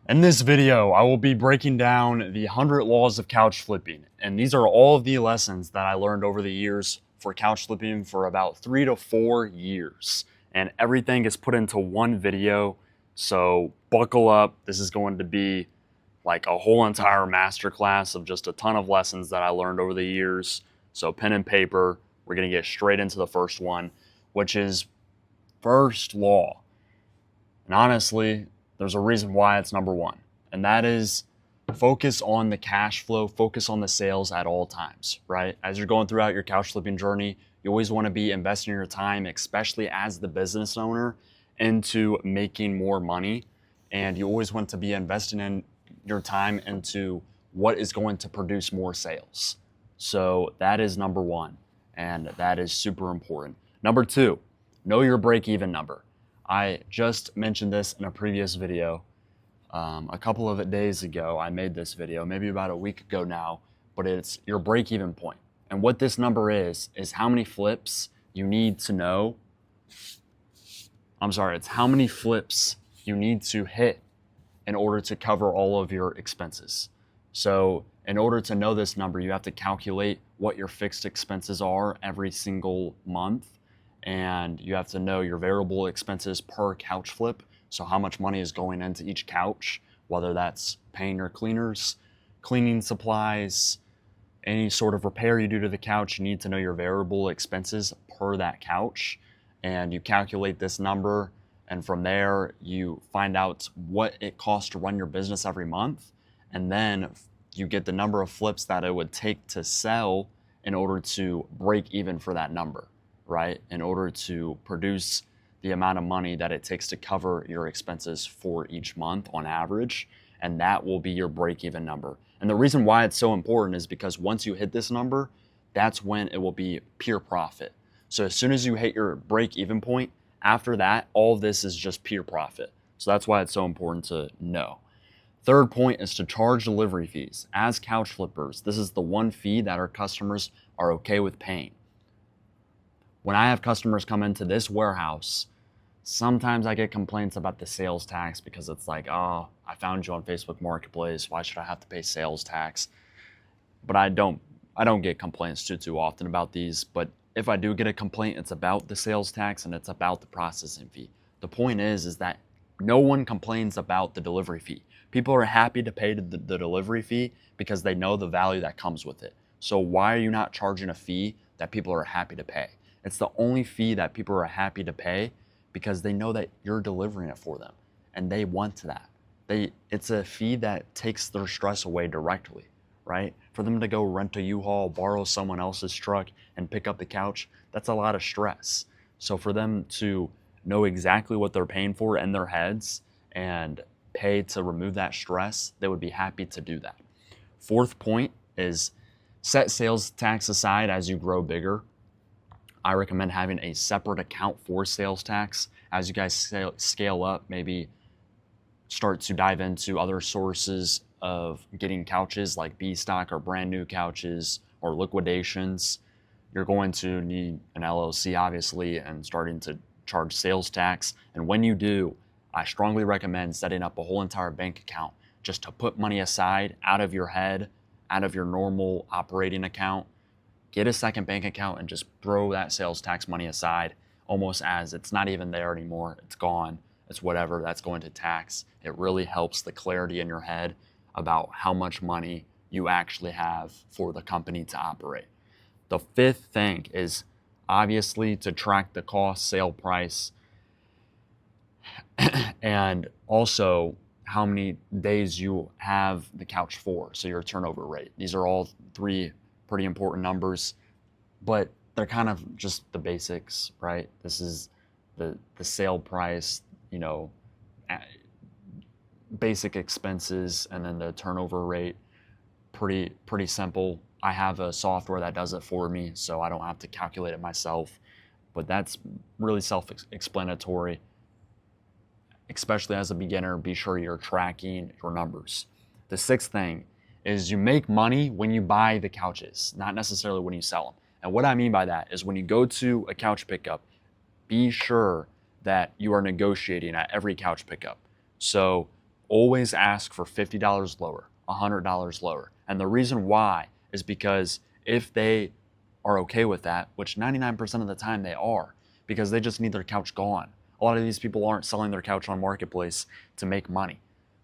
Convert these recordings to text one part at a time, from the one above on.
In this video, I will be breaking down the 100 laws of couch flipping, and these are all of the lessons that I learned over the years for couch flipping for about 3 to 4 years. And everything is put into one video, so buckle up. This is going to be like a whole entire masterclass of just a ton of lessons that I learned over the years. So pen and paper, we're gonna get straight into the first one, which is first law. And honestly, there's a reason why it's number one, and that is focus on the cash flow, focus on the sales at all times, right? As you're going throughout your couch flipping journey, you always want to be investing your time, especially as the business owner, into making more money. And you always want to be investing in your time into what is going to produce more sales. So that is number one, and that is super important. Number two, know your break-even number. I just mentioned this in a previous video. A couple of days ago, I made this video, maybe about a week ago now, but it's your break-even point. And what this number is how many flips you need to know. It's how many flips you need to hit in order to cover all of your expenses. So in order to know this number, you have to calculate what your fixed expenses are every single month. And you have to know your variable expenses per couch flip. So how much money is going into each couch, whether that's paying your cleaners, cleaning supplies, any sort of repair you do to the couch. You need to know your variable expenses per that couch. And you calculate this number. And from there, you find out what it costs to run your business every month. And then you get the number of flips that it would take to sell in order to break even for that number, right? In order to produce the amount of money that it takes to cover your expenses for each month on average. And that will be your break-even number. And the reason why it's so important is because once you hit this number, that's when it will be pure profit. So as soon as you hit your break-even point, after that, all of this is just pure profit. So that's why it's so important to know. Third point is to charge delivery fees. As couch flippers, this is the one fee that our customers are okay with paying. When I have customers come into this warehouse, sometimes I get complaints about the sales tax because it's like, oh, I found you on Facebook Marketplace. Why should I have to pay sales tax? But I don't get complaints too often about these. But if I do get a complaint, it's about the sales tax and it's about the processing fee. The point is that no one complains about the delivery fee. People are happy to pay the delivery fee because they know the value that comes with it. So why are you not charging a fee that people are happy to pay? It's the only fee that people are happy to pay because they know that you're delivering it for them and they want that. It's a fee that takes their stress away directly, right? For them to go rent a U-Haul, borrow someone else's truck and pick up the couch, that's a lot of stress. So for them to know exactly what they're paying for in their heads and pay to remove that stress, they would be happy to do that. Fourth point is set sales tax aside as you grow bigger. I recommend having a separate account for sales tax. As you guys scale up, maybe start to dive into other sources of getting couches like B stock or brand new couches or liquidations. You're going to need an LLC, obviously, and starting to charge sales tax. And when you do, I strongly recommend setting up a whole entire bank account just to put money aside out of your head, out of your normal operating account. Get a second bank account and just throw that sales tax money aside, almost as it's not even there anymore. It's gone. It's whatever that's going to tax. It really helps the clarity in your head about how much money you actually have for the company to operate. The fifth thing is obviously to track the cost, sale price, and also how many days you have the couch for, so your turnover rate. These are all three pretty important numbers, but they're kind of just the basics, right? This is the sale price, basic expenses, and then the turnover rate. Pretty simple. I have a software that does it for me, so I don't have to calculate it myself, but that's really self-explanatory. Especially as a beginner, be sure you're tracking your numbers. The sixth thing is you make money when you buy the couches, not necessarily when you sell them. And what I mean by that is when you go to a couch pickup, be sure that you are negotiating at every couch pickup. So always ask for $50 lower, $100 lower. And the reason why is because if they are okay with that, which 99% of the time they are, because they just need their couch gone. A lot of these people aren't selling their couch on Marketplace to make money.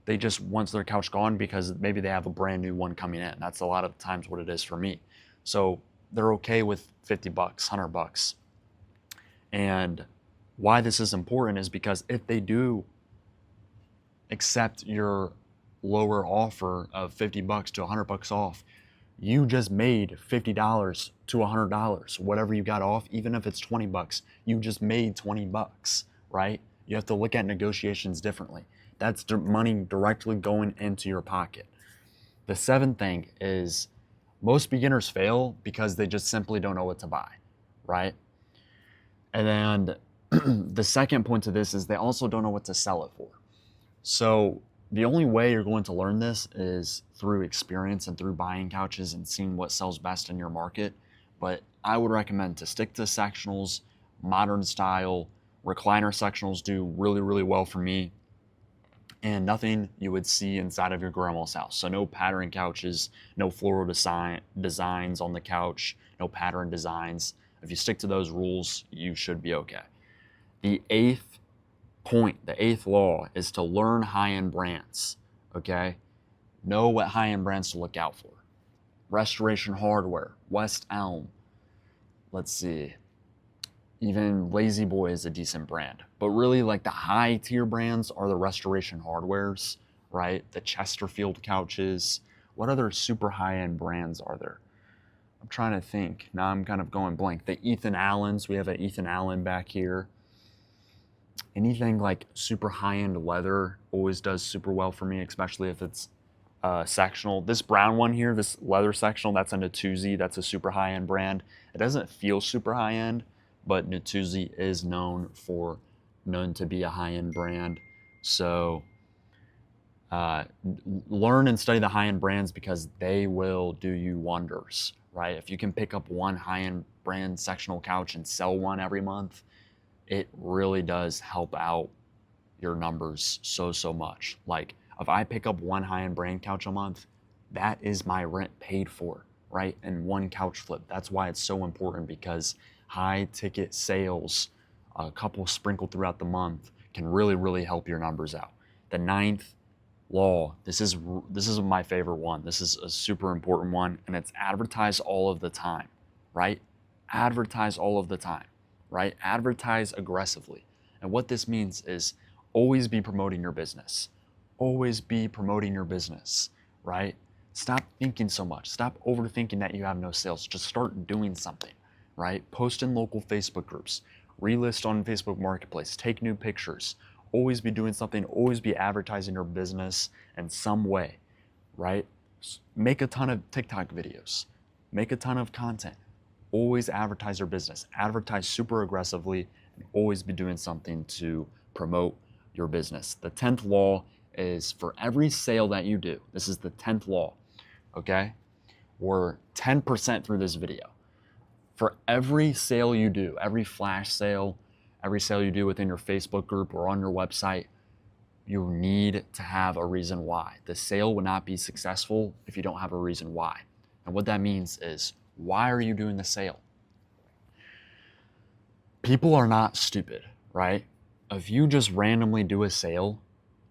They just want their couch gone because maybe they have a brand new one coming in. That's a lot of times what it is for me. So they're okay with $50, $100. And why this is important is because if they do accept your lower offer of $50 to $100 off, you just made $50 to $100, whatever you got off, even if it's $20, you just made $20, right? You have to look at negotiations differently. That's money directly going into your pocket. The seventh thing is most beginners fail because they just simply don't know what to buy, right? And then the second point to this is they also don't know what to sell it for. So the only way you're going to learn this is through experience and through buying couches and seeing what sells best in your market. But I would recommend to stick to sectionals, modern style. Recliner sectionals do really, really well for me. And nothing you would see inside of your grandma's house. So no pattern couches, no floral designs on the couch, no pattern designs. If you stick to those rules, you should be okay. The eighth point, the eighth law is to learn high-end brands, okay? Know what high-end brands to look out for. Restoration Hardware, West Elm, let's see, even Lazy Boy is a decent brand. But really like the high tier brands are the Restoration Hardwares, right? The Chesterfield couches. What other super high-end brands are there? I'm trying to think. Now I'm kind of going blank. The Ethan Allens, we have an Ethan Allen back here. Anything like super high-end leather always does super well for me, especially if it's sectional. This brown one here, this leather sectional, that's a Natuzzi. That's a super high-end brand. It doesn't feel super high-end, but Natuzzi is known to be a high-end brand. So learn and study the high-end brands because they will do you wonders, right? If you can pick up one high-end brand sectional couch and sell one every month, it really does help out your numbers so much. Like if I pick up one high-end brand couch a month, that is my rent paid for, right? And one couch flip. That's why it's so important, because high ticket sales, a couple sprinkled throughout the month, can really help your numbers out. The ninth law, this is my favorite one. This is a super important one, and it's advertise all of the time, right? Advertise all of the time, right? Advertise aggressively. And what this means is always be promoting your business. Always be promoting your business, right? Stop thinking so much. Stop overthinking that you have no sales. Just start doing something, right? Post in local Facebook groups. Relist on Facebook Marketplace. Take new pictures. Always be doing something. Always be advertising your business in some way, right? Make a ton of TikTok videos. Make a ton of content. Always advertise your business. Advertise super aggressively and always be doing something to promote your business. The 10th law is for every sale that you do, this is the 10th law, okay? We're 10% through this video. For every sale you do, every flash sale, every sale you do within your Facebook group or on your website, you need to have a reason why. The sale would not be successful if you don't have a reason why. And what that means is, why are you doing the sale? People are not stupid, right? If you just randomly do a sale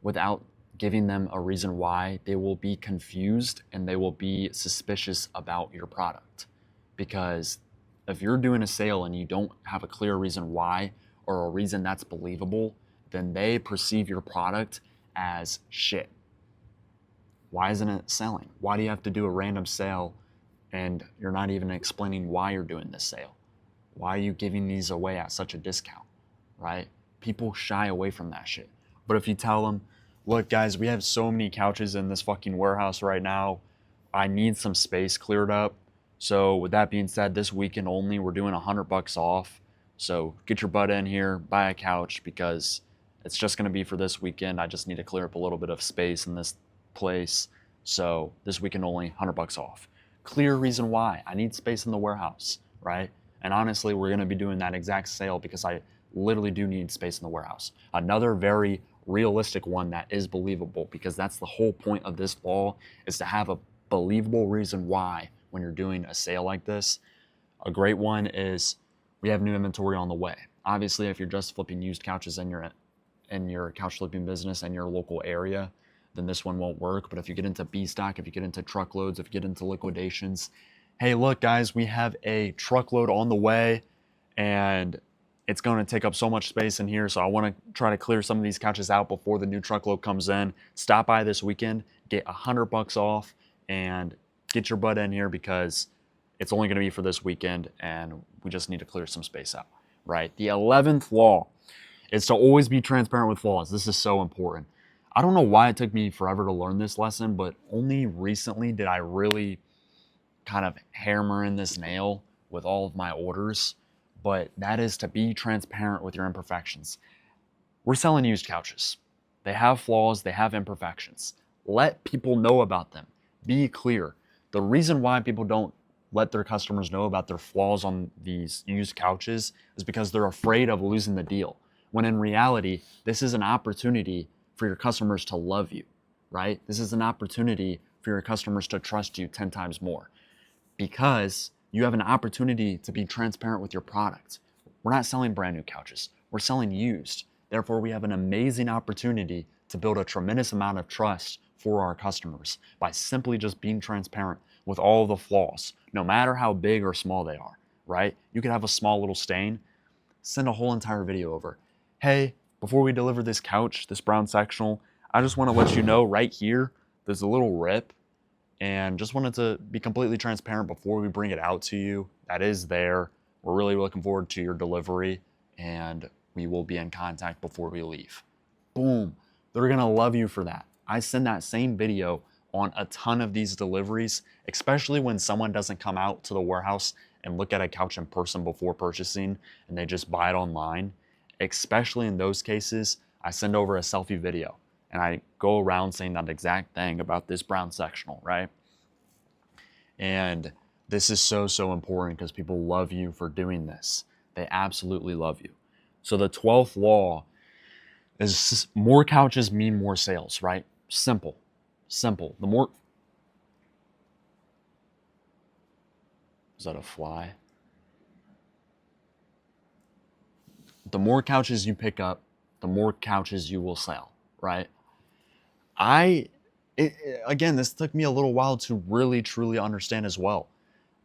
without giving them a reason why, they will be confused and they will be suspicious about your product. Because if you're doing a sale and you don't have a clear reason why, or a reason that's believable, then they perceive your product as shit. Why isn't it selling? Why do you have to do a random sale and you're not even explaining why you're doing this sale? Why are you giving these away at such a discount, right? People shy away from that shit. But if you tell them, look guys, we have so many couches in this fucking warehouse right now, I need some space cleared up. So with that being said, this weekend only, we're doing $100 off. So get your butt in here, buy a couch, because it's just gonna be for this weekend. I just need to clear up a little bit of space in this place. So this weekend only, $100 off. Clear reason why. I need space in the warehouse, right? And honestly, we're gonna be doing that exact sale because I literally do need space in the warehouse. Another very realistic one that is believable, because that's the whole point of this law, is to have a believable reason why when you're doing a sale like this. A great one is, we have new inventory on the way. Obviously, if you're just flipping used couches in your couch flipping business in your local area, then this one won't work. But if you get into B stock, if you get into truckloads, if you get into liquidations, hey, look, guys, we have a truckload on the way, and it's going to take up so much space in here, so I want to try to clear some of these couches out before the new truckload comes in. Stop by this weekend, get $100 off, and get your butt in here, because it's only going to be for this weekend, and we just need to clear some space out, right? The 11th law is to always be transparent with flaws. This is so important. I don't know why it took me forever to learn this lesson, but only recently did I really kind of hammer in this nail with all of my orders. But that is to be transparent with your imperfections. We're selling used couches. They have flaws, they have imperfections. Let people know about them. Be clear. The reason why people don't let their customers know about their flaws on these used couches is because they're afraid of losing the deal. When in reality, this is an opportunity for your customers to love you, right? This is an opportunity for your customers to trust you 10 times more, because you have an opportunity to be transparent with your product. We're not selling brand new couches. We're selling used. Therefore, we have an amazing opportunity to build a tremendous amount of trust for our customers by simply just being transparent with all the flaws, no matter how big or small they are, right? You could have a small little stain, send a whole entire video over. Hey, before we deliver this couch, this brown sectional, I just want to let you know right here, there's a little rip, and just wanted to be completely transparent before we bring it out to you. That is there. We're really looking forward to your delivery, and we will be in contact before we leave. Boom. They're going to love you for that. I send that same video on a ton of these deliveries, especially when someone doesn't come out to the warehouse and look at a couch in person before purchasing, and they just buy it online. Especially in those cases, I send over a selfie video, and I go around saying that exact thing about this brown sectional, right? And this is so, so important, because people love you for doing this. They absolutely love you. So the 12th law is, more couches mean more sales, right? Simple. Simple. The more... Is that a fly? The more couches you pick up, the more couches you will sell, right? Again, this took me a little while to really, truly understand as well.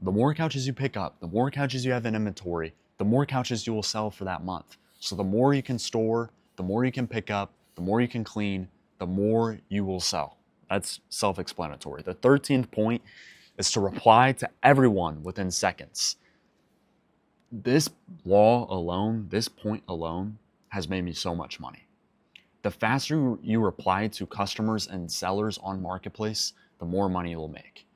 The more couches you pick up, the more couches you have in inventory, the more couches you will sell for that month. So the more you can store, the more you can pick up, the more you can clean, the more you will sell. That's self-explanatory. The 13th point is to reply to everyone within seconds. This law alone, this point alone, has made me so much money. The faster you reply to customers and sellers on Marketplace, the more money you'll make.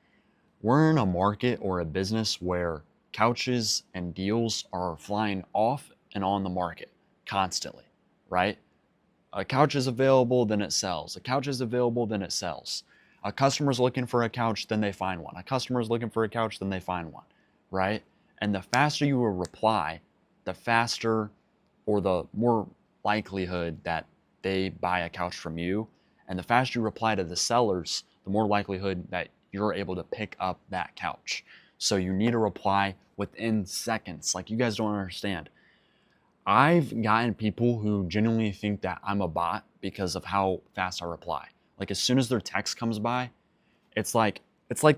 We're in a market or a business where couches and deals are flying off and on the market constantly, right? A couch is available, then it sells. A couch is available, then it sells. A customer's looking for a couch, then they find one. A customer's looking for a couch, then they find one, right? And the faster you will reply, the faster or the more likelihood that they buy a couch from you. And the faster you reply to the sellers, the more likelihood that you're able to pick up that couch. So you need to reply within seconds. Like, you guys don't understand. I've gotten people who genuinely think that I'm a bot because of how fast I reply. Like, as soon as their text comes by, it's like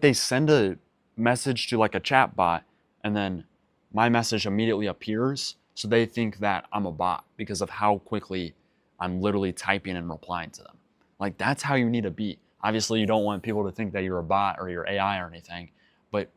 they send a message to like a chat bot, and then my message immediately appears. So they think that I'm a bot because of how quickly I'm literally typing and replying to them. Like, that's how you need to be. Obviously, you don't want people to think that you're a bot or you're AI or anything, but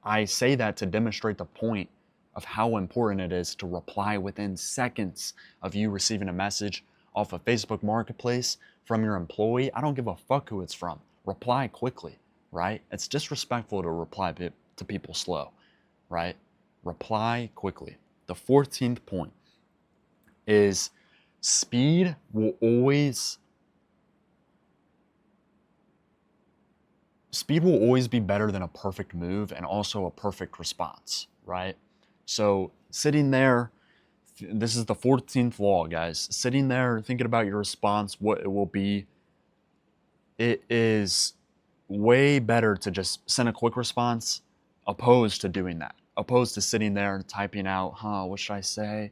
I say that to demonstrate the point of how important it is to reply within seconds of you receiving a message off of Facebook Marketplace from your employee. I don't give a fuck who it's from. Reply quickly, right? It's disrespectful to reply to people slow, right? Reply quickly. The 14th point is speed will always be better than a perfect move and also a perfect response, right? So sitting there This is the 14th law, guys. Sitting there thinking about your response, what it will be, it is way better to just send a quick response opposed to doing that. Opposed to sitting there and typing out, what should I say?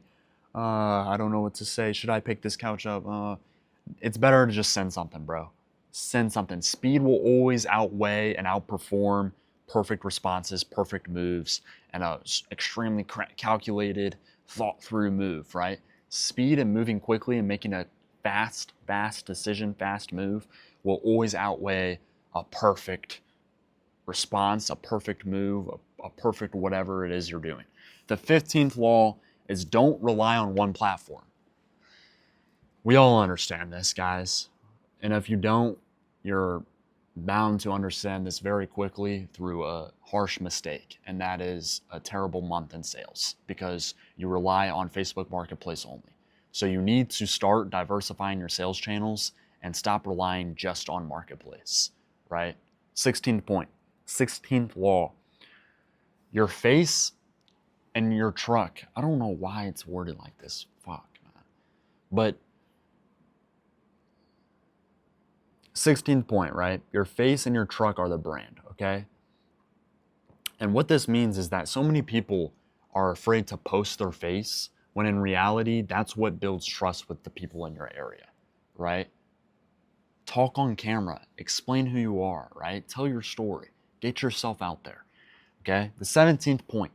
I don't know what to say. Should I pick this couch up? It's better to just send something, bro. Send something. Speed will always outweigh and outperform perfect responses, perfect moves, and a extremely calculated, thought through move, right? Speed and moving quickly and making a fast decision, fast move will always outweigh a perfect response, a perfect move, a perfect whatever it is you're doing. The 15th law is don't rely on one platform. We all understand this, guys. And if you don't, you're bound to understand this very quickly through a harsh mistake, and that is a terrible month in sales because you rely on Facebook Marketplace only. So you need to start diversifying your sales channels and stop relying just on Marketplace, right? 16th point, 16th law. Your face and your truck. I don't know why it's worded like this. Fuck, man. But 16th point, right? Your face and your truck are the brand, okay? And what this means is that so many people are afraid to post their face when in reality, that's what builds trust with the people in your area, right? Talk on camera, explain who you are, right? Tell your story, get yourself out there, okay? The 17th point,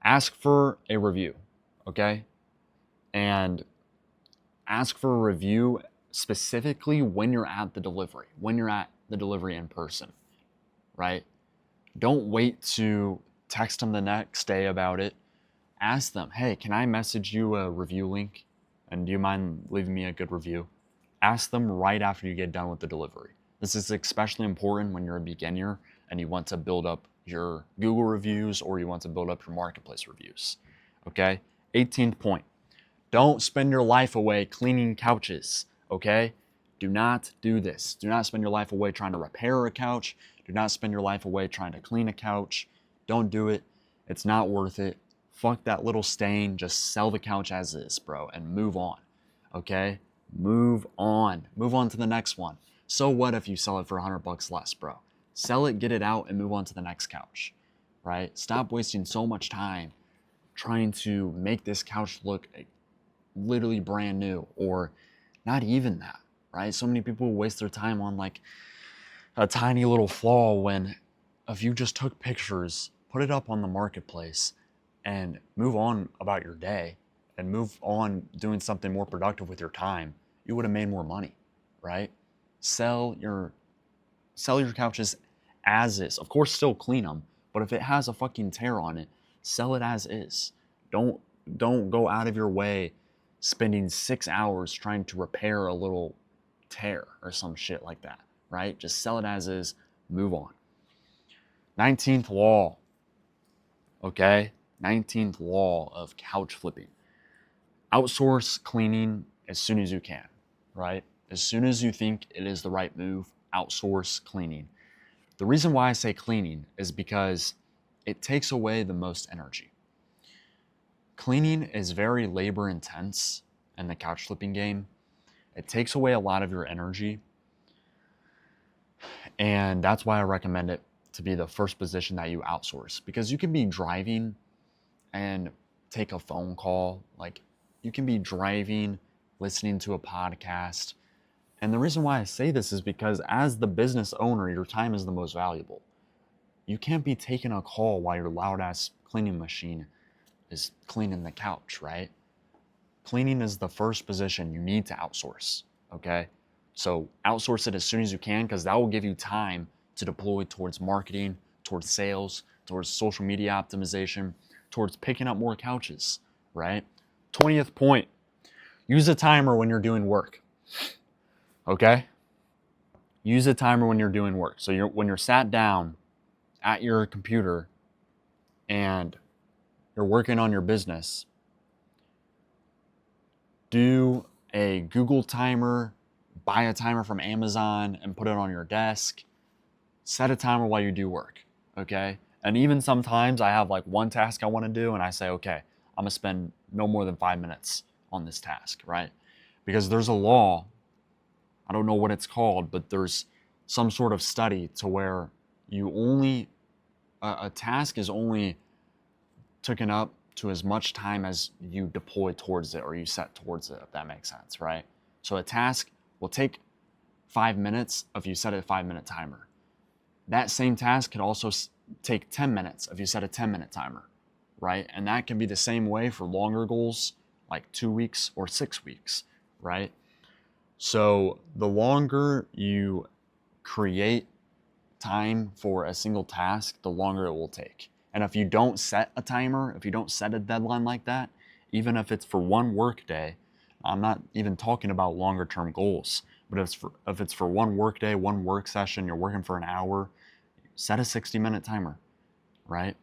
ask for a review, okay? And ask for a review specifically when you're at the delivery in person, right? Don't wait to text them the next day about it. Ask them, hey, can I message you a review link? And do you mind leaving me a good review? Ask them right after you get done with the delivery. This is especially important when you're a beginner and you want to build up your Google reviews or you want to build up your Marketplace reviews, okay? 18th point, don't spend your life away cleaning couches, okay? Do not do this. Do not spend your life away trying to repair a couch. Do not spend your life away trying to clean a couch. Don't do it. It's not worth it. Fuck that little stain. Just sell the couch as is, bro, and move on, okay? Move on. Move on to the next one. So what if you sell it for $100 less, bro? Sell it, get it out, and move on to the next couch, right? Stop wasting so much time trying to make this couch look literally brand new, or not even that, right? So many people waste their time on like a tiny little flaw when if you just took pictures, put it up on the Marketplace, and move on about your day and move on doing something more productive with your time, you would have made more money, right? Sell your couches as is. Of course, still clean them, but if it has a fucking tear on it, sell it as is. Don't go out of your way spending 6 hours trying to repair a little tear or some shit like that, right? Just sell it as is, move on. 19th law, okay? 19th law of couch flipping. Outsource cleaning as soon as you can, right? As soon as you think it is the right move, outsource cleaning. The reason why I say cleaning is because it takes away the most energy. Cleaning is very labor intense in the couch flipping game. It takes away a lot of your energy. And that's why I recommend it to be the first position that you outsource, because you can be driving and take a phone call. Like you can be driving, listening to a podcast. And the reason why I say this is because as the business owner, your time is the most valuable. You can't be taking a call while your loud ass cleaning machine is cleaning the couch, right? Cleaning is the first position you need to outsource, okay? So outsource it as soon as you can, because that will give you time to deploy towards marketing, towards sales, towards social media optimization, towards picking up more couches, right? 20th point, use a timer when you're doing work, okay? Use a timer when you're doing work. So when you're sat down at your computer and you're working on your business, do a Google timer, buy a timer from Amazon and put it on your desk. Set a timer while you do work, okay? And even sometimes I have like one task I want to do and I say, okay, I'm gonna spend no more than 5 minutes on this task, right? Because there's a law, I don't know what it's called, but there's some sort of study to where you only, a task is only taken up to as much time as you deploy towards it or you set towards it, if that makes sense, right? So a task will take 5 minutes if you set a 5-minute timer. That same task could also take 10 minutes if you set a 10-minute timer, right? And that can be the same way for longer goals, like 2 weeks or 6 weeks, right? So the longer you create time for a single task, the longer it will take. And if you don't set a timer, if you don't set a deadline like that, even if it's for one work day, I'm not even talking about longer term goals, but if it's for one work day, one work session, you're working for an hour, set a 60-minute timer, right?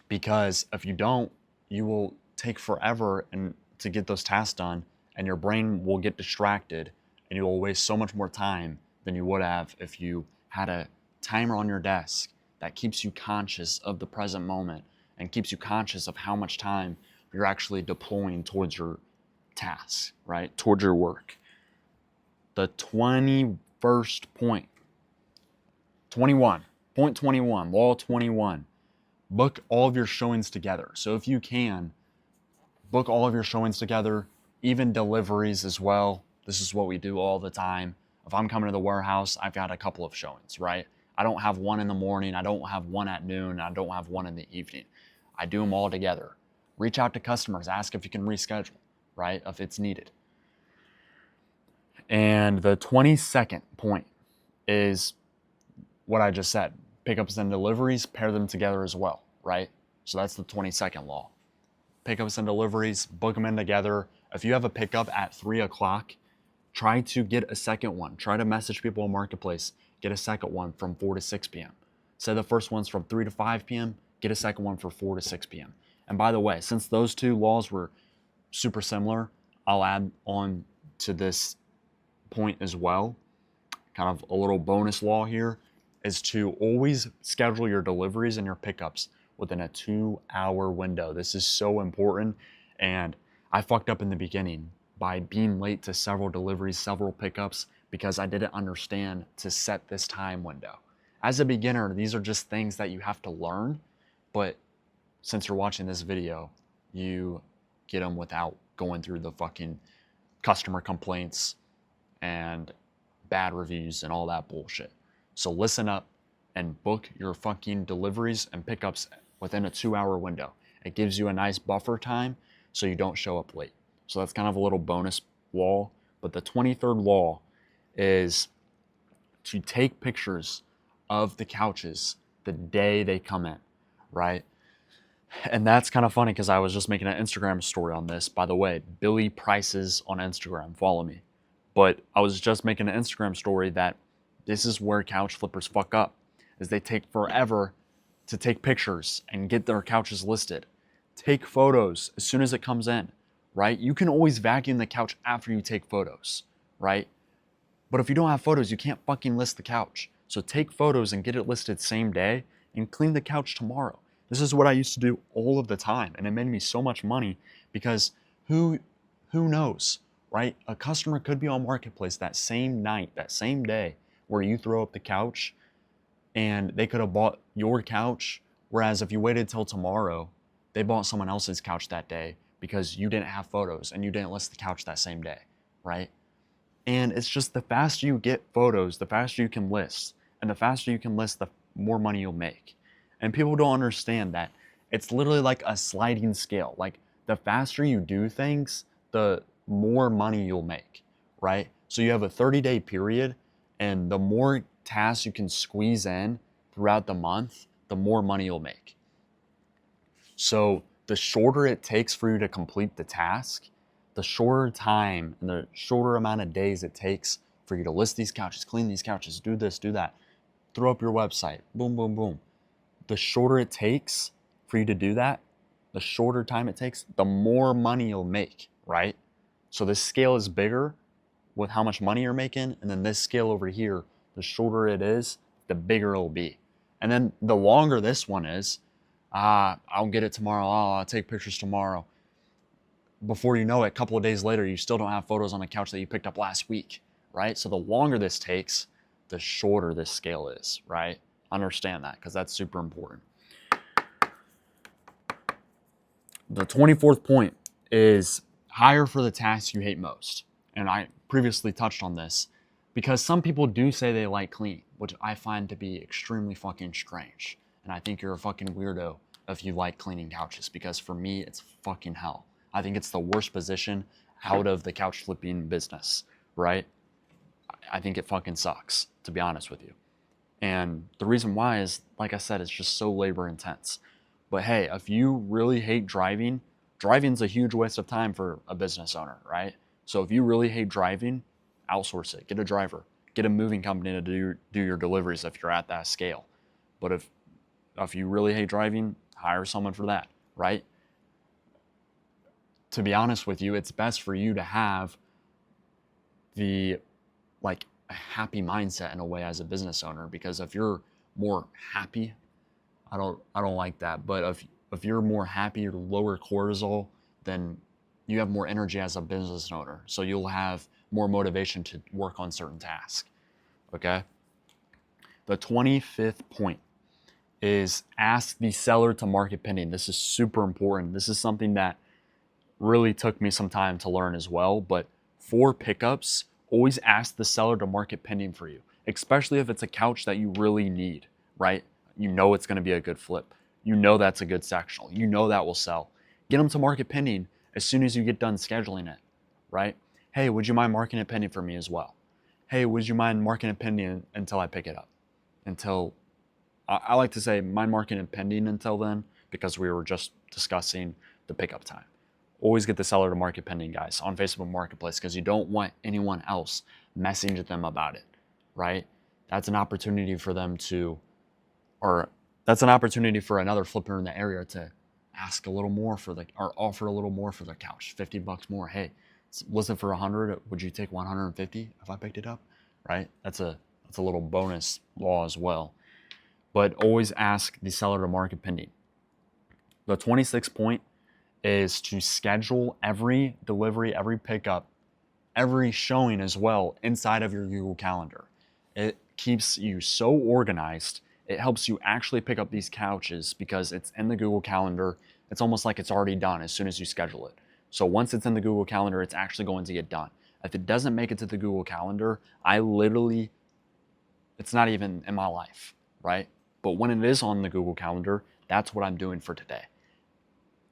Because if you don't, you will take forever to get those tasks done, and your brain will get distracted, and you will waste so much more time than you would have if you had a timer on your desk that keeps you conscious of the present moment and keeps you conscious of how much time you're actually deploying towards your tasks, right? Towards your work. The 21st point, 21, point 21, law 21, book all of your showings together. So if you can, book all of your showings together, even deliveries as well. This is what we do all the time. If I'm coming to the warehouse, I've got a couple of showings, right? I don't have one in the morning, I don't have one at noon, I don't have one in the evening. I do them all together. Reach out to customers, ask if you can reschedule, right? If it's needed. And the 22nd point is what I just said. Pickups and deliveries, pair them together as well, right? So that's the 22nd law. Pickups and deliveries, book them in together. If you have a pickup at 3 o'clock, try to get a second one. Try to message people on Marketplace, get a second one from 4 to 6 p.m. Say the first one's from 3 to 5 p.m., get a second one for 4 to 6 p.m. And by the way, since those two laws were super similar, I'll add on to this point as well, kind of a little bonus law here, is to always schedule your deliveries and your pickups within a 2-hour window. This is so important, and I fucked up in the beginning by being late to several deliveries, several pickups, because I didn't understand to set this time window. As a beginner, these are just things that you have to learn, but since you're watching this video, you get them without going through the fucking customer complaints and bad reviews and all that bullshit. So listen up and book your fucking deliveries and pickups within a 2-hour window. It gives you a nice buffer time so you don't show up late. So that's kind of a little bonus law. But the 23rd law is to take pictures of the couches the day they come in, right? And that's kind of funny because I was just making an Instagram story on this. By the way, Billy Prices on Instagram, follow me. But I was just making an Instagram story that this is where couch flippers fuck up, is they take forever to take pictures and get their couches listed. Take photos as soon as it comes in, right? You can always vacuum the couch after you take photos, right? But if you don't have photos, you can't fucking list the couch. So take photos and get it listed same day and clean the couch tomorrow. This is what I used to do all of the time, and it made me so much money because who knows, right? A customer could be on Marketplace that same night, that same day where you throw up the couch, and they could have bought your couch, whereas if you waited till tomorrow, they bought someone else's couch that day because you didn't have photos and you didn't list the couch that same day, right? And it's just the faster you get photos, the faster you can list. And the faster you can list, the more money you'll make. And people don't understand that it's literally like a sliding scale. Like the faster you do things, the more money you'll make, right? So you have a 30-day period, and the more tasks you can squeeze in throughout the month, the more money you'll make. So the shorter it takes for you to complete the task, the shorter time and the shorter amount of days it takes for you to list these couches, clean these couches, do this, do that, throw up your website, boom, boom, boom. The shorter it takes for you to do that, the shorter time it takes, the more money you'll make, right? So this scale is bigger with how much money you're making, and then this scale over here, the shorter it is, the bigger it'll be. And then the longer this one is, I'll get it tomorrow, I'll take pictures tomorrow. before you know it, a couple of days later, you still don't have photos on the couch that you picked up last week, right? So the longer this takes, the shorter this scale is, right? Understand that, because that's super important. The 24th point is hire for the tasks you hate most. And I previously touched on this because some people do say they like cleaning, which I find to be extremely fucking strange. And I think you're a fucking weirdo if you like cleaning couches, because for me, it's fucking hell. I think it's the worst position out of the couch flipping business, right? I think it fucking sucks, to be honest with you. And the reason why is, like I said, it's just so labor intense. But hey, if you really hate driving, driving's a huge waste of time for a business owner, right? So if you really hate driving, outsource it. Get a driver. Get a moving company to do your deliveries if you're at that scale. But if you really hate driving, hire someone for that, right? To be honest with you, it's best for you to have the like a happy mindset in a way as a business owner, because if you're more happy, I don't like that, but if you're more happy or lower cortisol, then you have more energy as a business owner. So you'll have more motivation to work on certain tasks. Okay? The 25th point is ask the seller to market pending. This is super important. This is something that really took me some time to learn as well, but for pickups, always ask the seller to market pending for you, especially if it's a couch that you really need, right? You know it's going to be a good flip. You know that's a good sectional. You know that will sell. Get them to market pending as soon as you get done scheduling it, right? Hey, would you mind marking it pending for me as well? Hey, would you mind marking it pending until I pick it up? Until, I like to say, mind marking it pending until then, because we were just discussing the pickup time. Always get the seller to market pending, guys, on Facebook Marketplace, because you don't want anyone else messaging them about it, right? That's an opportunity for them to, or that's an opportunity for another flipper in the area to ask a little more for or offer a little more for the couch, $50 more. Hey, it's listed for 100. Would you take 150 if I picked it up? Right? That's a little bonus law as well. But always ask the seller to market pending. The 26th point is to schedule every delivery, every pickup, every showing as well inside of your Google Calendar. It keeps you so organized. It helps you actually pick up these couches because it's in the Google Calendar. It's almost like it's already done as soon as you schedule it. So once it's in the Google Calendar, it's actually going to get done. If it doesn't make it to the Google Calendar, it's not even in my life, right? But when it is on the Google Calendar, that's what I'm doing for today.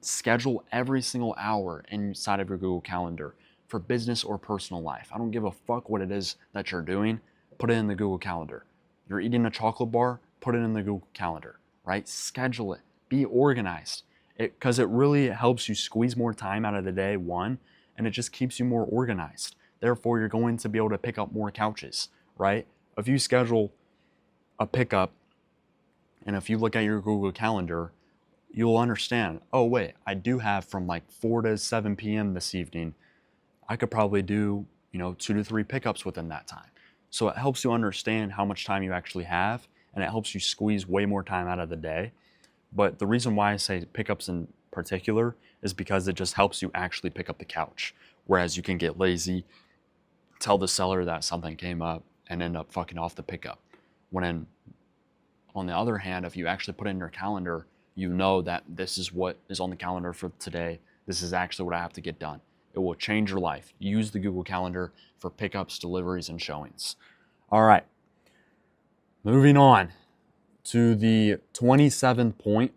Schedule every single hour inside of your Google Calendar for business or personal life. I don't give a fuck what it is that you're doing. Put it in the Google Calendar. You're eating a chocolate bar, put it in the Google Calendar, right? Schedule it. Be organized. Because it really helps you squeeze more time out of the day, one, and it just keeps you more organized. Therefore, you're going to be able to pick up more couches, right? If you schedule a pickup and if you look at your Google Calendar, you'll understand, oh wait, I do have from like 4 to 7 p.m. this evening. I could probably do, 2 to 3 pickups within that time. So it helps you understand how much time you actually have, and it helps you squeeze way more time out of the day. But the reason why I say pickups in particular is because it just helps you actually pick up the couch. Whereas you can get lazy, tell the seller that something came up, and end up fucking off the pickup. On the other hand, if you actually put it in your calendar, you know that this is what is on the calendar for today. This is actually what I have to get done. It will change your life. Use the Google Calendar for pickups, deliveries, and showings. All right. Moving on to the 27th point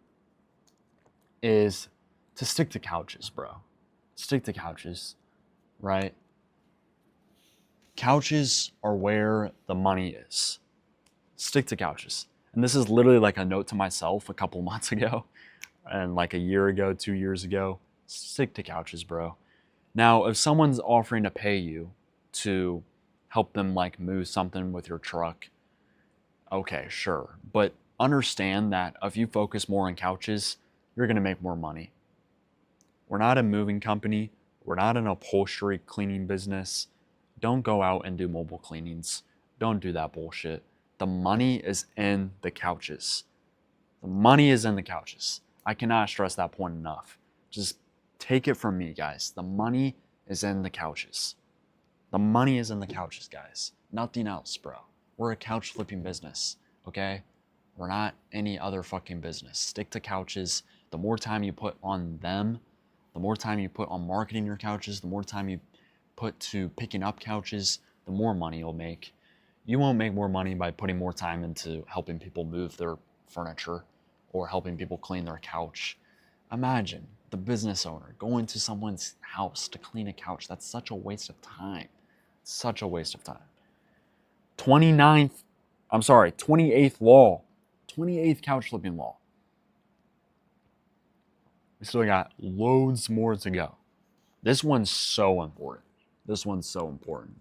is to stick to couches, bro. Stick to couches, right? Couches are where the money is. Stick to couches. And this is literally like a note to myself a couple months ago and like a year ago, 2 years ago. Stick to couches, bro. Now, if someone's offering to pay you to help them like move something with your truck, okay, sure. But understand that if you focus more on couches, you're going to make more money. We're not a moving company. We're not an upholstery cleaning business. Don't go out and do mobile cleanings. Don't do that bullshit. The money is in the couches. The money is in the couches. I cannot stress that point enough. Just Take it from me, guys. The money is in the couches. The money is in the couches, guys. Nothing else, bro. We're a couch flipping business, okay? We're not any other fucking business. Stick to couches. The more time you put on them, the more time you put on marketing your couches, the more time you put to picking up couches, the more money you'll make. You won't make more money by putting more time into helping people move their furniture or helping people clean their couch. Imagine the business owner going to someone's house to clean a couch. That's such a waste of time. Such a waste of time. 28th law. 28th couch flipping law. We still got loads more to go. This one's so important. This one's so important.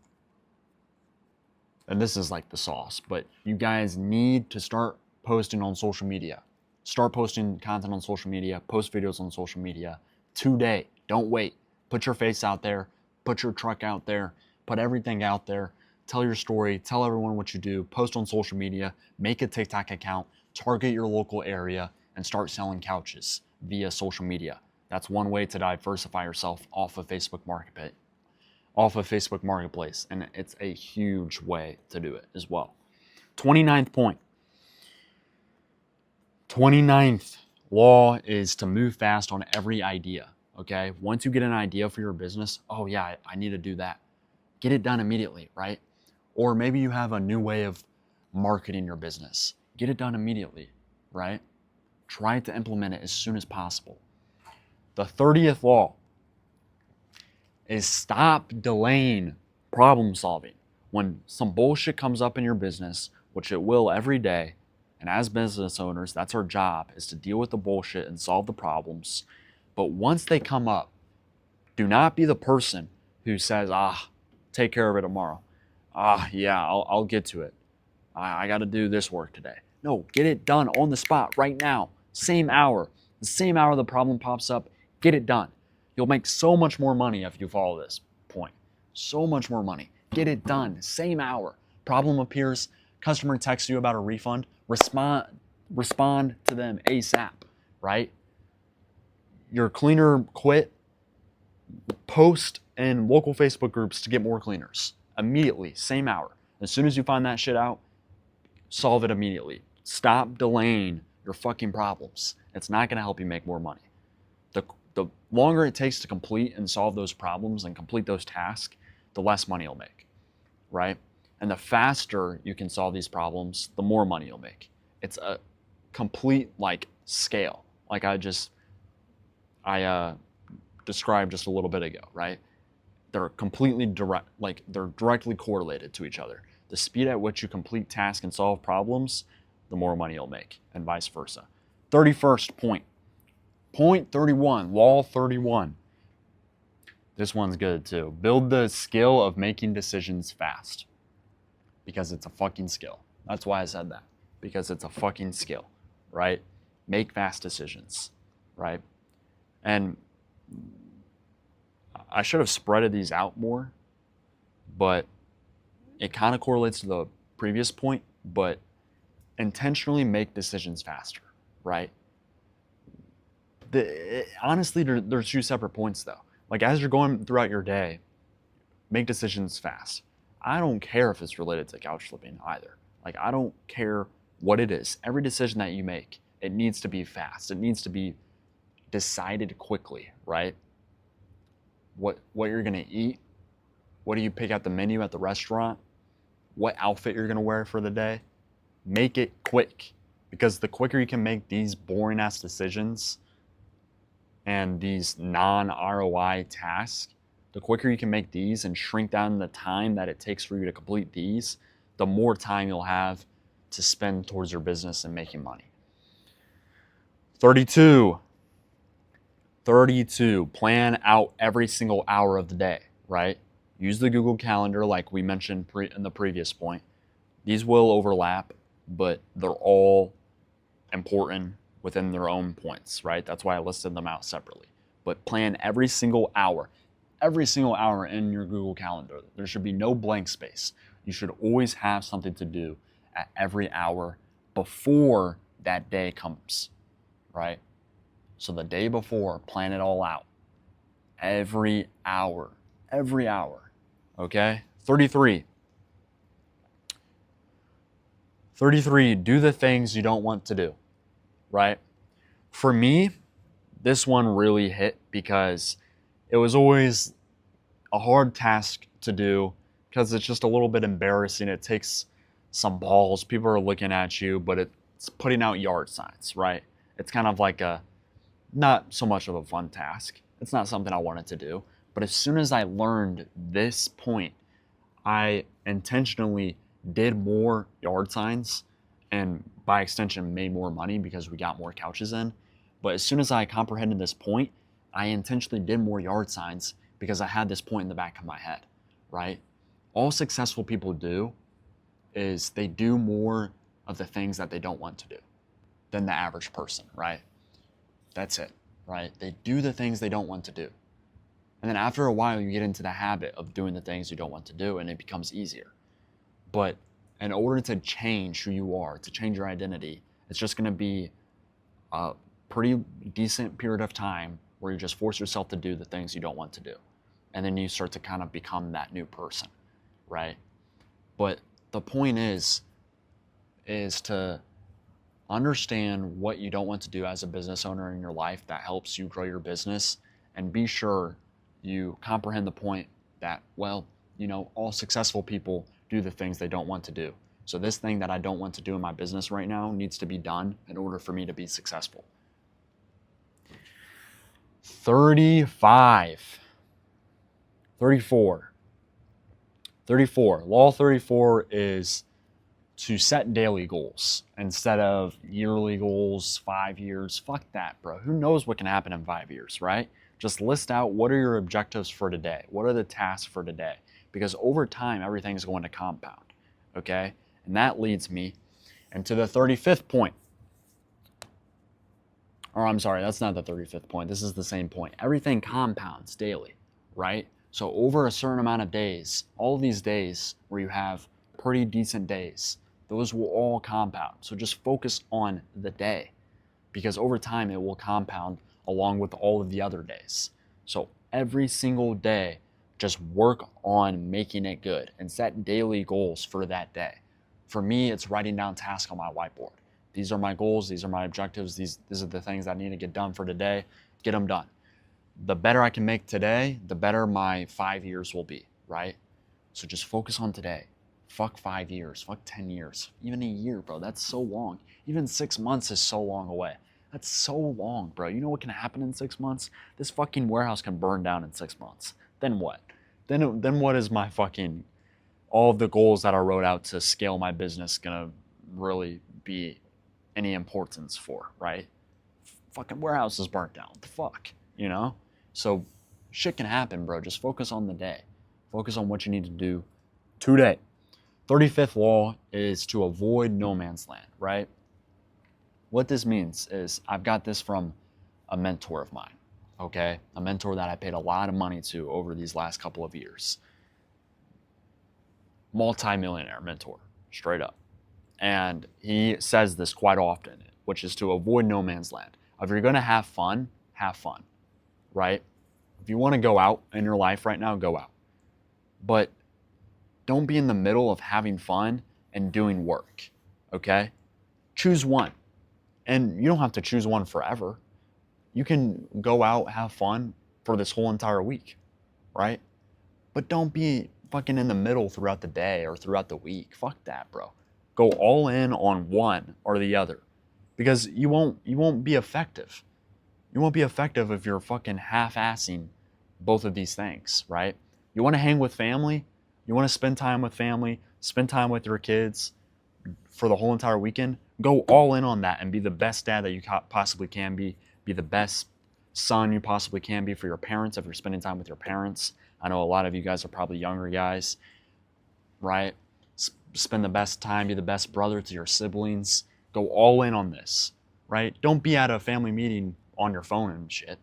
And this is like the sauce, but you guys need to start posting on social media. Start posting content on social media, post videos on social media today. Don't wait. Put your face out there, put your truck out there, put everything out there. Tell your story, tell everyone what you do, post on social media, make a TikTok account, target your local area, and start selling couches via social media. That's one way to diversify yourself off of Facebook Marketplace, and it's a huge way to do it as well. 29th point. 29th law is to move fast on every idea, okay? Once you get an idea for your business, oh yeah, I need to do that. Get it done immediately, right? Or maybe you have a new way of marketing your business. Get it done immediately, right? Try to implement it as soon as possible. The 30th law is stop delaying problem solving. When some bullshit comes up in your business, which it will every day, and as business owners, that's our job, is to deal with the bullshit and solve the problems. But once they come up, do not be the person who says, take care of it tomorrow. Yeah, I'll get to it. I got to do this work today. No, get it done on the spot right now. Same hour. The same hour the problem pops up, get it done. You'll make so much more money if you follow this point. So much more money. Get it done. Same hour. Problem appears. Customer texts you about a refund. Respond to them ASAP, right? Your cleaner quit. Post in local Facebook groups to get more cleaners. Immediately, same hour. As soon as you find that shit out, solve it immediately. Stop delaying your fucking problems. It's not going to help you make more money. The longer it takes to complete and solve those problems and complete those tasks, the less money you'll make, right? And the faster you can solve these problems, the more money you'll make. It's a complete scale, like I described just a little bit ago, right? They're completely direct, they're directly correlated to each other. The speed at which you complete tasks and solve problems, the more money you'll make, and vice versa. 31st point. Point 31, law 31. This one's good too. Build the skill of making decisions fast. Because it's a fucking skill. That's why I said that. Because it's a fucking skill, right? Make fast decisions, right? And I should have spreaded these out more, but it kind of correlates to the previous point, but intentionally make decisions faster, right? Honestly, there's two separate points though. As you're going throughout your day, make decisions fast. I don't care if it's related to couch flipping either. I don't care what it is. Every decision that you make, it needs to be fast. It needs to be decided quickly, right? What you're gonna eat, what do you pick out the menu at the restaurant, what outfit you're gonna wear for the day. Make it quick, because the quicker you can make these boring ass decisions and these non-ROI tasks, the quicker you can make these and shrink down the time that it takes for you to complete these, the more time you'll have to spend towards your business and making money. 32, plan out every single hour of the day, right? Use the Google Calendar like we mentioned in the previous point. These will overlap, but they're all important within their own points, right? That's why I listed them out separately. But plan every single hour in your Google Calendar. There should be no blank space. You should always have something to do at every hour before that day comes, right? So the day before, plan it all out. every hour. Every hour. Okay? 33. 33, do the things you don't want to do, right? For me, this one really hit because it was always a hard task to do because it's just a little bit embarrassing. It takes some balls. People are looking at you, but it's putting out yard signs, right? It's kind of like not so much of a fun task. It's not something I wanted to do. But as soon as I learned this point, I intentionally did more yard signs and by extension made more money because we got more couches in. But as soon as I comprehended this point, I intentionally did more yard signs because I had this point in the back of my head, right? All successful people do is they do more of the things that they don't want to do than the average person, right? That's it, right? They do the things they don't want to do. And then after a while, you get into the habit of doing the things you don't want to do, and it becomes easier. But in order to change who you are, to change your identity, it's just going to be a pretty decent period of time where you just force yourself to do the things you don't want to do. And then you start to kind of become that new person, right? But the point is to understand what you don't want to do as a business owner in your life that helps you grow your business, and be sure you comprehend the point that, well, all successful people do the things they don't want to do. So this thing that I don't want to do in my business right now needs to be done in order for me to be successful. 35. 34. Law 34 is to set daily goals instead of yearly goals, 5 years. Fuck that, bro. Who knows what can happen in 5 years, right? Just list out what are your objectives for today? What are the tasks for today? Because over time, everything's going to compound, okay? And that leads me into the 35th point. Or I'm sorry, that's not the 35th point. This is the same point. Everything compounds daily, right? So over a certain amount of days, all of these days where you have pretty decent days, those will all compound. So just focus on the day, because over time it will compound along with all of the other days. So every single day, just work on making it good and set daily goals for that day. For me, it's writing down tasks on my whiteboard. These are my goals. These are my objectives. These are the things I need to get done for today. Get them done. The better I can make today, the better my 5 years will be, right? So just focus on today. Fuck 5 years. Fuck 10 years. Even a year, bro. That's so long. Even 6 months is so long away. That's so long, bro. You know what can happen in 6 months? This fucking warehouse can burn down in 6 months. Then what? Then what is my fucking, all of the goals that I wrote out to scale my business gonna really be any importance for, right? Fucking warehouse is burnt down. What the fuck? So shit can happen, bro. Just focus on the day. Focus on what you need to do today. 35th law is to avoid no man's land, right? What this means is, I've got this from a mentor of mine, okay? A mentor that I paid a lot of money to over these last couple of years. Multi-millionaire mentor, straight up. And he says this quite often, which is to avoid no man's land. If you're gonna have fun, right? If you wanna go out in your life right now, go out. But don't be in the middle of having fun and doing work, okay? Choose one. And you don't have to choose one forever. You can go out, have fun for this whole entire week, right? But don't be fucking in the middle throughout the day or throughout the week. Fuck that, bro. Go all in on one or the other, because you won't be effective. You won't be effective if you're fucking half-assing both of these things, right? You want to hang with family, you want to spend time with family, spend time with your kids for the whole entire weekend, go all in on that and be the best dad that you possibly can be the best son you possibly can be for your parents if you're spending time with your parents. I know a lot of you guys are probably younger guys, right? Spend the best time, be the best brother to your siblings, go all in on this, right? Don't be at a family meeting on your phone and shit,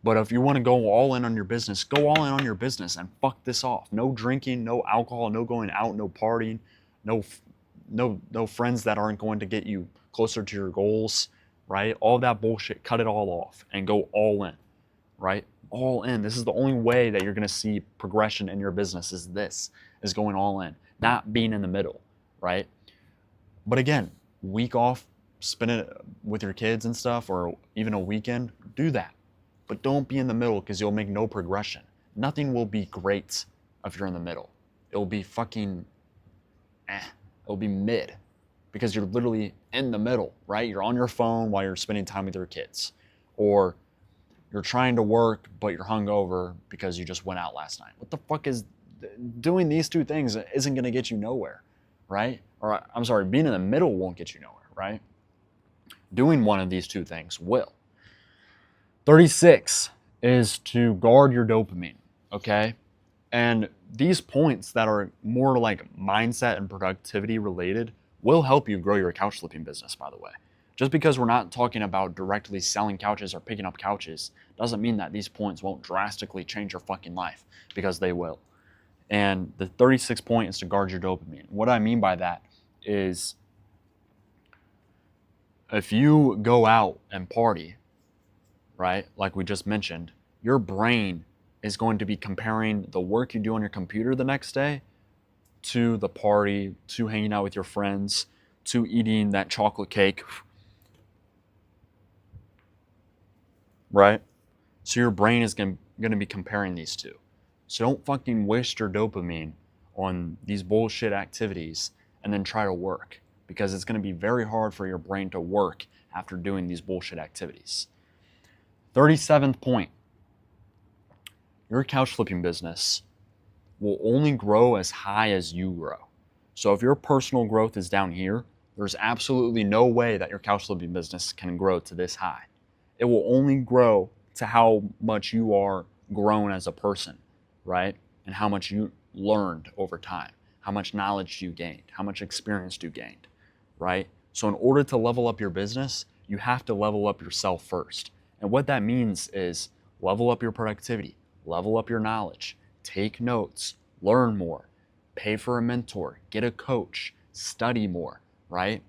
But if you want to go all in on your business, go all in on your business and fuck this off. No drinking, no alcohol, no going out, no partying, no friends that aren't going to get you closer to your goals, right? All that bullshit, cut it all off and go all in, right? all in. This is the only way that you're going to see progression in your business is going all in, not being in the middle, right? But again, week off, spend it with your kids and stuff, or even a weekend, do that. But don't be in the middle because you'll make no progression. Nothing will be great if you're in the middle. It'll be fucking It'll be mid because you're literally in the middle, right? You're on your phone while you're spending time with your kids. Or you're trying to work, but you're hungover because you just went out last night. What the fuck is doing these two things isn't going to get you nowhere, right? Or I'm sorry, being in the middle won't get you nowhere, right? Doing one of these two things will. 36 is to guard your dopamine, okay? And these points that are more like mindset and productivity related will help you grow your couch flipping business, by the way. Just because we're not talking about directly selling couches or picking up couches doesn't mean that these points won't drastically change your fucking life, because they will. And the 36th point is to guard your dopamine. What I mean by that is if you go out and party, right, like we just mentioned, your brain is going to be comparing the work you do on your computer the next day to the party, to hanging out with your friends, to eating that chocolate cake, right? So your brain is going to be comparing these two. So don't fucking waste your dopamine on these bullshit activities and then try to work, because it's going to be very hard for your brain to work after doing these bullshit activities. 37th point, your couch flipping business will only grow as high as you grow. So if your personal growth is down here, there's absolutely no way that your couch flipping business can grow to this high. It will only grow to how much you are grown as a person, right? And how much you learned over time, how much knowledge you gained, how much experience you gained, right? So in order to level up your business, you have to level up yourself first. And what that means is level up your productivity, level up your knowledge, take notes, learn more, pay for a mentor, get a coach, study more, right?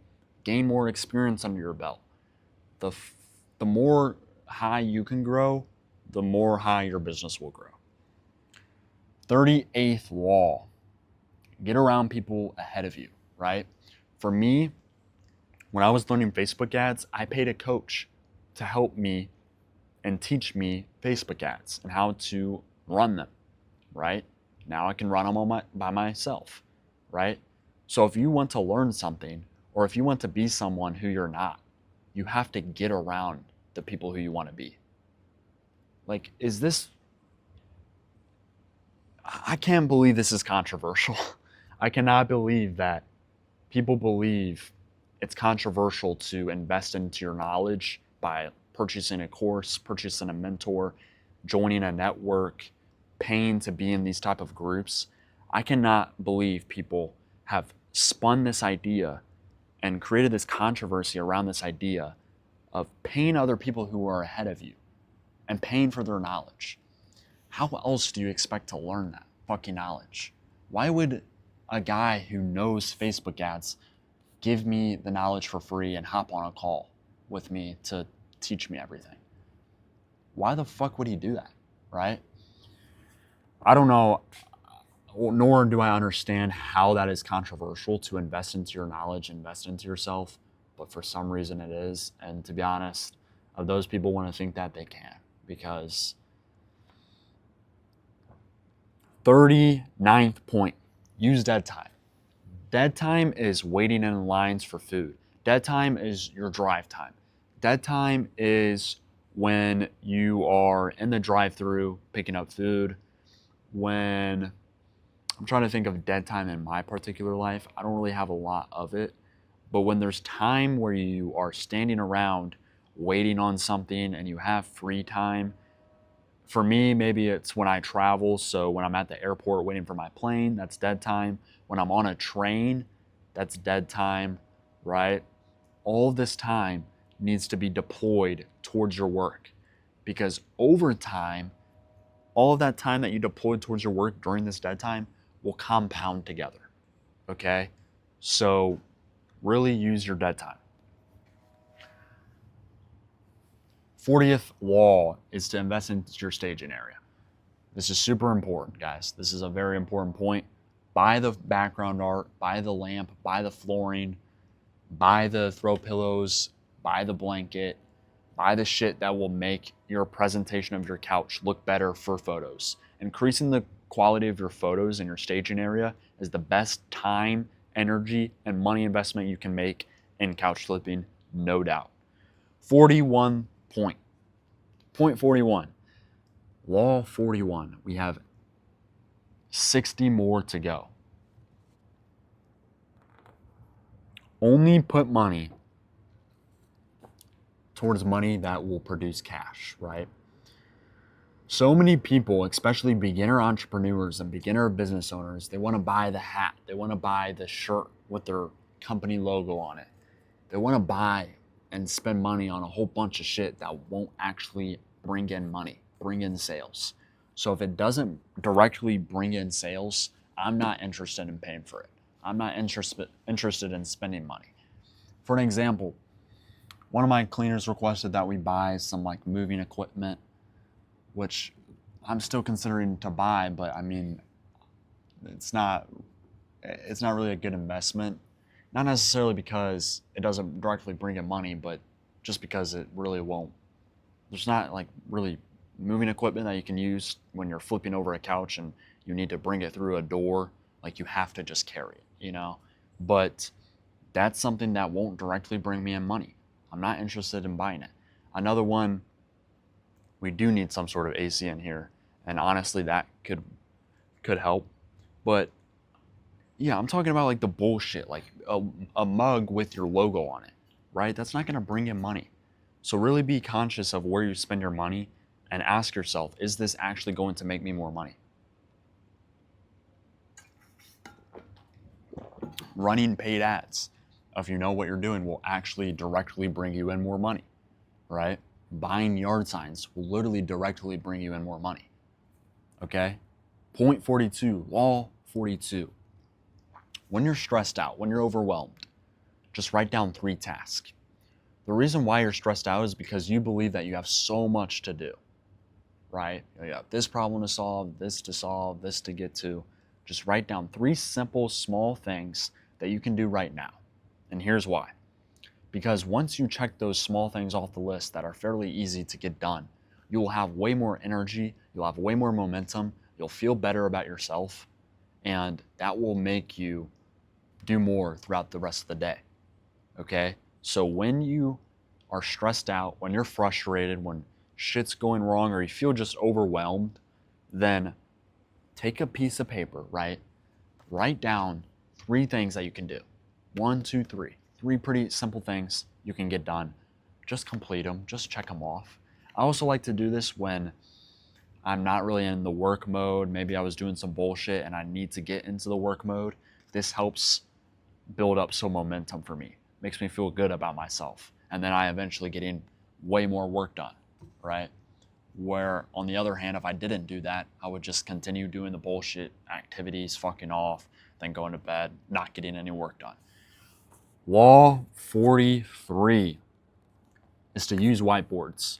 Gain more experience under your belt. The more high you can grow, the more high your business will grow. 38th law, get around people ahead of you, right? For me, when I was learning Facebook ads, I paid a coach to help me and teach me Facebook ads and how to run them, right? Now I can run them by myself, right? So if you want to learn something, or if you want to be someone who you're not, you have to get around the people who you want to be. Like, I can't believe this is controversial. I cannot believe that people believe it's controversial to invest into your knowledge by purchasing a course, purchasing a mentor, joining a network, paying to be in these type of groups. I cannot believe people have spun this idea and created this controversy around this idea of paying other people who are ahead of you and paying for their knowledge. How else do you expect to learn that fucking knowledge? Why would a guy who knows Facebook ads give me the knowledge for free and hop on a call with me to teach me everything? Why the fuck would he do that, right? I don't know, nor do I understand how that is controversial to invest into your knowledge, invest into yourself, but for some reason it is. And to be honest, if those people want to think that, they can, because 39th point, use dead time. Dead time is waiting in lines for food. Dead time is your drive time. Dead time is when you are in the drive-thru picking up food. When I'm trying to think of dead time in my particular life, I don't really have a lot of it. But when there's time where you are standing around waiting on something and you have free time, for me, maybe it's when I travel. So when I'm at the airport waiting for my plane, that's dead time. When I'm on a train, that's dead time, right? All of this time needs to be deployed towards your work, because over time, all of that time that you deployed towards your work during this dead time will compound together, okay? So really use your dead time. 40th law is to invest into your staging area. This is super important, guys. This is a very important point. Buy the background art, buy the lamp, buy the flooring, buy the throw pillows, buy the blanket, buy the shit that will make your presentation of your couch look better for photos. Increasing the quality of your photos in your staging area is the best time, energy, and money investment you can make in couch flipping, no doubt. 41 point. Point 41. Law 41. We have 60 more to go. Only put money towards money that will produce cash, right? So many people, especially beginner entrepreneurs and beginner business owners, they want to buy the hat. They want to buy the shirt with their company logo on it. They want to buy and spend money on a whole bunch of shit that won't actually bring in money, bring in sales. So if it doesn't directly bring in sales, I'm not interested in paying for it. I'm not interested in spending money. For an example, one of my cleaners requested that we buy some like moving equipment, which I'm still considering to buy, but I mean, it's not really a good investment. Not necessarily because it doesn't directly bring in money, but just because it really won't. There's not like really moving equipment that you can use when you're flipping over a couch and you need to bring it through a door. Like you have to just carry it, you know? But that's something that won't directly bring me in money. I'm not interested in buying it. Another one, we do need some sort of AC in here. And honestly, that could help. But yeah, I'm talking about like the bullshit, like a mug with your logo on it, right? That's not gonna bring in money. So really be conscious of where you spend your money and ask yourself, is this actually going to make me more money? Running paid ads, if you know what you're doing, will actually directly bring you in more money, right? Buying yard signs will literally directly bring you in more money, okay? Point 42, law 42. When you're stressed out, when you're overwhelmed, just write down 3 tasks. The reason why you're stressed out is because you believe that you have so much to do, right? You have this problem to solve, this to get to. Just write down 3 simple, small things that you can do right now. And here's why. Because once you check those small things off the list that are fairly easy to get done, you will have way more energy, you'll have way more momentum, you'll feel better about yourself, and that will make you do more throughout the rest of the day, okay? So when you are stressed out, when you're frustrated, when shit's going wrong, or you feel just overwhelmed, then take a piece of paper, right? Write down 3 things that you can do. 1, 2, 3. 3 pretty simple things you can get done. Just complete them, just check them off. I also like to do this when I'm not really in the work mode. Maybe I was doing some bullshit and I need to get into the work mode. This helps build up some momentum for me. Makes me feel good about myself. And then I eventually get in way more work done, right? Where on the other hand, if I didn't do that, I would just continue doing the bullshit activities, fucking off, then going to bed, not getting any work done. Law 43 is to use whiteboards.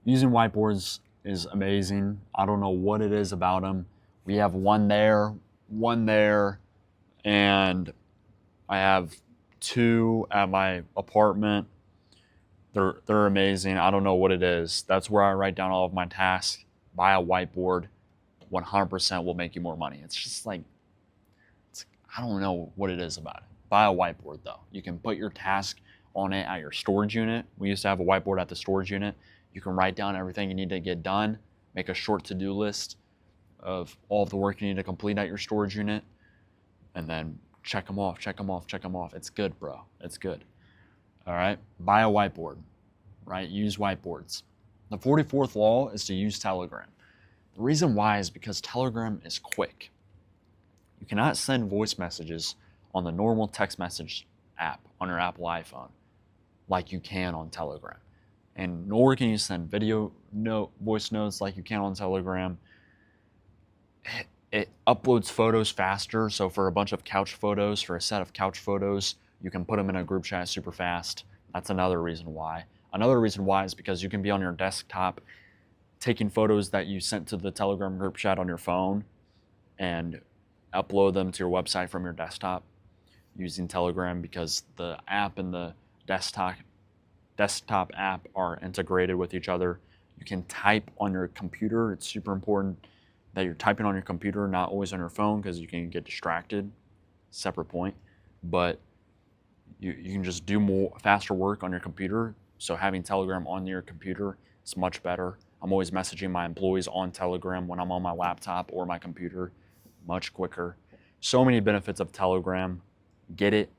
Using whiteboards is amazing. I don't know what it is about them. We have one there, and I have 2 at my apartment. They're amazing. I don't know what it is. That's where I write down all of my tasks. Buy a whiteboard. 100% will make you more money. It's just like, I don't know what it is about it. Buy a whiteboard though. You can put your task on it at your storage unit. We used to have a whiteboard at the storage unit. You can write down everything you need to get done. Make a short to-do list of all of the work you need to complete at your storage unit. And then check them off. It's good, bro. It's good. All right, buy a whiteboard, right? Use whiteboards. The 44th law is to use Telegram. The reason why is because Telegram is quick. You cannot send voice messages on the normal text message app on your Apple iPhone like you can on Telegram. And nor can you send voice notes like you can on Telegram. It uploads photos faster. So for a bunch of couch photos, for a set of couch photos, you can put them in a group chat super fast. That's another reason why. Another reason why is because you can be on your desktop taking photos that you sent to the Telegram group chat on your phone and upload them to your website from your desktop using Telegram, because the app and the desktop app are integrated with each other. You can type on your computer. It's super important that you're typing on your computer, not always on your phone, because you can get distracted. Separate point. But you can just do more faster work on your computer. So having Telegram on your computer is much better. I'm always messaging my employees on Telegram when I'm on my laptop or my computer, much quicker. So many benefits of Telegram. Get it.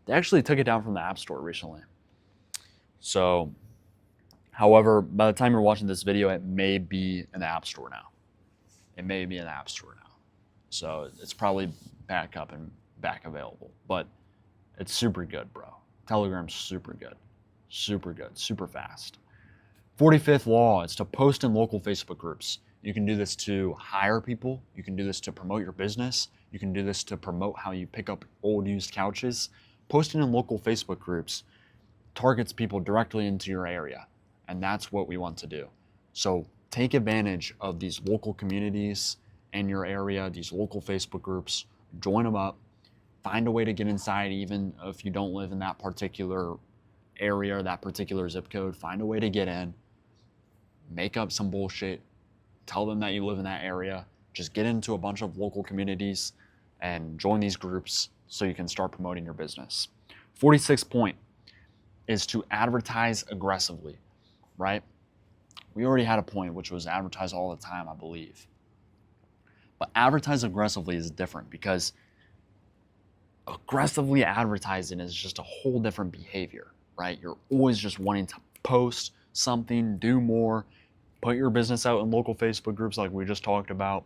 They actually took it down from the App Store recently. So, however, by the time you're watching this video, it may be in the App Store now. It may be in the App Store now. So it's probably back up and back available. But it's super good, bro. Telegram's super good. Super good. Super fast. 45th law is to post in local Facebook groups. You can do this to hire people. You can do this to promote your business. You can do this to promote how you pick up old used couches. Posting in local Facebook groups targets people directly into your area. And that's what we want to do. So take advantage of these local communities in your area, these local Facebook groups. Join them up. Find a way to get inside, even if you don't live in that particular area or that particular zip code. Find a way to get in. Make up some bullshit. Tell them that you live in that area. Just get into a bunch of local communities and join these groups so you can start promoting your business. 46th point is to advertise aggressively, right? We already had a point, which was advertise all the time, I believe. But advertise aggressively is different, because aggressively advertising is just a whole different behavior, right? You're always just wanting to post something, do more, put your business out in local Facebook groups like we just talked about,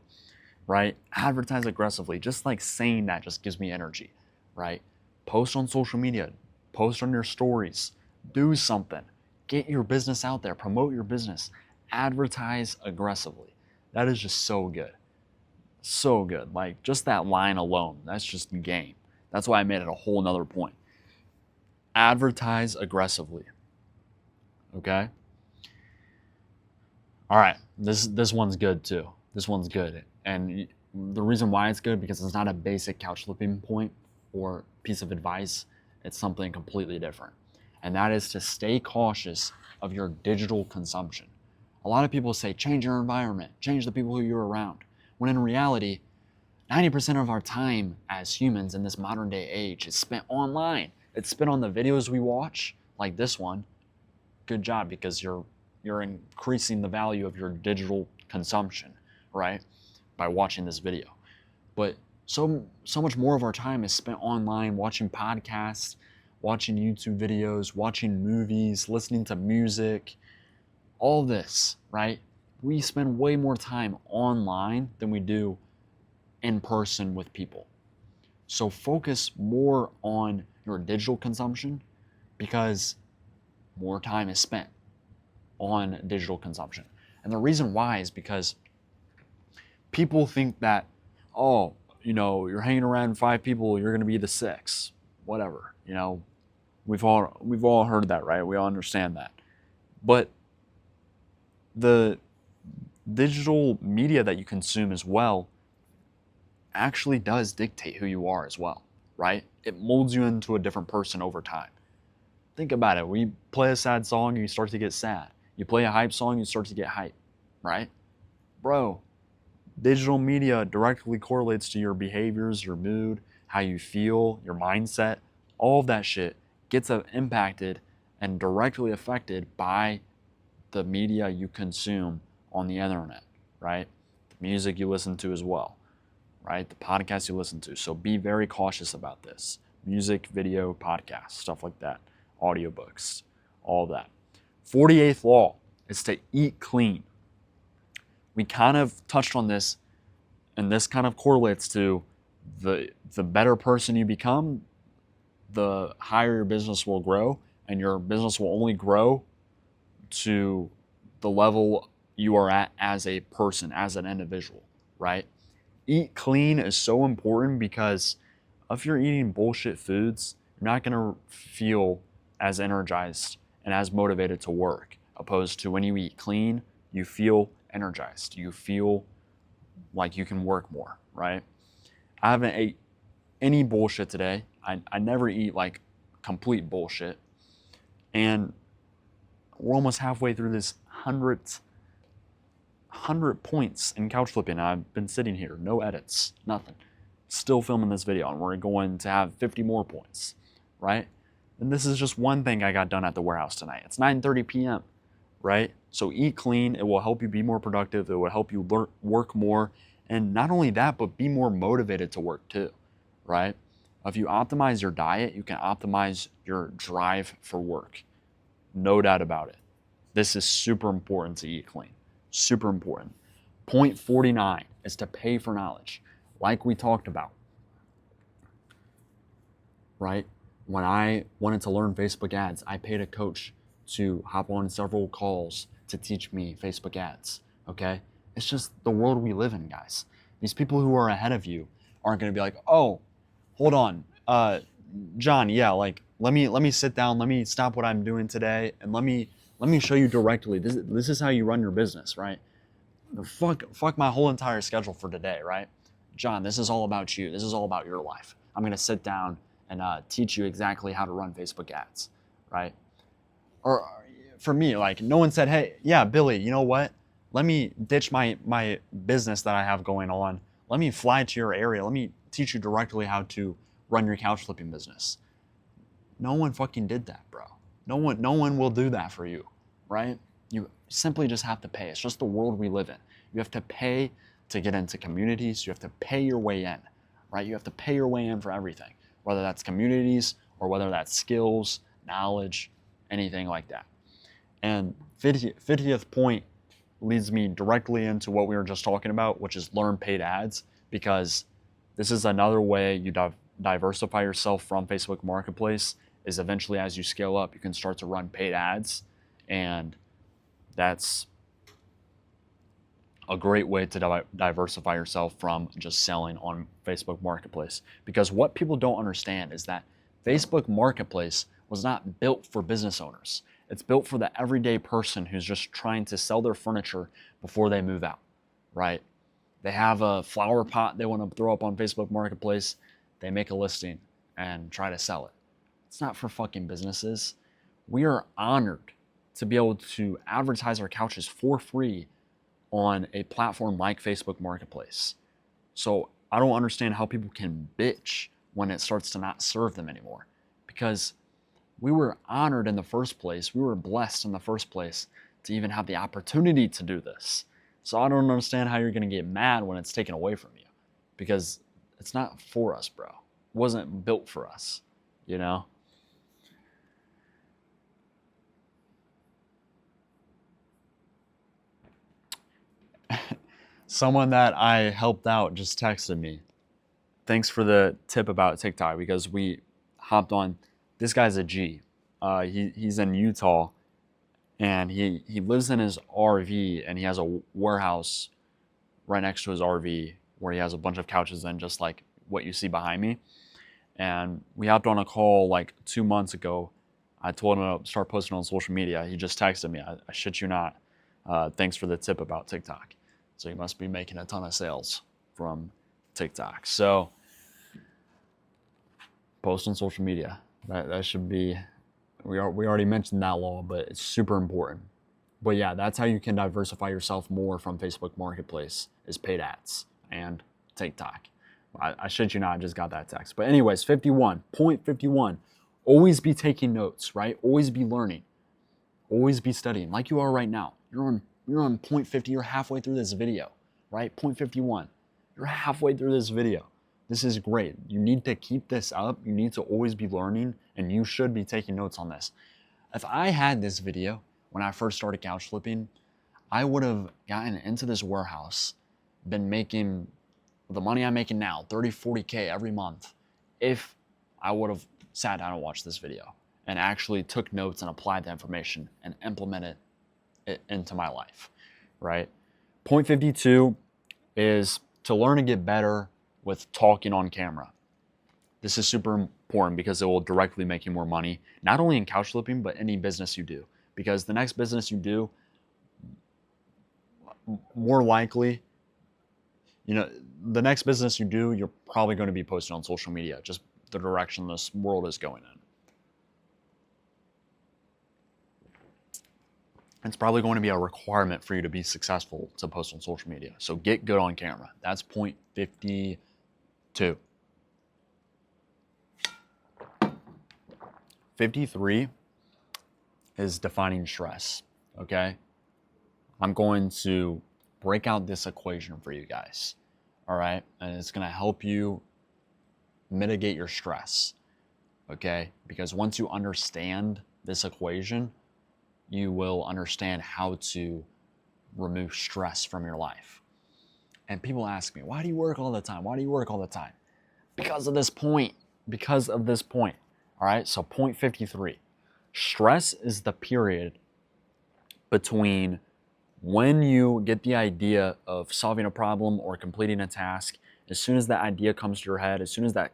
right? Advertise aggressively. Just like saying that just gives me energy, right? Post on social media, post on your stories, do something. Get your business out there, promote your business, advertise aggressively. That is just so good. So good. Like, just that line alone, that's just game. That's why I made it a whole nother point. Advertise aggressively. Okay? All right, this one's good too. This one's good. And the reason why it's good, because it's not a basic couch flipping point or piece of advice. It's something completely different. And that is to stay cautious of your digital consumption. A lot of people say, change your environment, change the people who you're around. When in reality, 90% of our time as humans in this modern day age is spent online. It's spent on the videos we watch, like this one. Good job, because you're increasing the value of your digital consumption, right? By watching this video. But so much more of our time is spent online, watching podcasts, watching YouTube videos, watching movies, listening to music, all this, right? We spend way more time online than we do in person with people. So focus more on your digital consumption, because more time is spent on digital consumption. And the reason why is because people think that, oh, you're hanging around 5 people, you're going to be the 6th, whatever. We've all heard that, right? We all understand that. But the digital media that you consume as well actually does dictate who you are as well, right? It molds you into a different person over time. Think about it. When you play a sad song, you start to get sad. You play a hype song, you start to get hype, right? Bro, digital media directly correlates to your behaviors, your mood, how you feel, your mindset. All of that shit gets impacted and directly affected by the media you consume on the internet, right? The music you listen to as well, right? The podcasts you listen to. So be very cautious about this. Music, video, podcasts, stuff like that. Audiobooks, all that. 48th law is to eat clean. We kind of touched on this, and this kind of correlates to the better person you become, the higher your business will grow, and your business will only grow to the level you are at as a person, as an individual, right? Eat clean is so important, because if you're eating bullshit foods, you're not going to feel as energized and as motivated to work, opposed to when you eat clean, you feel energized. You feel like you can work more, right? I haven't ate any bullshit today. I never eat like complete bullshit. And we're almost halfway through this 100 points in couch flipping. I've been sitting here, no edits, nothing. Still filming this video, and we're going to have 50 more points, right? And this is just one thing I got done at the warehouse tonight. It's 9:30 p.m., right? So eat clean. It will help you be more productive. It will help you work more. And not only that, but be more motivated to work too, right? If you optimize your diet, you can optimize your drive for work. No doubt about it. This is super important to eat clean. Super important. Point 49 is to pay for knowledge, like we talked about, right? When I wanted to learn Facebook ads, I paid a coach to hop on several calls to teach me Facebook ads, okay? It's just the world we live in, guys. These people who are ahead of you aren't going to be like, oh, hold on, John, yeah, like let me sit down, let me stop what I'm doing today, and let me show you directly. This is how you run your business, right? Fuck my whole entire schedule for today, right? John, this is all about you. This is all about your life. I'm going to sit down and teach you exactly how to run Facebook ads, right? Or for me, like no one said, hey, yeah, Billy, you know what? Let me ditch my business that I have going on. Let me fly to your area. Let me teach you directly how to run your couch flipping business. No one fucking did that, bro. No one will do that for you, right? You simply just have to pay. It's just the world we live in. You have to pay to get into communities. You have to pay your way in, right? You have to pay your way in for everything, whether that's communities or whether that's skills, knowledge, anything like that. And 50th point leads me directly into what we were just talking about, which is learn paid ads, because this is another way you diversify yourself from Facebook Marketplace. Is eventually, as you scale up, you can start to run paid ads, and that's a great way to diversify yourself from just selling on Facebook Marketplace. Because what people don't understand is that Facebook Marketplace was not built for business owners. It's built for the everyday person who's just trying to sell their furniture before they move out, right? They have a flower pot they want to throw up on Facebook Marketplace. They make a listing and try to sell it. It's not for fucking businesses. We are honored to be able to advertise our couches for free on a platform like Facebook Marketplace. So I don't understand how people can bitch when it starts to not serve them anymore, because we were honored in the first place. We were blessed in the first place to even have the opportunity to do this. So I don't understand how you're going to get mad when it's taken away from you, because it's not for us, bro. It wasn't built for us, you know? Someone that I helped out just texted me. Thanks for the tip about TikTok, because we hopped on. This guy's a G. He's in Utah, and he lives in his RV, and he has a warehouse right next to his RV where he has a bunch of couches in, just like what you see behind me. And we hopped on a call like 2 months ago. I told him to start posting on social media. He just texted me. I shit you not. Thanks for the tip about TikTok. So he must be making a ton of sales from TikTok. So post on social media. That should be, we already mentioned that law, but it's super important. But yeah, that's how you can diversify yourself more from Facebook Marketplace, is paid ads and TikTok. I shit you not, I just got that text. But anyways, 51, always be taking notes, right? Always be learning. Always be studying, like you are right now. You're on point 50, you're halfway through this video, right? Point 51, you're halfway through this video. This is great. You need to keep this up. You need to always be learning, and you should be taking notes on this. If I had this video when I first started couch flipping, I would have gotten into this warehouse, been making the money I'm making now, 30, 40K every month, if I would have sat down and watched this video and actually took notes and applied the information and implemented it into my life, right? Point 52 is to learn to get better with talking on camera. This is super important because it will directly make you more money, not only in couch flipping, but any business you do. Because the next business you do, more likely, the next business you do, you're probably going to be posting on social media, just the direction this world is going in. It's probably going to be a requirement for you to be successful to post on social media. So get good on camera. That's point 52. 53 is defining stress, okay? I'm going to break out this equation for you guys, all right? And it's going to help you mitigate your stress, okay? Because once you understand this equation, you will understand how to remove stress from your life. And people ask me, why do you work all the time? Why do you work all the time? Because of this point. Because of this point. All right, so point 53. Stress is the period between when you get the idea of solving a problem or completing a task. As soon as that idea comes to your head, as soon as that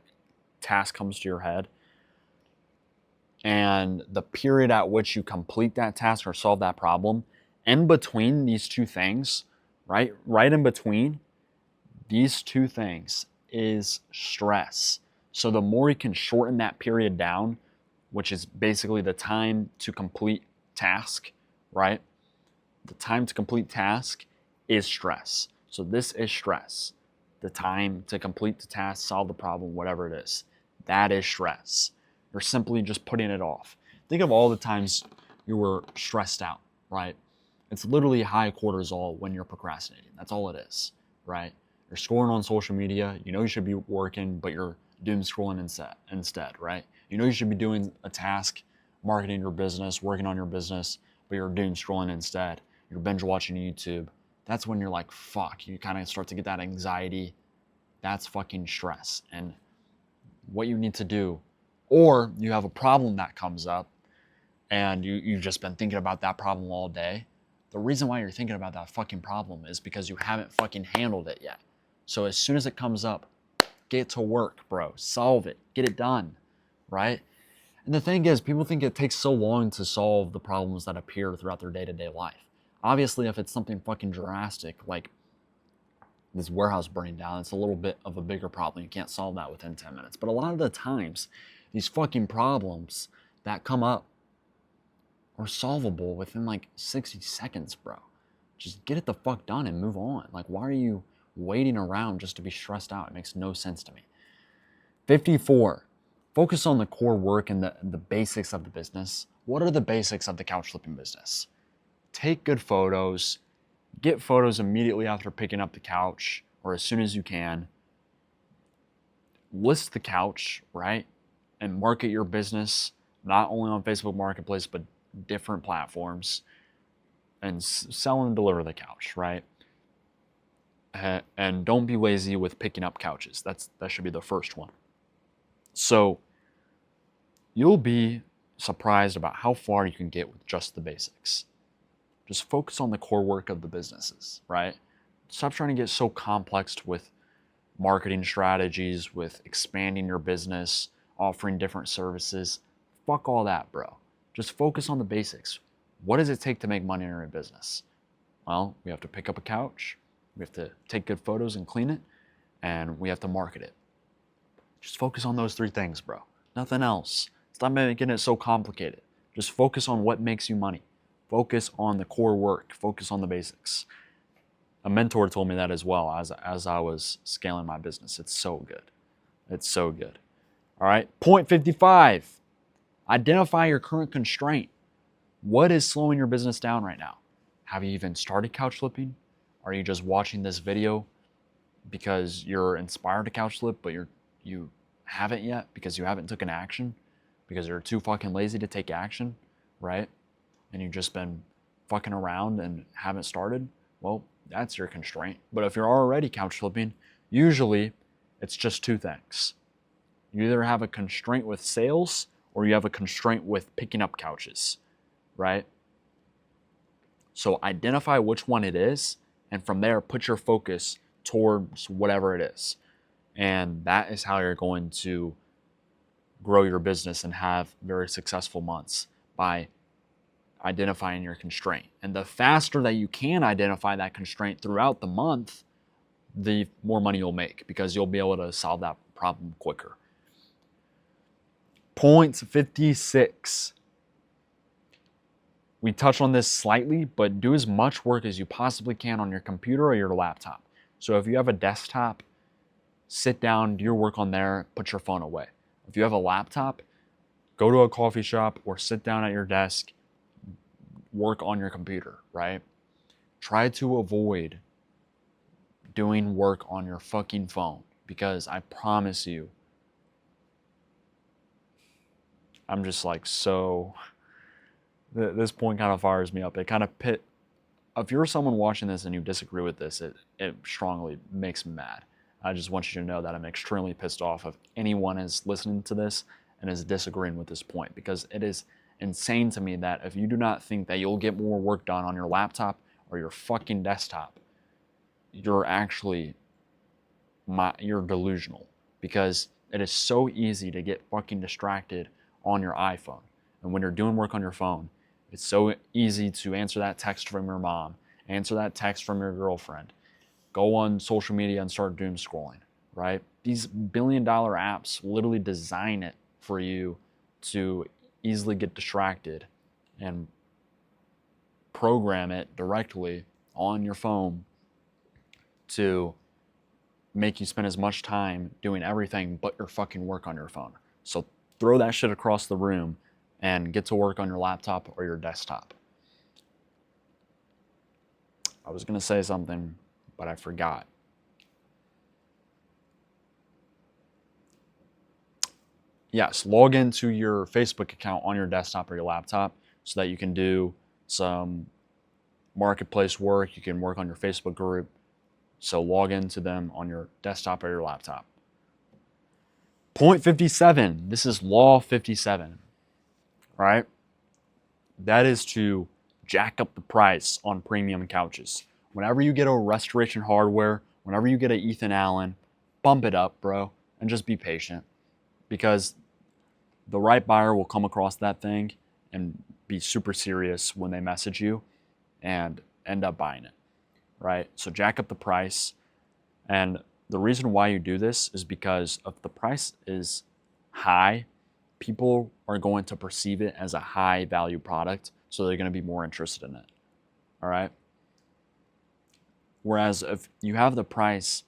task comes to your head, and the period at which you complete that task or solve that problem, in between these two things, right in between these two things is stress. So the more you can shorten that period down, which is basically the time to complete task, right? The time to complete task is stress. So this is stress. The time to complete the task, solve the problem, whatever it is, that is stress. You're simply just putting it off. Think of all the times you were stressed out, right? It's literally high cortisol when you're procrastinating. That's all it is, right? You're scrolling on social media. You know you should be working, but you're doom scrolling instead, right? You know you should be doing a task, marketing your business, working on your business, but you're doom scrolling instead. You're binge watching YouTube. That's when you're like, fuck. You kind of start to get that anxiety. That's fucking stress. And what you need to do, or you have a problem that comes up and you've just been thinking about that problem all day. The reason why you're thinking about that fucking problem is because you haven't fucking handled it yet. So as soon as it comes up, get to work, bro. Solve it. Get it done, right? And the thing is, people think it takes so long to solve the problems that appear throughout their day-to-day life. Obviously, if it's something fucking drastic, like this warehouse burning down, it's a little bit of a bigger problem. You can't solve that within 10 minutes. But a lot of the times, these fucking problems that come up are solvable within like 60 seconds, bro. Just get it the fuck done and move on. Like, why are you waiting around just to be stressed out? It makes no sense to me. 54. Focus on the core work and the basics of the business. What are the basics of the couch flipping business? Take good photos. Get photos immediately after picking up the couch or as soon as you can. List the couch, right? And market your business, not only on Facebook Marketplace, but different platforms. And sell and deliver the couch, right? And don't be lazy with picking up couches. That should be the first one. So you'll be surprised about how far you can get with just the basics. Just focus on the core work of the businesses, right? Stop trying to get so complex with marketing strategies, with expanding your business, offering different services. Fuck all that, bro. Just focus on the basics. What does it take to make money in your business? Well, we have to pick up a couch, we have to take good photos and clean it, and we have to market it. Just focus on those three things, bro. Nothing else. Stop making it so complicated. Just focus on what makes you money. Focus on the core work. Focus on the basics. A mentor told me that as well as I was scaling my business. It's so good. It's so good. All right. Point 55. Identify your current constraint. What is slowing your business down right now? Have you even started couch flipping? Are you just watching this video because you're inspired to couch flip, but you haven't yet because you haven't taken action? Because you're too fucking lazy to take action, right? And you've just been fucking around and haven't started? Well, that's your constraint. But if you're already couch flipping, usually it's just two things. You either have a constraint with sales or you have a constraint with picking up couches, right? So identify which one it is, and from there, put your focus towards whatever it is. And that is how you're going to grow your business and have very successful months by identifying your constraint. And the faster that you can identify that constraint throughout the month, the more money you'll make because you'll be able to solve that problem quicker. Point 56. We touched on this slightly, but do as much work as you possibly can on your computer or your laptop. So if you have a desktop, sit down, do your work on there, put your phone away. If you have a laptop, go to a coffee shop or sit down at your desk, work on your computer, right? Try to avoid doing work on your fucking phone because I promise you, I'm just like so, this point kind of fires me up. It kind of if you're someone watching this and you disagree with this, it strongly makes me mad. I just want you to know that I'm extremely pissed off if anyone is listening to this and is disagreeing with this point because it is insane to me that if you do not think that you'll get more work done on your laptop or your fucking desktop, you're delusional because it is so easy to get fucking distracted on your iPhone. And when you're doing work on your phone, it's so easy to answer that text from your mom, answer that text from your girlfriend, go on social media and start doom scrolling, right? These billion-dollar apps literally design it for you to easily get distracted and program it directly on your phone to make you spend as much time doing everything but your fucking work on your phone. So throw that shit across the room and get to work on your laptop or your desktop. I was going to say something, but I forgot. Yes, log into your Facebook account on your desktop or your laptop so that you can do some marketplace work. You can work on your Facebook group. So log into them on your desktop or your laptop. Point 57. This is law 57, right? That is to jack up the price on premium couches. Whenever you get a Restoration Hardware, whenever you get an Ethan Allen, bump it up, bro, and just be patient because the right buyer will come across that thing and be super serious when they message you and end up buying it, right? So jack up the price. And the reason why you do this is because if the price is high, people are going to perceive it as a high value product, so they're going to be more interested in it, all right? Whereas if you have the price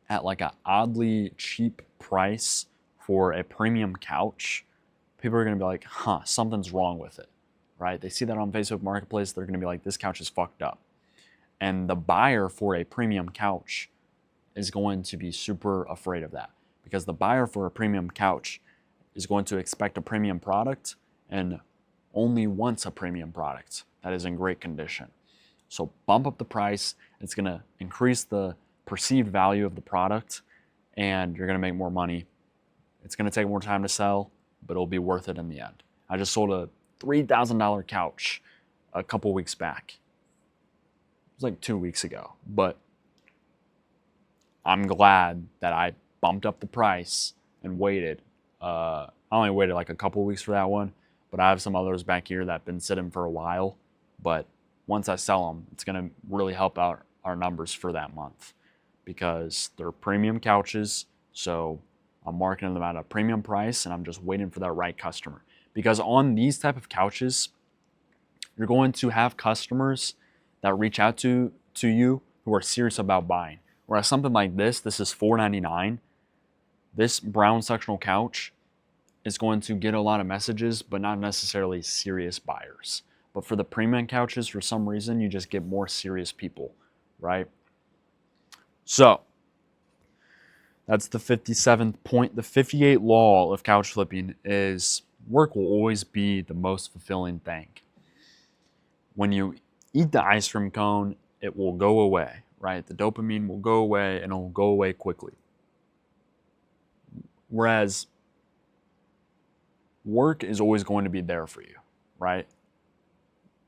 at like an oddly cheap price for a premium couch, people are going to be like, something's wrong with it, right? They see that on Facebook Marketplace, they're going to be like, this couch is fucked up. And the buyer for a premium couch is going to be super afraid of that because the buyer for a premium couch is going to expect a premium product and only wants a premium product that is in great condition. So bump up the price. It's going to increase the perceived value of the product and you're going to make more money. It's going to take more time to sell, but it'll be worth it in the end. I just sold a $3,000 couch a couple weeks back. It was like 2 weeks ago, but I'm glad that I bumped up the price and waited. I only waited like a couple weeks for that one, but I have some others back here that have been sitting for a while. But once I sell them, it's going to really help out our numbers for that month because they're premium couches. So I'm marketing them at a premium price and I'm just waiting for that right customer. Because on these type of couches, you're going to have customers that reach out to you who are serious about buying. Whereas something like this is $4.99. This brown sectional couch is going to get a lot of messages, but not necessarily serious buyers. But for the premium couches, for some reason, you just get more serious people, right? So that's the 57th point. The 58th law of couch flipping is work will always be the most fulfilling thing. When you eat the ice cream cone, it will go away, right? The dopamine will go away and it will go away quickly. Whereas work is always going to be there for you, right?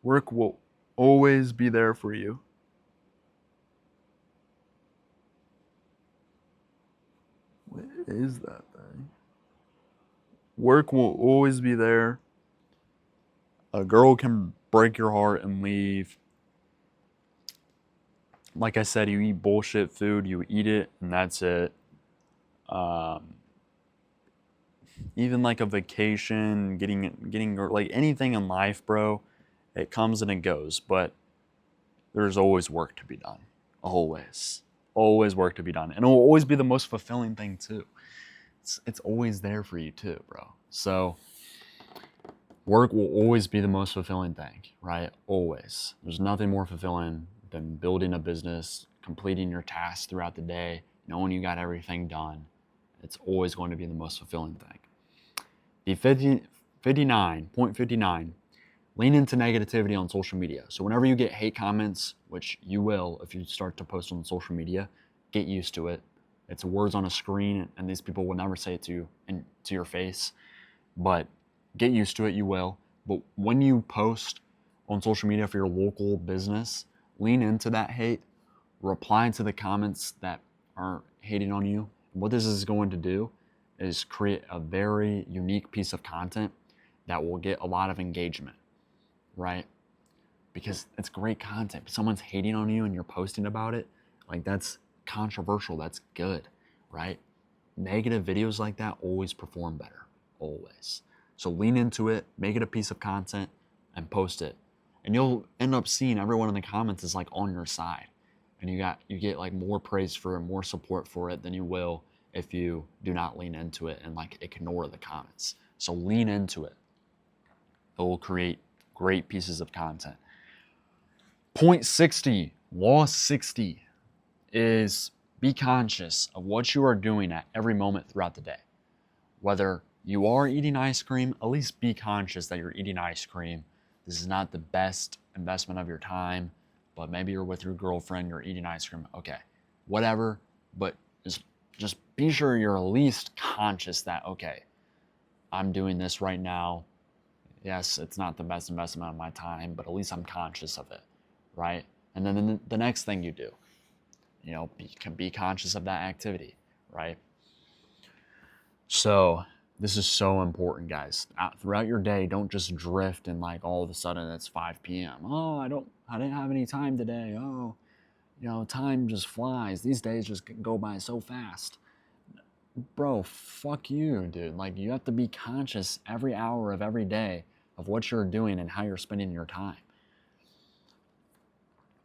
Work will always be there for you. What is that thing? Work will always be there. A girl can break your heart and leave. Like I said, you eat bullshit food, you eat it, and that's it. Even like a vacation, getting like anything in life, bro, it comes and it goes. But there's always work to be done. Always work to be done, and it will always be the most fulfilling thing too. It's always there for you too, bro. So work will always be the most fulfilling thing, right? Always. There's nothing more fulfilling than building a business, completing your tasks throughout the day, knowing you got everything done. It's always going to be the most fulfilling thing. The 59.59, lean into negativity on social media. So whenever you get hate comments, which you will if you start to post on social media, get used to it. It's words on a screen, and these people will never say it to you and to your face, but get used to it, you will. But when you post on social media for your local business, lean into that hate, reply to the comments that are hating on you. What this is going to do is create a very unique piece of content that will get a lot of engagement, right? Because it's great content. If someone's hating on you and you're posting about it, like that's controversial, that's good, right? Negative videos like that always perform better, always. So lean into it, make it a piece of content, and post it. And you'll end up seeing everyone in the comments is like on your side. And you get like more praise for it, more support for it than you will if you do not lean into it and like ignore the comments. So lean into it. It will create great pieces of content. Point 60, law 60 is be conscious of what you are doing at every moment throughout the day. Whether you are eating ice cream, at least be conscious that you're eating ice cream. This is not the best investment of your time, but maybe you're with your girlfriend, you're eating ice cream. Okay, whatever, but just be sure you're at least conscious that, okay, I'm doing this right now. Yes, it's not the best investment of my time, but at least I'm conscious of it, right? And then the next thing you do, be conscious of that activity, right? So this is so important, guys. Throughout your day, don't just drift and like all of a sudden it's 5 p.m. Oh, I didn't have any time today. Oh, time just flies. These days just go by so fast. Bro, fuck you, dude. Like, you have to be conscious every hour of every day of what you're doing and how you're spending your time.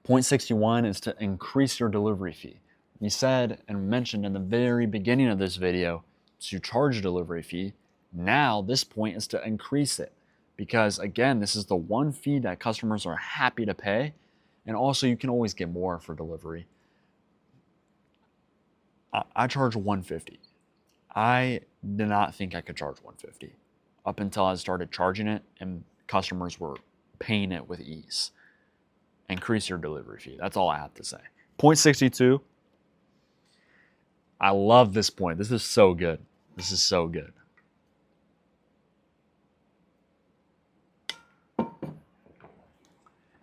Point 61 is to increase your delivery fee. We said and mentioned in the very beginning of this video to charge a delivery fee. Now, this point is to increase it because, again, this is the one fee that customers are happy to pay. And also, you can always get more for delivery. I charge $150. I did not think I could charge $150 up until I started charging it and customers were paying it with ease. Increase your delivery fee. That's all I have to say. Point 62. I love this point. This is so good. This is so good.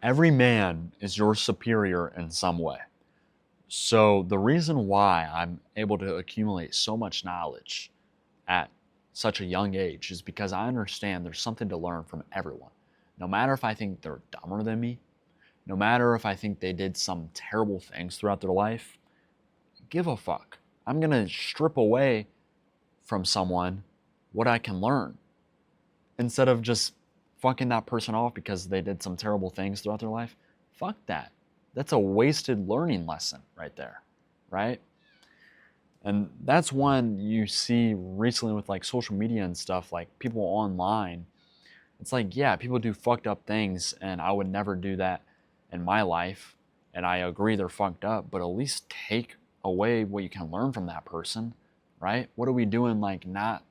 Every man is your superior in some way. So the reason why I'm able to accumulate so much knowledge at such a young age is because I understand there's something to learn from everyone. No matter if I think they're dumber than me, no matter if I think they did some terrible things throughout their life, give a fuck. I'm going to strip away from someone what I can learn instead of just fucking that person off because they did some terrible things throughout their life. Fuck that. That's a wasted learning lesson right there, right? And that's one you see recently with like social media and stuff, like people online. It's like, yeah, people do fucked up things and I would never do that in my life. And I agree they're fucked up, but at least take away what you can learn from that person, right? What are we doing like not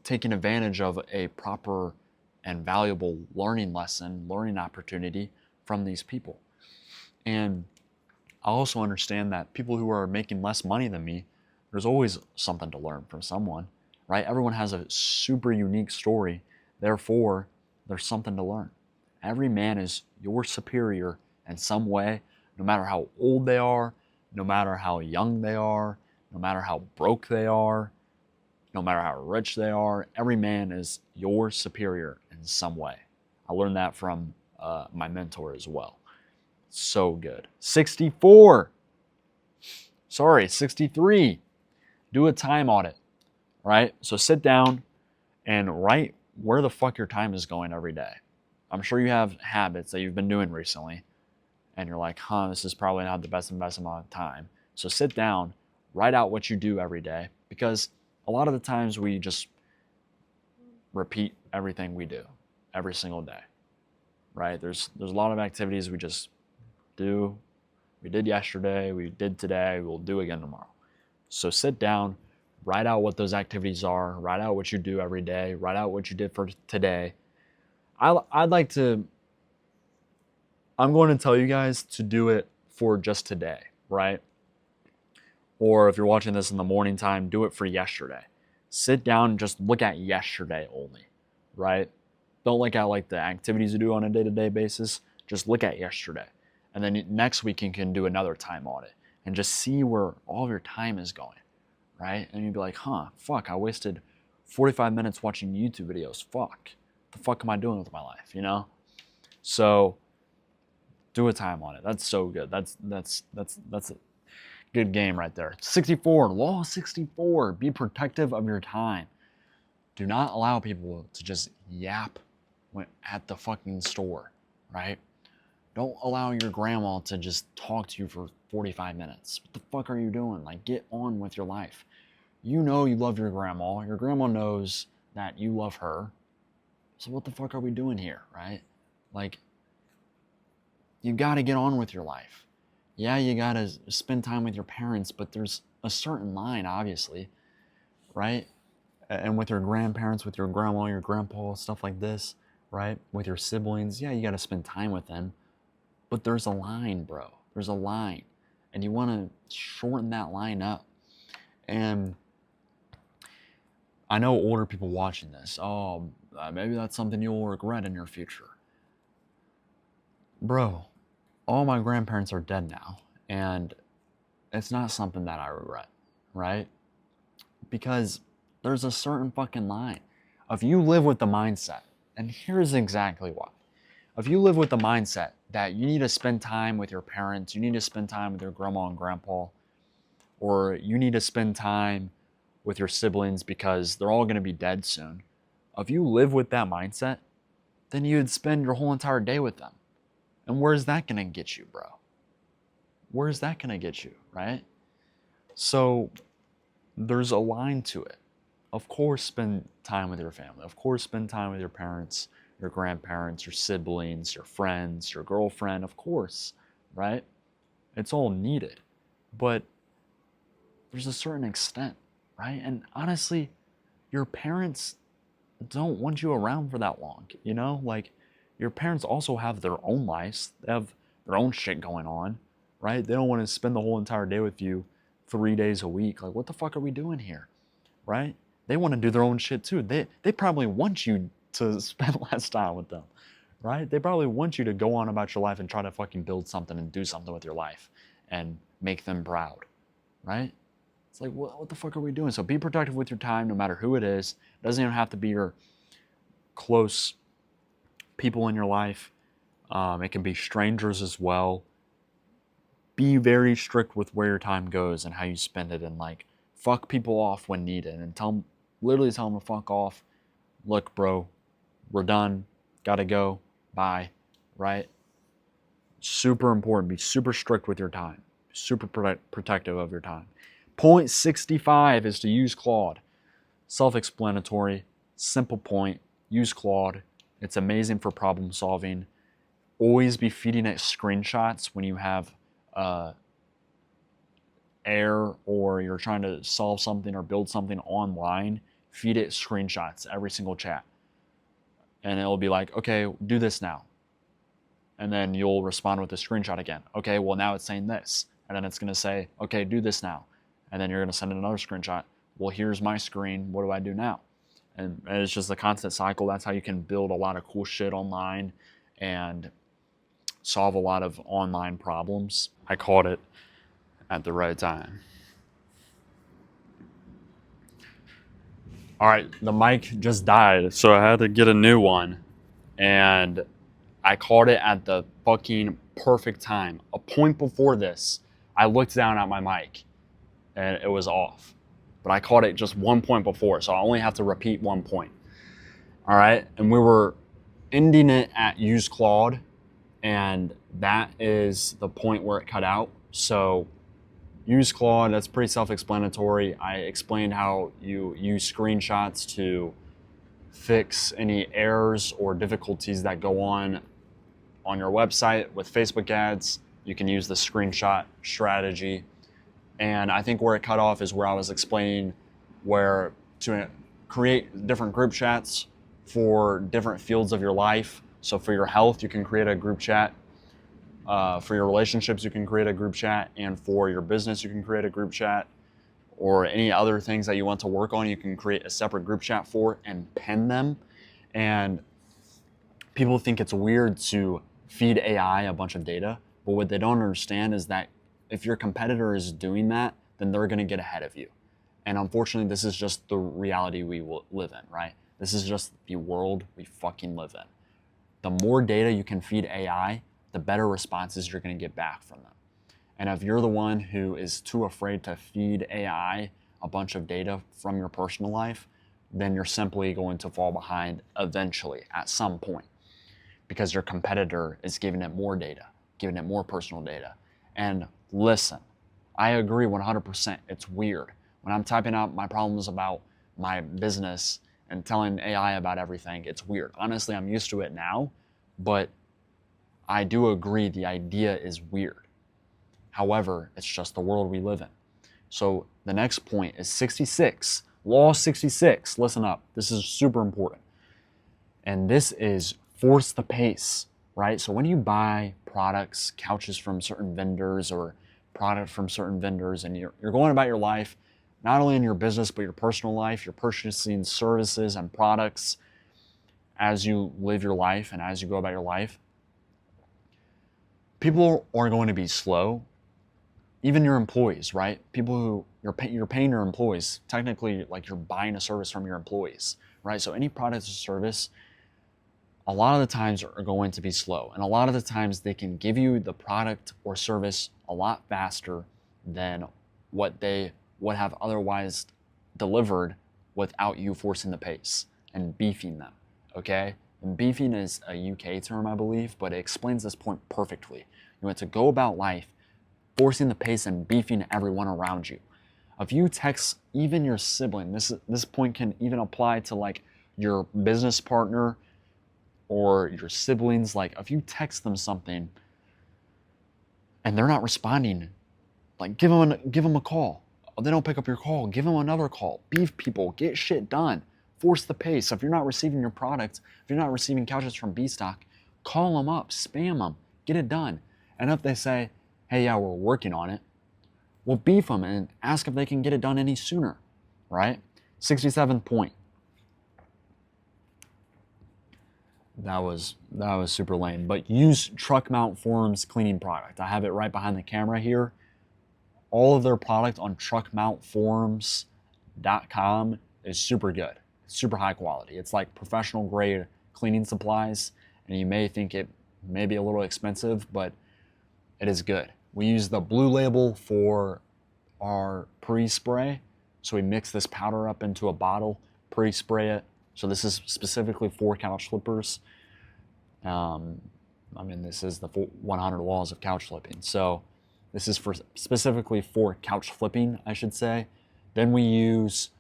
taking advantage of a proper and valuable learning lesson, learning opportunity from these people? And I also understand that people who are making less money than me, there's always something to learn from someone, right? Everyone has a super unique story. Therefore, there's something to learn. Every man is your superior in some way, no matter how old they are, no matter how young they are, no matter how broke they are. no matter how rich they are. Every man is your superior in some way. I learned that from my mentor as well. So good. 64. Sorry, 63. Do a time audit, right? So sit down and write where the fuck your time is going every day. I'm sure you have habits that you've been doing recently, and you're like, this is probably not the best amount of time. So sit down, write out what you do every day, because a lot of the times we just repeat everything we do every single day, right? There's a lot of activities we just do. We did yesterday, we did today, we'll do again tomorrow. So sit down, write out what those activities are, write out what you do every day, write out what you did for today. I'm going to tell you guys to do it for just today, right? Or if you're watching this in the morning time, do it for yesterday. Sit down and just look at yesterday only, right? Don't look at like the activities you do on a day-to-day basis. Just look at yesterday. And then next week you can do another time audit and just see where all of your time is going, right? And you'd be like, fuck, I wasted 45 minutes watching YouTube videos. Fuck, the fuck am I doing with my life, you know? So do a time audit. That's so good. That's a good game right there. 64, law 64, be protective of your time. Do not allow people to just yap at the fucking store, right? Don't allow your grandma to just talk to you for 45 minutes. What the fuck are you doing? Like, get on with your life. You know you love your grandma. Your grandma knows that you love her. So what the fuck are we doing here, right? Like, you gotta get on with your life. Yeah, you gotta spend time with your parents, but there's a certain line, obviously, right? And with your grandparents, with your grandma, your grandpa, stuff like this, right? With your siblings, yeah, you gotta spend time with them. But there's a line, bro. There's a line. And you want to shorten that line up. And I know older people watching this, maybe that's something you'll regret in your future. Bro, all my grandparents are dead now. And it's not something that I regret, right? Because there's a certain fucking line. If you live with the mindset, and here's exactly why. If you live with the mindset that you need to spend time with your parents, you need to spend time with your grandma and grandpa, or you need to spend time with your siblings because they're all going to be dead soon. If you live with that mindset, then you'd spend your whole entire day with them. And where's that going to get you, bro? Where's that going to get you, right? So there's a line to it. Of course, spend time with your family. Of course, spend time with your parents, your grandparents, your siblings, your friends, your girlfriend, of course, right? It's all needed. But there's a certain extent, right? And honestly, your parents don't want you around for that long, you know? Like, your parents also have their own lives. They have their own shit going on, right? They don't want to spend the whole entire day with you 3 days a week. Like, what the fuck are we doing here, right? They want to do their own shit too. They probably want you to spend less time with them, right? They probably want you to go on about your life and try to fucking build something and do something with your life and make them proud, right? It's like, what the fuck are we doing? So be protective with your time, no matter who it is. It doesn't even have to be your close people in your life. It can be strangers as well. Be very strict with where your time goes and how you spend it, and like fuck people off when needed, and literally tell them to fuck off. Look, bro, we're done. Gotta go. Bye. Right? Super important. Be super strict with your time. Super protective of your time. Point 65 is to use Claude. Self-explanatory. Simple point. Use Claude. It's amazing for problem solving. Always be feeding it screenshots when you have error or you're trying to solve something or build something online. Feed it screenshots every single chat. And it'll be like, okay, do this now. And then you'll respond with a screenshot again. Okay, well now it's saying this. And then it's going to say, okay, do this now. And then you're going to send another screenshot. Well, here's my screen. What do I do now? And it's just a constant cycle. That's how you can build a lot of cool shit online and solve a lot of online problems. I caught it at the right time. All right, the mic just died, so I had to get a new one, and I caught it at the fucking perfect time. A point before this, I looked down at my mic, and it was off. But I caught it just 1 point before, so I only have to repeat 1 point. All right, and we were ending it at use Claude, and that is the point where it cut out. So use Claude, that's pretty self-explanatory. I explained how you use screenshots to fix any errors or difficulties that go on your website. With Facebook ads, you can use the screenshot strategy. And I think where it cut off is where I was explaining where to create different group chats for different fields of your life. So for your health, you can create a group chat. For your relationships, you can create a group chat. And for your business, you can create a group chat. Or any other things that you want to work on, you can create a separate group chat for and pin them. And people think it's weird to feed AI a bunch of data, but what they don't understand is that if your competitor is doing that, then they're going to get ahead of you. And unfortunately, this is just the reality we will live in, right? This is just the world we fucking live in. The more data you can feed AI, the better responses you're going to get back from them. And if you're the one who is too afraid to feed AI a bunch of data from your personal life, then you're simply going to fall behind eventually at some point, because your competitor is giving it more data, giving it more personal data. And listen, I agree 100%. It's weird. When I'm typing out my problems about my business and telling AI about everything, it's weird. Honestly, I'm used to it now, but I do agree the idea is weird. However, it's just the world we live in. So the next point is 66. Law 66. Listen up. This is super important. And this is force the pace, right? So when you buy products, couches from certain vendors or product from certain vendors, and you're going about your life, not only in your business, but your personal life, you're purchasing services and products as you live your life and as you go about your life, people are going to be slow. Even your employees, right? People who you're paying your employees, technically like you're buying a service from your employees, right? So any product or service, a lot of the times are going to be slow. And a lot of the times they can give you the product or service a lot faster than what they would have otherwise delivered without you forcing the pace and beefing them, okay? And beefing is a UK term, I believe, but it explains this point perfectly. You want to go about life forcing the pace and beefing everyone around you. If you text even your sibling, this point can even apply to like your business partner or your siblings. Like if you text them something and they're not responding, like give them a call. If they don't pick up your call, give them another call. Beef people, get shit done. Force the pace. If you're not receiving your product, if you're not receiving couches from B-Stock, call them up, spam them, get it done. And if they say, hey, yeah, we're working on it, we'll beef them and ask if they can get it done any sooner, right? 67th point. That was super lame, but use truck mount forms cleaning product. I have it right behind the camera here. All of their product on truckmountforms.com is super good. It's super high quality. It's like professional grade cleaning supplies, and you may think it may be a little expensive, but it is good. We use the blue label for our pre-spray. So we mix this powder up into a bottle, pre-spray it. So this is specifically for couch flippers. This is the 100 laws of couch flipping. So this is specifically for couch flipping, I should say. Then we use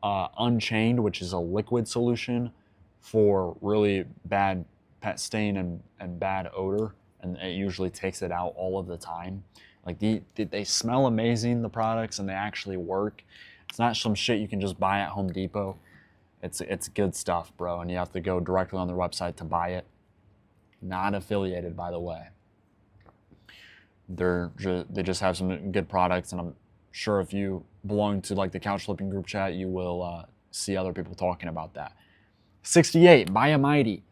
Unchained, which is a liquid solution for really bad pet stain and bad odor. And it usually takes it out all of the time. Like they smell amazing, the products, and they actually work. It's not some shit you can just buy at Home Depot. It's good stuff, bro, and you have to go directly on their website to buy it. Not affiliated, by the way. They just have some good products, and I'm sure if you belong to like the couch flipping group chat, you will see other people talking about that. 68, buy a Mighty.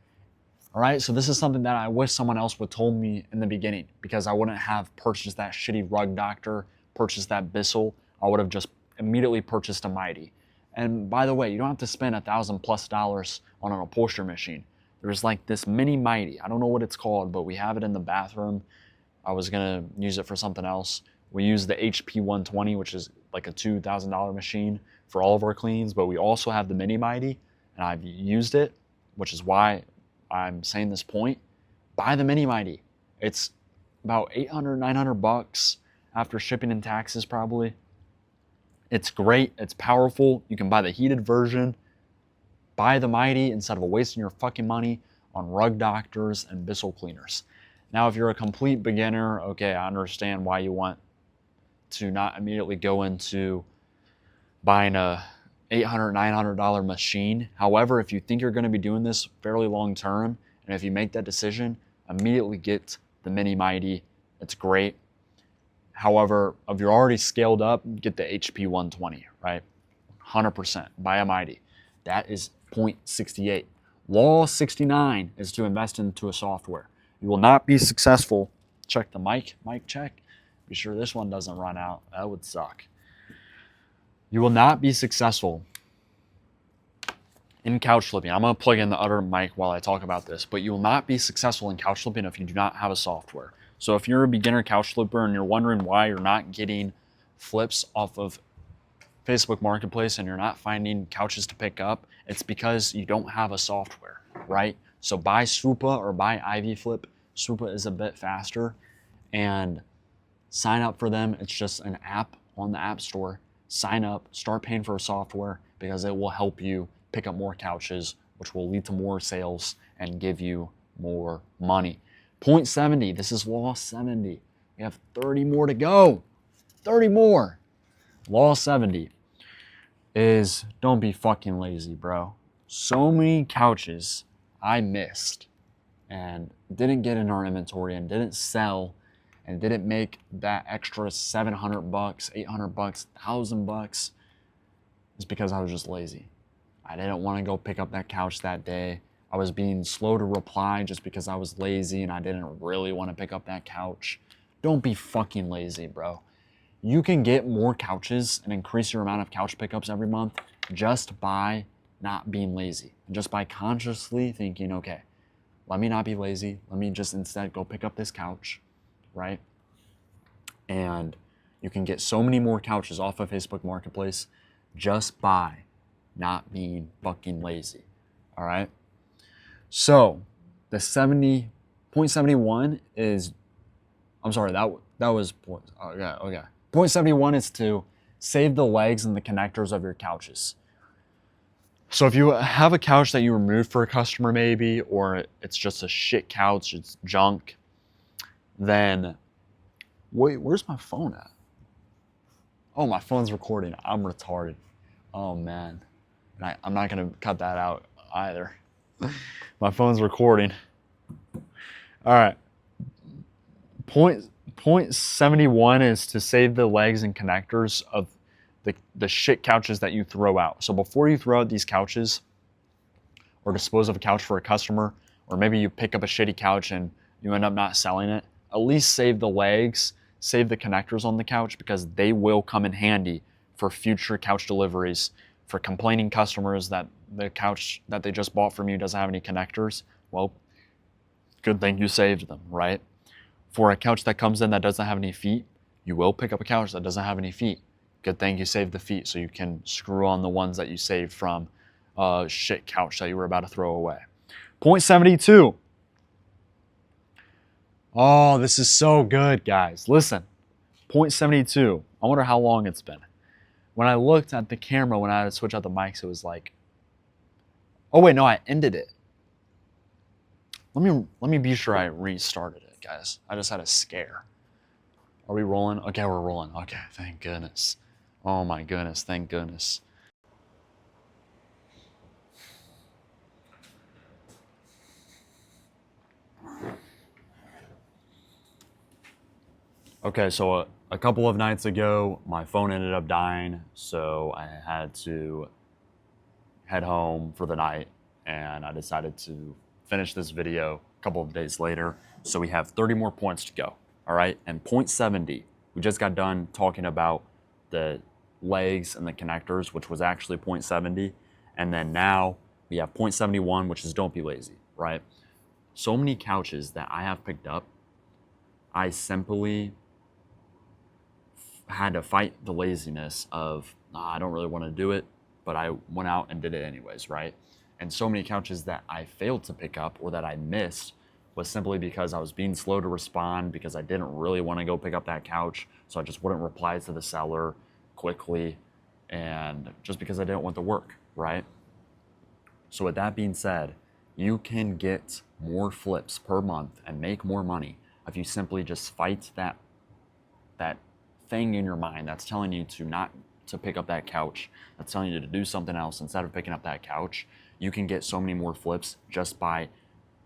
All right, so this is something that I wish someone else would told me in the beginning, because I wouldn't have purchased that shitty Rug Doctor, purchased that Bissell. I would have just immediately purchased a Mighty. And by the way, you don't have to spend $1,000+ on an upholstery machine. There's like this mini mighty. I don't know what it's called, but we have it in the bathroom. I was gonna use it for something else. We use the HP 120, which is like a $2,000 machine for all of our cleans, but we also have the mini mighty, and I've used it, which is why I'm saying this point. Buy the mini mighty. It's about $800, $900 after shipping and taxes probably. It's great, it's powerful. You can buy the heated version. Buy the mighty instead of wasting your fucking money on rug doctors and Bissell cleaners. Now, if you're a complete beginner, okay, I understand why you want to not immediately go into buying a $800, $900 machine. However, if you think you're going to be doing this fairly long term, and if you make that decision, immediately get the mini mighty. It's great. However, if you're already scaled up, get the HP 120, right? 100%. Buy a mighty. That is 0.68. Law 69 is to invest into a software. You will not be successful. Check the mic check. Be sure this one doesn't run out. That would suck. You will not be successful in couch flipping. I'm going to plug in the other mic while I talk about this, but you will not be successful in couch flipping if you do not have a software. So if you're a beginner couch flipper and you're wondering why you're not getting flips off of Facebook Marketplace and you're not finding couches to pick up, it's because you don't have a software, right? So buy Swoopa or buy Ivy Flip. Swoopa is a bit faster, and sign up for them. It's just an app on the App Store. Sign up, start paying for a software, because it will help you pick up more couches, which will lead to more sales and give you more money. 0.70, this is law 70. We have 30 more to go. 30 more. Law 70 is don't be fucking lazy, bro. So many couches I missed and didn't get in our inventory and didn't sell and didn't make that extra $700, $800, $1,000 is because I was just lazy. I didn't want to go pick up that couch that day. I was being slow to reply just because I was lazy and I didn't really want to pick up that couch. Don't be fucking lazy, bro. You can get more couches and increase your amount of couch pickups every month just by not being lazy. And just by consciously thinking, okay, let me not be lazy. Let me just instead go pick up this couch, right? And you can get so many more couches off of Facebook Marketplace just by not being fucking lazy, all right? So the 0.71 is, I'm sorry, that was, okay. 0.71 is to save the legs and the connectors of your couches. So if you have a couch that you removed for a customer maybe, or it's just a shit couch, it's junk, then, wait, where's my phone at? Oh, my phone's recording. I'm retarded. Oh, man. And I'm not going to cut that out either. My phone's recording. All right. 0.71 is to save the legs and connectors of the shit couches that you throw out. So before you throw out these couches or dispose of a couch for a customer, or maybe you pick up a shitty couch and you end up not selling it, at least save the legs, save the connectors on the couch, because they will come in handy for future couch deliveries. For complaining customers that the couch that they just bought from you doesn't have any connectors, well, good thing you saved them, right? For a couch that comes in that doesn't have any feet, you will pick up a couch that doesn't have any feet. Good thing you saved the feet so you can screw on the ones that you saved from a shit couch that you were about to throw away. 0.72. Oh, this is so good, guys. Listen, 0.72. I wonder how long it's been. When I looked at the camera, when I had to switch out the mics, it was like, oh wait, no, I ended it. Let me be sure I restarted it, guys. I just had a scare. Are we rolling? Okay, we're rolling. Okay, thank goodness. Oh my goodness, thank goodness. Okay, so a couple of nights ago, my phone ended up dying, so I had to head home for the night, and I decided to finish this video a couple of days later. So we have 30 more points to go, all right? And 0.70, we just got done talking about the legs and the connectors, which was actually 0.70. And then now we have 0.71, which is don't be lazy, right? So many couches that I have picked up, I simply had to fight the laziness of, nah, I don't really want to do it, but I went out and did it anyways, right? And so many couches that I failed to pick up or that I missed was simply because I was being slow to respond, because I didn't really want to go pick up that couch. So I just wouldn't reply to the seller quickly, and just because I didn't want the work, right? So with that being said, you can get more flips per month and make more money if you simply just fight that thing in your mind that's telling you to not to pick up that couch, that's telling you to do something else instead of picking up that couch. You can get so many more flips just by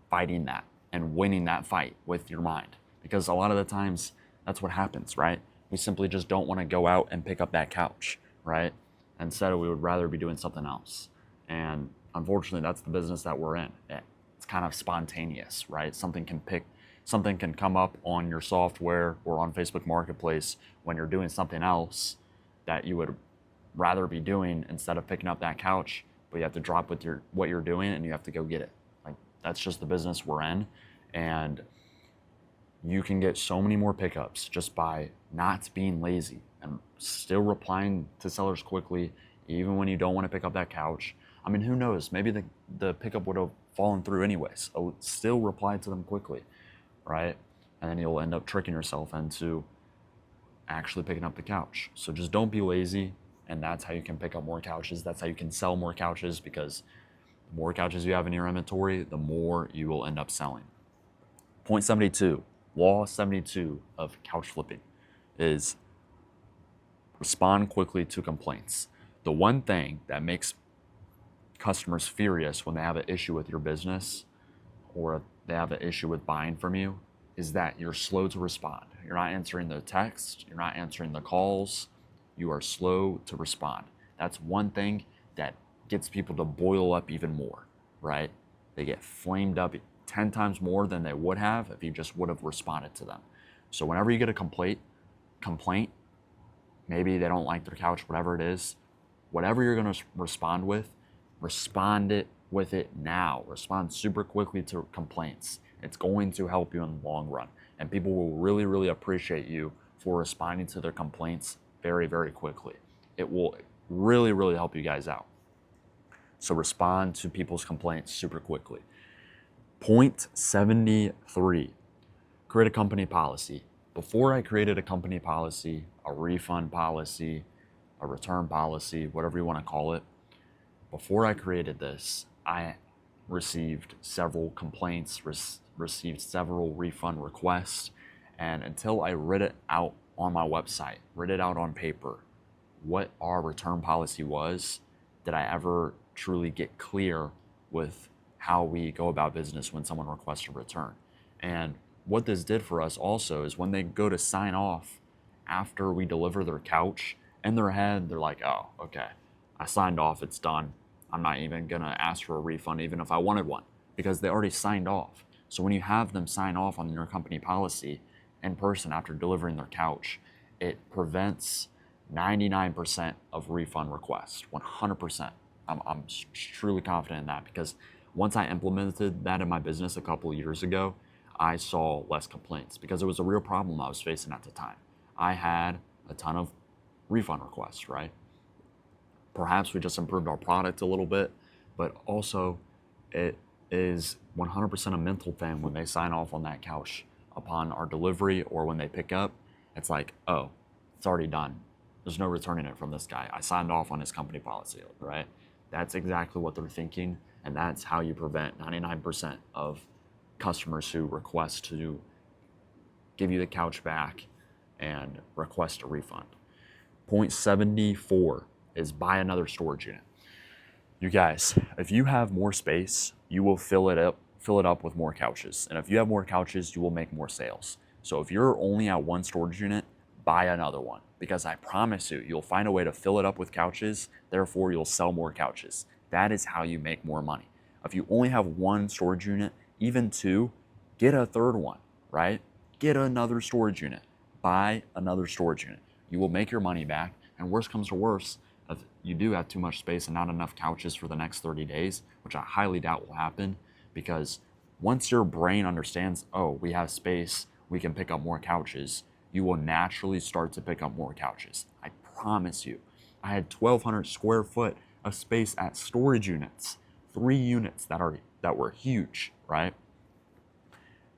fighting that and winning that fight with your mind. Because a lot of the times that's what happens, right? We simply just don't want to go out and pick up that couch, right? Instead, we would rather be doing something else. And unfortunately, that's the business that we're in. It's kind of spontaneous, right? Something can come up on your software or on Facebook Marketplace when you're doing something else that you would rather be doing instead of picking up that couch, but you have to drop with what you're doing and you have to go get it. Like, that's just the business we're in. And you can get so many more pickups just by not being lazy and still replying to sellers quickly, even when you don't want to pick up that couch. I mean, who knows? Maybe the pickup would have fallen through anyways. Still reply to them quickly, right? And then you'll end up tricking yourself into actually picking up the couch. So just don't be lazy, and that's how you can pick up more couches. That's how you can sell more couches, because the more couches you have in your inventory, the more you will end up selling. Point 72, law 72 of couch flipping is respond quickly to complaints. The one thing that makes customers furious when they have an issue with your business or they have an issue with buying from you is that you're slow to respond. You're not answering the text, you're not answering the calls, you are slow to respond. That's one thing that gets people to boil up even more, right? They get flamed up 10 times more than they would have if you just would have responded to them. So whenever you get a complaint, maybe they don't like their couch, whatever it is, whatever you're going to respond with it now. Respond super quickly to complaints. It's going to help you in the long run. And people will really, really appreciate you for responding to their complaints very, very quickly. It will really, really help you guys out. So respond to people's complaints super quickly. Point 73, create a company policy. Before I created a company policy, a refund policy, a return policy, whatever you want to call it, before I created this, I received several complaints, received several refund requests, and until I read it out on my website, read it out on paper, what our return policy was, did I ever truly get clear with how we go about business when someone requests a return. And what this did for us also is when they go to sign off after we deliver their couch, in their head, they're like, oh, okay, I signed off, it's done. I'm not even gonna ask for a refund even if I wanted one, because they already signed off. So when you have them sign off on your company policy in person after delivering their couch, it prevents 99% of refund requests, 100%. I'm truly confident in that, because once I implemented that in my business a couple of years ago, I saw less complaints because it was a real problem I was facing at the time. I had a ton of refund requests, right? Perhaps we just improved our product a little bit, but also it is 100% a mental thing when they sign off on that couch upon our delivery, or when they pick up, it's like, oh, it's already done. There's no returning it from this guy. I signed off on his company policy, right? That's exactly what they're thinking, and that's how you prevent 99% of customers who request to give you the couch back and request a refund. Point 74 is buy another storage unit. You guys, if you have more space, you will fill it up with more couches. And if you have more couches, you will make more sales. So if you're only at one storage unit, buy another one, because I promise you, you'll find a way to fill it up with couches. Therefore, you'll sell more couches. That is how you make more money. If you only have one storage unit, even two, get a third one, right? Get another storage unit. Buy another storage unit. You will make your money back, And worst comes to worst, if you do have too much space and not enough couches for the next 30 days, which I highly doubt will happen, because once your brain understands, oh, we have space, we can pick up more couches, you will naturally start to pick up more couches. I promise you. I had 1,200 square foot of space at storage units, 3 units that were huge, right?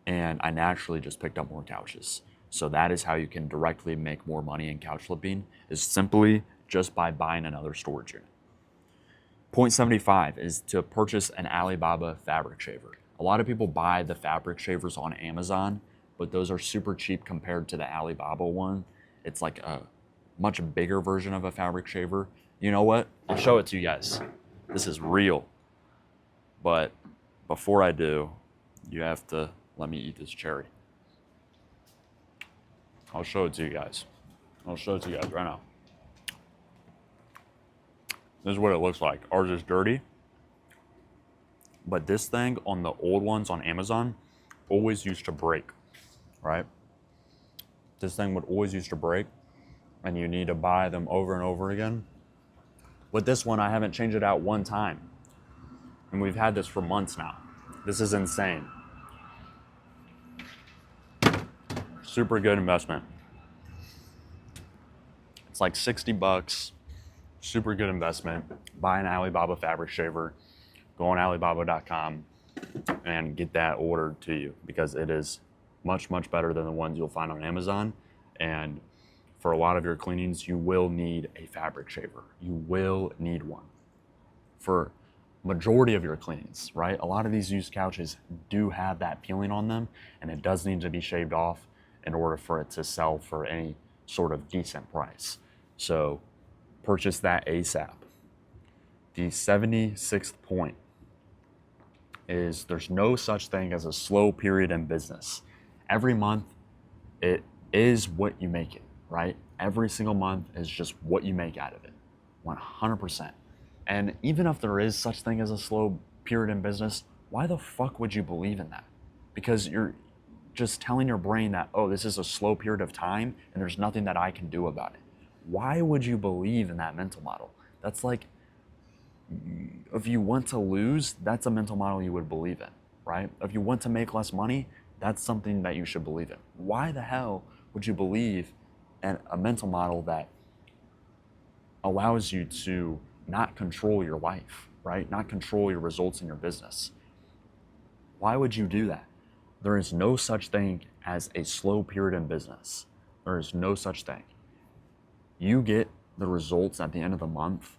And I naturally just picked up more couches. So that is how you can directly make more money in couch flipping, is simply just by buying another storage unit. Point 75 is to purchase an Alibaba fabric shaver. A lot of people buy the fabric shavers on Amazon, but those are super cheap compared to the Alibaba one. It's like a much bigger version of a fabric shaver. You know what? I'll show it to you guys. This is real. But before I do, you have to let me eat this cherry. I'll show it to you guys. I'll show it to you guys right now. This is what it looks like. Ours is dirty. But this thing on the old ones on Amazon always used to break, right? This thing would always used to break, and you need to buy them over and over again. With this one, I haven't changed it out one time. And we've had this for months now. This is insane. Super good investment. It's like 60 bucks. Super good investment. Buy an Alibaba fabric shaver. Go on Alibaba.com and get that ordered to you, because it is much, much better than the ones you'll find on Amazon. And for a lot of your cleanings, you will need a fabric shaver. You will need one. For majority of your cleanings, right? A lot of these used couches do have that peeling on them, and it does need to be shaved off in order for it to sell for any sort of decent price. So purchase that ASAP. The 76th point is there's no such thing as a slow period in business. Every month, it is what you make it, right? Every single month is just what you make out of it, 100%. And even if there is such thing as a slow period in business, why the fuck would you believe in that? Because you're just telling your brain that, oh, this is a slow period of time and there's nothing that I can do about it. Why would you believe in that mental model? That's like, if you want to lose, that's a mental model you would believe in, right? If you want to make less money, that's something that you should believe in. Why the hell would you believe in a mental model that allows you to not control your life, right? Not control your results in your business? Why would you do that? There is no such thing as a slow period in business. There is no such thing. You get the results at the end of the month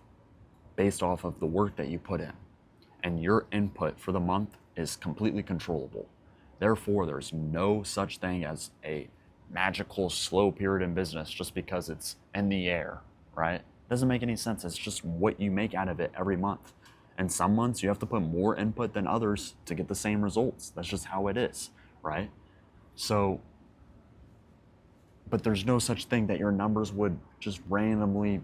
based off of the work that you put in. And your input for the month is completely controllable. Therefore, there's no such thing as a magical slow period in business just because it's in the air, right? Doesn't make any sense. It's just what you make out of it every month. And some months you have to put more input than others to get the same results. That's just how it is, right? So, but there's no such thing that your numbers would just randomly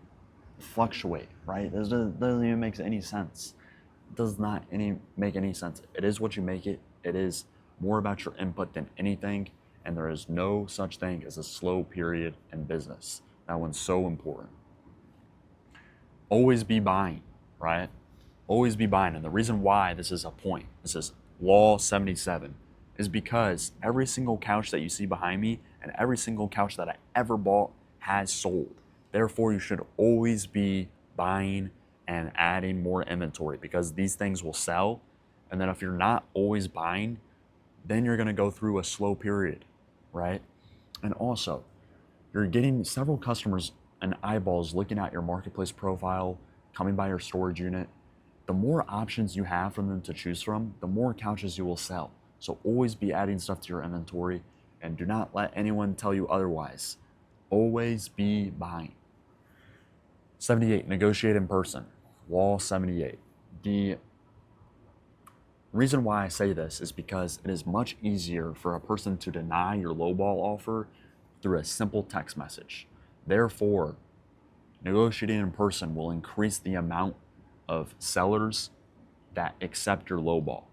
fluctuate, right? This doesn't even make any sense. It does not make any sense. It is what you make it. It is more about your input than anything. And there is no such thing as a slow period in business. That one's so important. Always be buying, right? Always be buying. And the reason why this is a point, this is Law 77, is because every single couch that you see behind me and every single couch that I ever bought has sold. Therefore, you should always be buying and adding more inventory, because these things will sell. And then if you're not always buying, then you're going to go through a slow period, right? And also, you're getting several customers and eyeballs looking at your marketplace profile, coming by your storage unit. The more options you have for them to choose from, the more couches you will sell. So always be adding stuff to your inventory, and do not let anyone tell you otherwise. Always be buying. 78, negotiate in person. Law 78. The reason why I say this is because it is much easier for a person to deny your lowball offer through a simple text message. Therefore, negotiating in person will increase the amount of sellers that accept your lowball,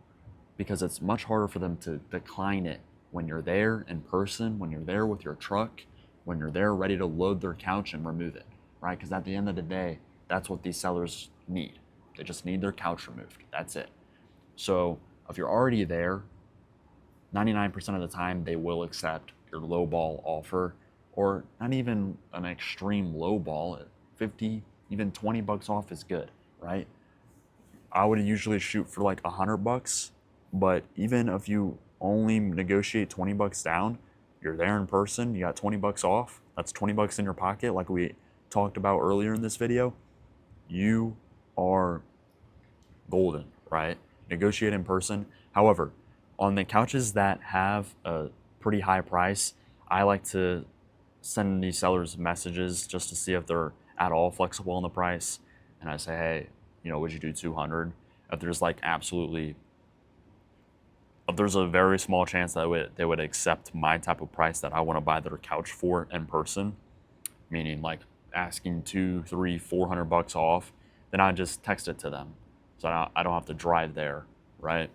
because it's much harder for them to decline it when you're there in person, when you're there with your truck, when you're there ready to load their couch and remove it, right? Because at the end of the day, that's what these sellers need. They just need their couch removed. That's it. So if you're already there, 99% of the time they will accept your low ball offer, or not even an extreme low ball. 50, even 20 bucks off is good, right? I would usually shoot for like $100, but even if you only negotiate 20 bucks down, you're there in person, you got 20 bucks off, that's 20 bucks in your pocket, like we talked about earlier in this video. You are golden, right? Negotiate in person. However, on the couches that have a pretty high price, I like to send these sellers messages just to see if they're at all flexible on the price. And I say, hey, would you do 200? If there's like if there's a very small chance that they would accept my type of price that I want to buy their couch for in person, meaning like asking 200, 300, 400 bucks off, then I just text it to them. So I don't have to drive there, right?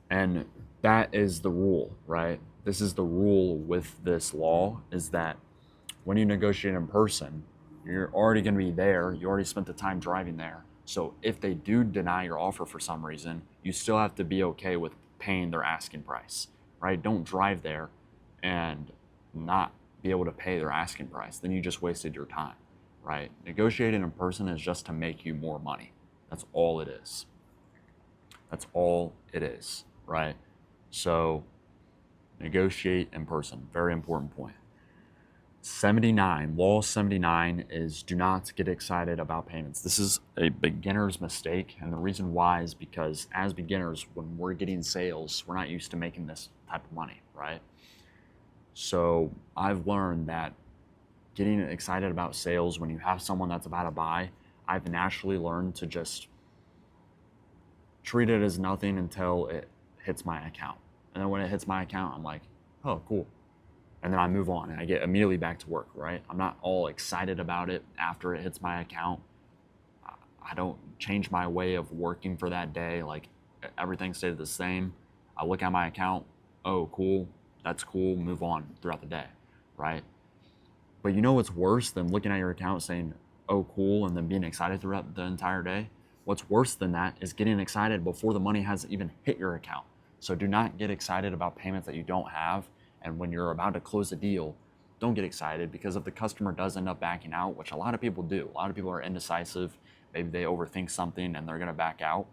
And that is the rule, right? This is the rule with this law, is that when you negotiate in person, you're already going to be there. You already spent the time driving there. So if they do deny your offer for some reason, you still have to be okay with paying their asking price, right? Don't drive there and not be able to pay their asking price. Then you just wasted your time, right? Negotiating in person is just to make you more money. That's all it is. That's all it is, right? So negotiate in person. Very important point. 79, law 79 is do not get excited about payments. This is a beginner's mistake, and the reason why is because as beginners, when we're getting sales, we're not used to making this type of money, right? So I've learned that getting excited about sales when you have someone that's about to buy, I've naturally learned to just treat it as nothing until it hits my account. And then when it hits my account, I'm like, oh, cool. And then I move on and I get immediately back to work, right? I'm not all excited about it after it hits my account. I don't change my way of working for that day. Like everything stayed the same. I look at my account, oh, cool, that's cool, move on throughout the day, right? But you know what's worse than looking at your account saying, oh, cool, and then being excited throughout the entire day? What's worse than that is getting excited before the money has even hit your account. So do not get excited about payments that you don't have. And when you're about to close a deal, don't get excited, because if the customer does end up backing out, which a lot of people do, a lot of people are indecisive, maybe they overthink something and they're going to back out.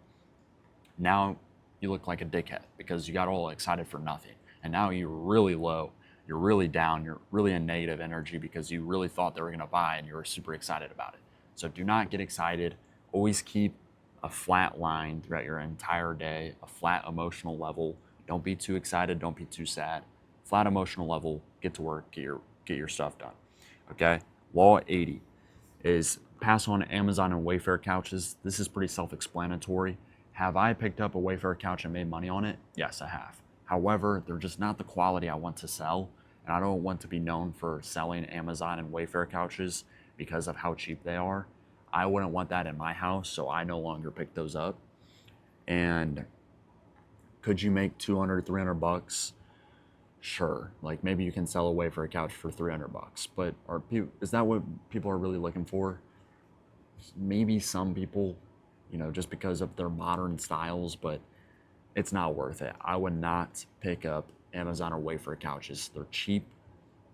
Now you look like a dickhead because you got all excited for nothing. And now you're really low, you're really down, you're really in negative energy because you really thought they were going to buy and you were super excited about it. So do not get excited. Always keep a flat line throughout your entire day, a flat emotional level. Don't be too excited, don't be too sad. Flat emotional level, get to work, get your stuff done. Okay? Law 80 is pass on Amazon and Wayfair couches. This is pretty self-explanatory. Have I picked up a Wayfair couch and made money on it? Yes, I have. However, they're just not the quality I want to sell, and I don't want to be known for selling Amazon and Wayfair couches because of how cheap they are. I wouldn't want that in my house, so I no longer pick those up. And could you make 200, 300 bucks? Sure, like maybe you can sell away for a couch for 300 bucks, but is that what people are really looking for? Maybe some people, just because of their modern styles, but it's not worth it. I would not pick up Amazon or Wayfair couches. They're cheap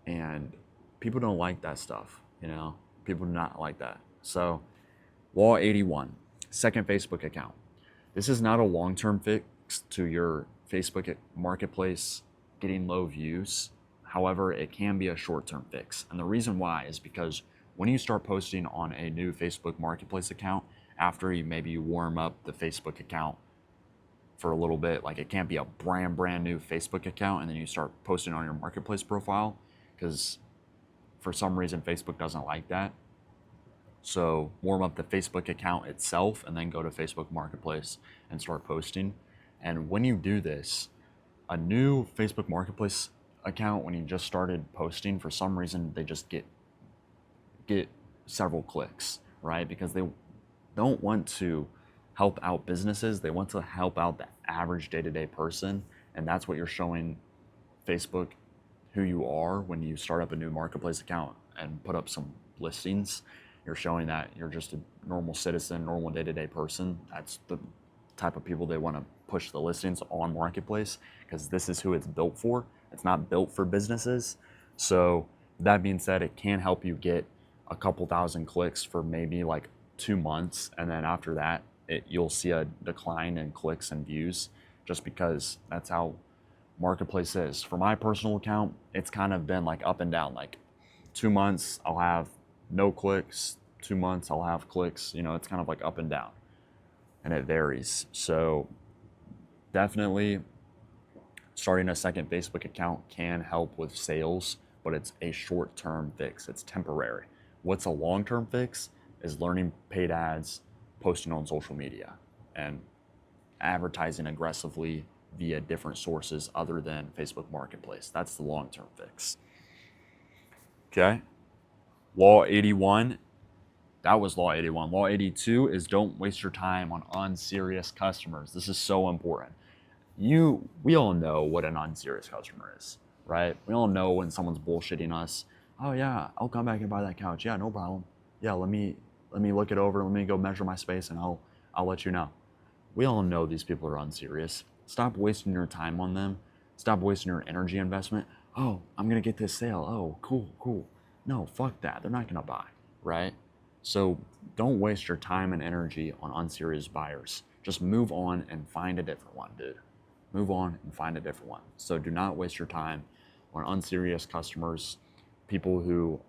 and people don't like that stuff, people do not like that. So law 81, second Facebook account. This is not a long-term fix to your Facebook marketplace getting low views. However, it can be a short-term fix. And the reason why is because when you start posting on a new Facebook marketplace account, after you warm up the Facebook account for a little bit, like it can't be a brand new Facebook account and then you start posting on your marketplace profile, because for some reason Facebook doesn't like that. So warm up the Facebook account itself and then go to Facebook Marketplace and start posting. And when you do this, a new Facebook Marketplace account, when you just started posting, for some reason they just get several clicks, right? Because they don't want to help out businesses. They want to help out the average day-to-day person. And that's what you're showing Facebook who you are when you start up a new marketplace account and put up some listings. You're showing that you're just a normal citizen, normal day-to-day person. That's the type of people they want to push the listings on Marketplace, because this is who it's built for. It's not built for businesses. So that being said, it can help you get a couple thousand clicks for maybe like 2 months, and then after that you'll see a decline in clicks and views, just because that's how Marketplace is. For my personal account, it's kind of been like up and down. Like 2 months I'll have no clicks, 2 months I'll have clicks. It's kind of like up and down, and it varies. So definitely starting a second Facebook account can help with sales, but it's a short-term fix. It's temporary. What's a long-term fix is learning paid ads, posting on social media, and advertising aggressively via different sources other than Facebook Marketplace. That's the long-term fix. Okay. Law 81, that was Law 81. Law 82 is don't waste your time on unserious customers. This is so important. We all know what an unserious customer is, right? We all know when someone's bullshitting us. Oh yeah, I'll come back and buy that couch. Yeah, no problem. Yeah, let me look it over. Let me go measure my space, and I'll let you know. We all know these people are unserious. Stop wasting your time on them. Stop wasting your energy investment. Oh, I'm gonna get this sale. Oh, cool. No, fuck that. They're not gonna buy, right? So don't waste your time and energy on unserious buyers. Just move on and find a different one, dude. Move on and find a different one. So do not waste your time on unserious customers, people who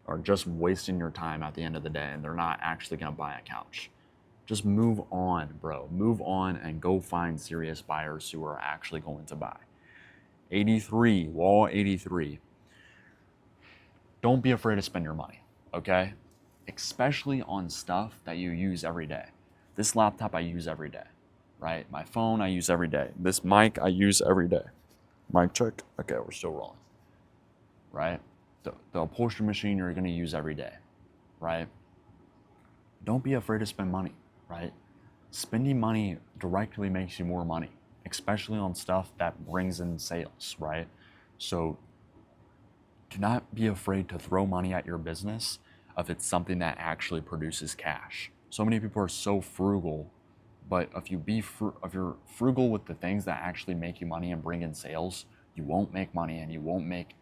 are just wasting your time at the end of the day, and they're not actually gonna buy a couch. Just move on, bro. Move on and go find serious buyers who are actually going to buy. 83, Law 83. Don't be afraid to spend your money, okay? Especially on stuff that you use every day. This laptop I use every day, right? My phone I use every day. This mic I use every day. Mic check. Okay, we're still rolling, right? The upholstery machine you're gonna use every day, right? Don't be afraid to spend money, right? Spending money directly makes you more money, especially on stuff that brings in sales, right? So do not be afraid to throw money at your business if it's something that actually produces cash. So many people are so frugal, but if you're frugal with the things that actually make you money and bring in sales, you won't make money, and you won't make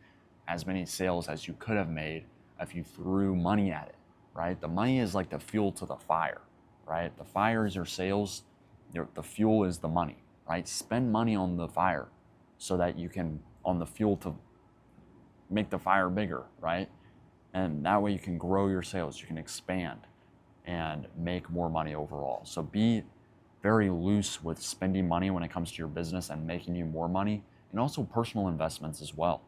as many sales as you could have made if you threw money at it, right? The money is like the fuel to the fire, right? The fire is your sales, the fuel is the money, right? Spend money on the fire so that you can, on the fuel to make the fire bigger, right? And that way you can grow your sales, you can expand and make more money overall. So be very loose with spending money when it comes to your business and making you more money, and also personal investments as well,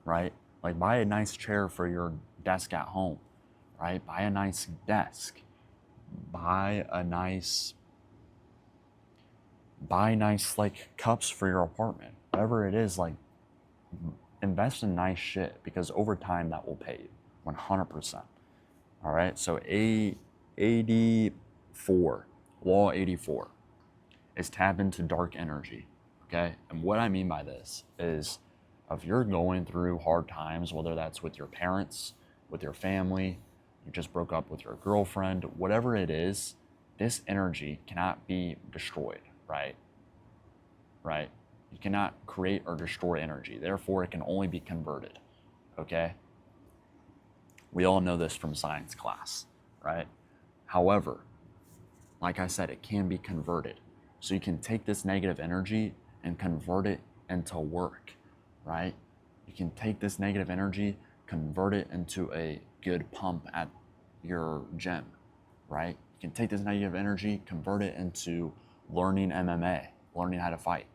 right? Like buy a nice chair for your desk at home, right? Buy a nice desk. Buy nice like cups for your apartment. Whatever it is, like invest in nice shit, because over time that will pay you 100%. All right, so 84, Law 84 is tap into dark energy, okay? And what I mean by this is if you're going through hard times, whether that's with your parents, with your family, you just broke up with your girlfriend, whatever it is, this energy cannot be destroyed, right? Right? You cannot create or destroy energy. Therefore, it can only be converted, okay? We all know this from science class, right? However, like I said, it can be converted. So you can take this negative energy and convert it into work, right? You can take this negative energy, convert it into a good pump at your gym, right? You can take this negative energy, convert it into learning MMA, learning how to fight,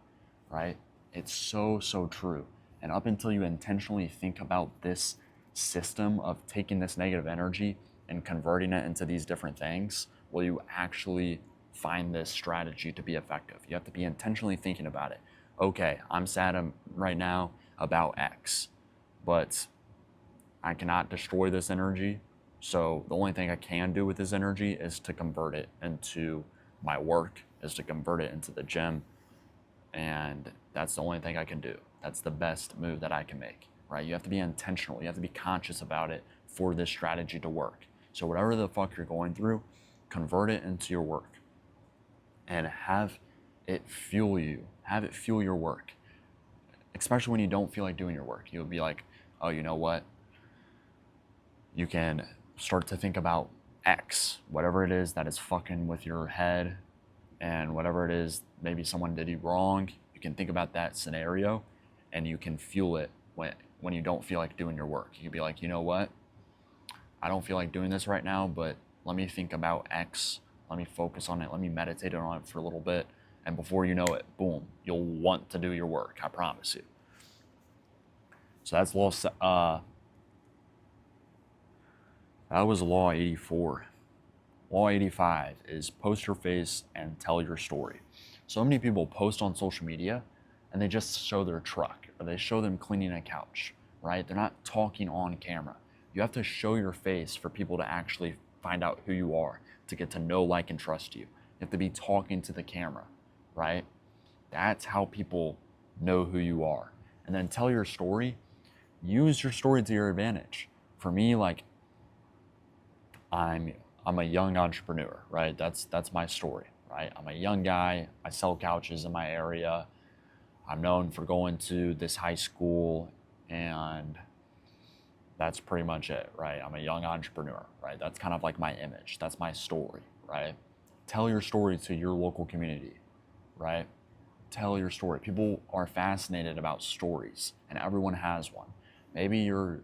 right? It's so true. And up until you intentionally think about this system of taking this negative energy and converting it into these different things, will you actually find this strategy to be effective? You have to be intentionally thinking about it. Okay, I'm sad right now about X, but I cannot destroy this energy. So the only thing I can do with this energy is to convert it into my work, is to convert it into the gym. And that's the only thing I can do. That's the best move that I can make. right? You have to be intentional. You have to be conscious about it for this strategy to work. So whatever the fuck you're going through, convert it into your work and have it fuel you. Have it fuel your work. Especially when you don't feel like doing your work. You'll be like, oh, you know what? You can start to think about X, whatever it is that is fucking with your head, and whatever it is, maybe someone did you wrong. You can think about that scenario and you can fuel it when you don't feel like doing your work. You can be like, you know what? I don't feel like doing this right now, but let me think about X. Let me focus on it. Let me meditate on it for a little bit. And before you know it, boom, you'll want to do your work. I promise you. So that's that was law 84. Law 85 is post your face and tell your story. So many people post on social media and they just show their truck or they show them cleaning a couch, right? They're not talking on camera. You have to show your face for people to actually find out who you are, to get to know, like, and trust you. You have to be talking to the camera, right? That's how people know who you are. And then tell your story. Use your story to your advantage. For me, like, I'm a young entrepreneur, right? That's my story, right? I'm a young guy. I sell couches in my area. I'm known for going to this high school, and that's pretty much it, right? I'm a young entrepreneur, right? That's kind of like my image. That's my story, right? Tell your story to your local community, right? Tell your story. People are fascinated about stories, and everyone has one. Maybe you're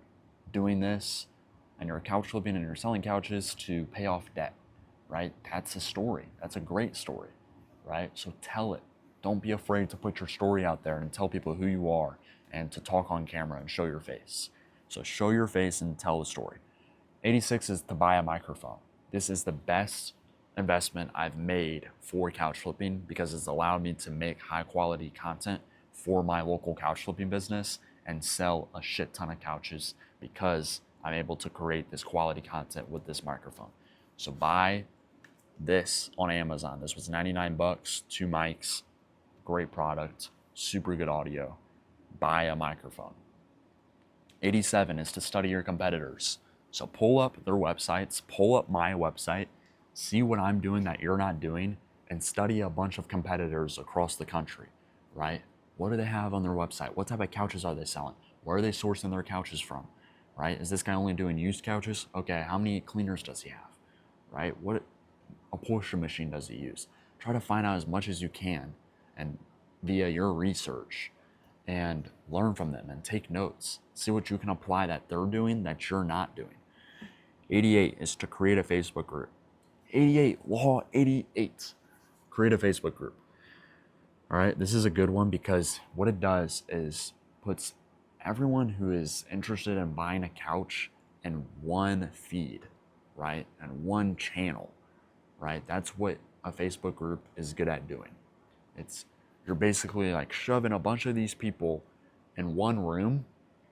doing this and you're couch flipping and you're selling couches to pay off debt, right? That's a story. That's a great story, right? So tell it. Don't be afraid to put your story out there and tell people who you are and to talk on camera and show your face. So show your face and tell the story. 86 is to buy a microphone. This is the best investment I've made for couch flipping because it's allowed me to make high quality content for my local couch flipping business and sell a shit ton of couches because I'm able to create this quality content with this microphone. So buy this on Amazon. This was 99 bucks, 2 mics, great product, super good audio. Buy a microphone. 87 is to study your competitors. So pull up their websites, pull up my website, see what I'm doing that you're not doing, and study a bunch of competitors across the country, right? What do they have on their website? What type of couches are they selling? Where are they sourcing their couches from, right? Is this guy only doing used couches? Okay, how many cleaners does he have, right? What upholstery machine does he use? Try to find out as much as you can and via your research and learn from them and take notes. See what you can apply that they're doing that you're not doing. 88 is to create a Facebook group. 88, law 88, create a Facebook group. All right, this is a good one because what it does is puts everyone who is interested in buying a couch in one feed, right? And one channel, right? That's what a Facebook group is good at doing. You're basically like shoving a bunch of these people in one room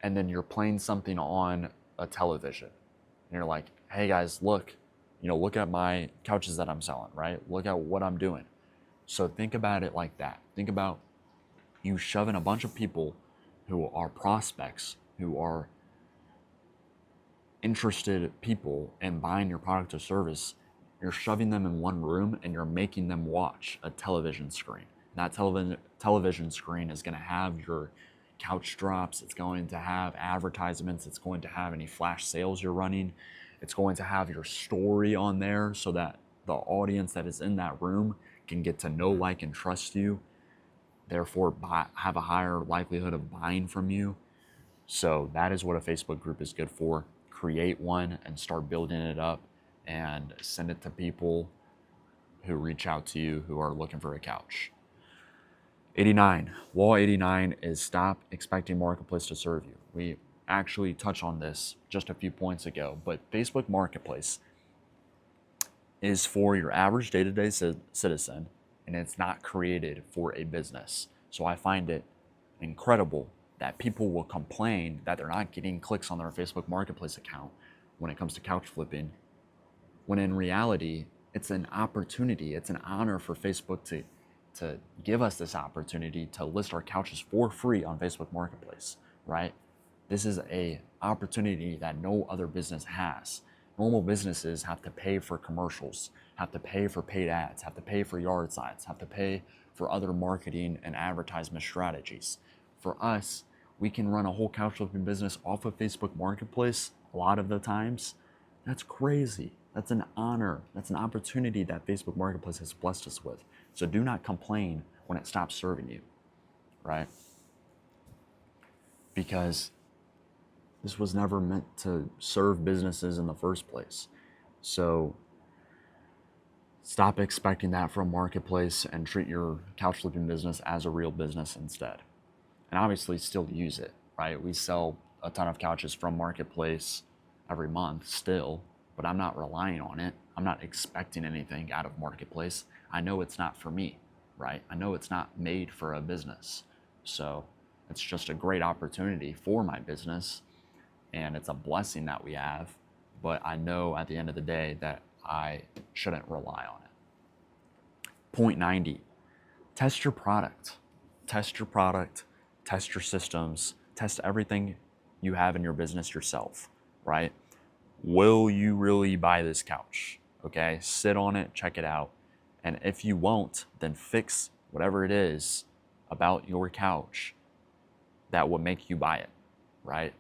and then you're playing something on a television. And you're like, hey guys, look at my couches that I'm selling, right? Look at what I'm doing. So think about it like that. Think about you shoving a bunch of people who are prospects, who are interested people in buying your product or service. You're shoving them in one room and you're making them watch a television screen. That television screen is going to have your couch drops. It's going to have advertisements. It's going to have any flash sales you're running. It's going to have your story on there so that the audience that is in that room can get to know, like, and trust you. Therefore, have a higher likelihood of buying from you. So that is what a Facebook group is good for. Create one and start building it up and send it to people who reach out to you who are looking for a couch. 89. Law 89 is stop expecting Marketplace to serve you. We actually touched on this just a few points ago, but Facebook Marketplace is for your average day-to-day citizen, and it's not created for a business. So I find it incredible that people will complain that they're not getting clicks on their Facebook Marketplace account when it comes to couch flipping, when in reality, it's an opportunity, it's an honor for Facebook to give us this opportunity to list our couches for free on Facebook Marketplace, right? This is a opportunity that no other business has. Normal businesses have to pay for commercials, have to pay for paid ads, have to pay for yard signs, have to pay for other marketing and advertisement strategies. For us, we can run a whole couch flipping business off of Facebook Marketplace a lot of the times. That's crazy. That's an honor. That's an opportunity that Facebook Marketplace has blessed us with. So do not complain when it stops serving you, right? Because this was never meant to serve businesses in the first place. So stop expecting that from Marketplace and treat your couch flipping business as a real business instead. And obviously still use it, right? We sell a ton of couches from Marketplace every month still, but I'm not relying on it. I'm not expecting anything out of Marketplace. I know it's not for me, right? I know it's not made for a business. So it's just a great opportunity for my business, and it's a blessing that we have, but I know at the end of the day that I shouldn't rely on it. Point 90, test your product. Test your product, test your systems, test everything you have in your business yourself, right? Will you really buy this couch? Okay, sit on it, check it out. And if you won't, then fix whatever it is about your couch that will make you buy it, right?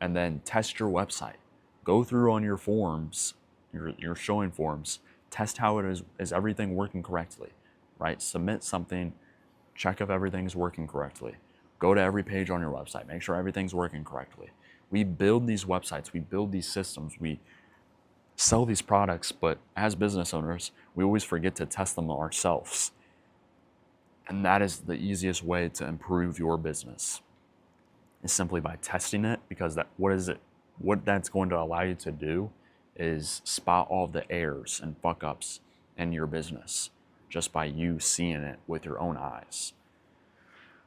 And then test your website. Go through on your forms, your showing forms, test how it is everything working correctly, right? Submit something, check if everything's working correctly. Go to every page on your website, make sure everything's working correctly. We build these websites, we build these systems, we sell these products, but as business owners, we always forget to test them ourselves. And that is the easiest way to improve your business, is simply by testing it, because what that's going to allow you to do is spot all the errors and fuck ups in your business just by you seeing it with your own eyes.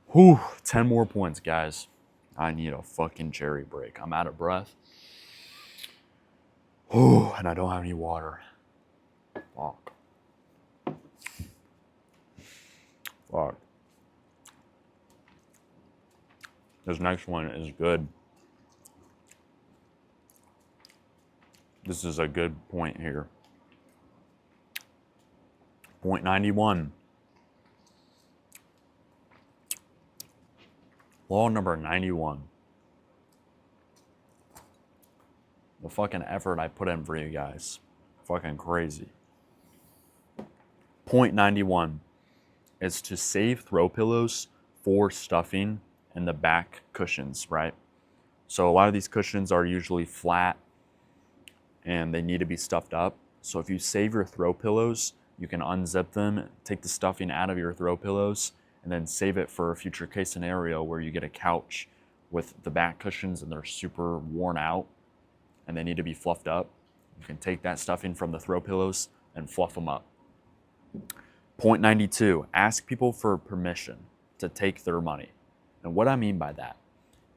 Whew, 10 more points, guys. I need a fucking cherry break. I'm out of breath. Whew, and I don't have any water. Fuck. This next one is good. This is a good point here. Point 91. Law number 91. The fucking effort I put in for you guys. Fucking crazy. Point 91 is to save throw pillows for stuffing in the back cushions, right? So a lot of these cushions are usually flat and they need to be stuffed up. So if you save your throw pillows, you can unzip them, take the stuffing out of your throw pillows, and then save it for a future case scenario where you get a couch with the back cushions and they're super worn out and they need to be fluffed up. You can take that stuffing from the throw pillows and fluff them up. Point 92, ask people for permission to take their money. And what I mean by that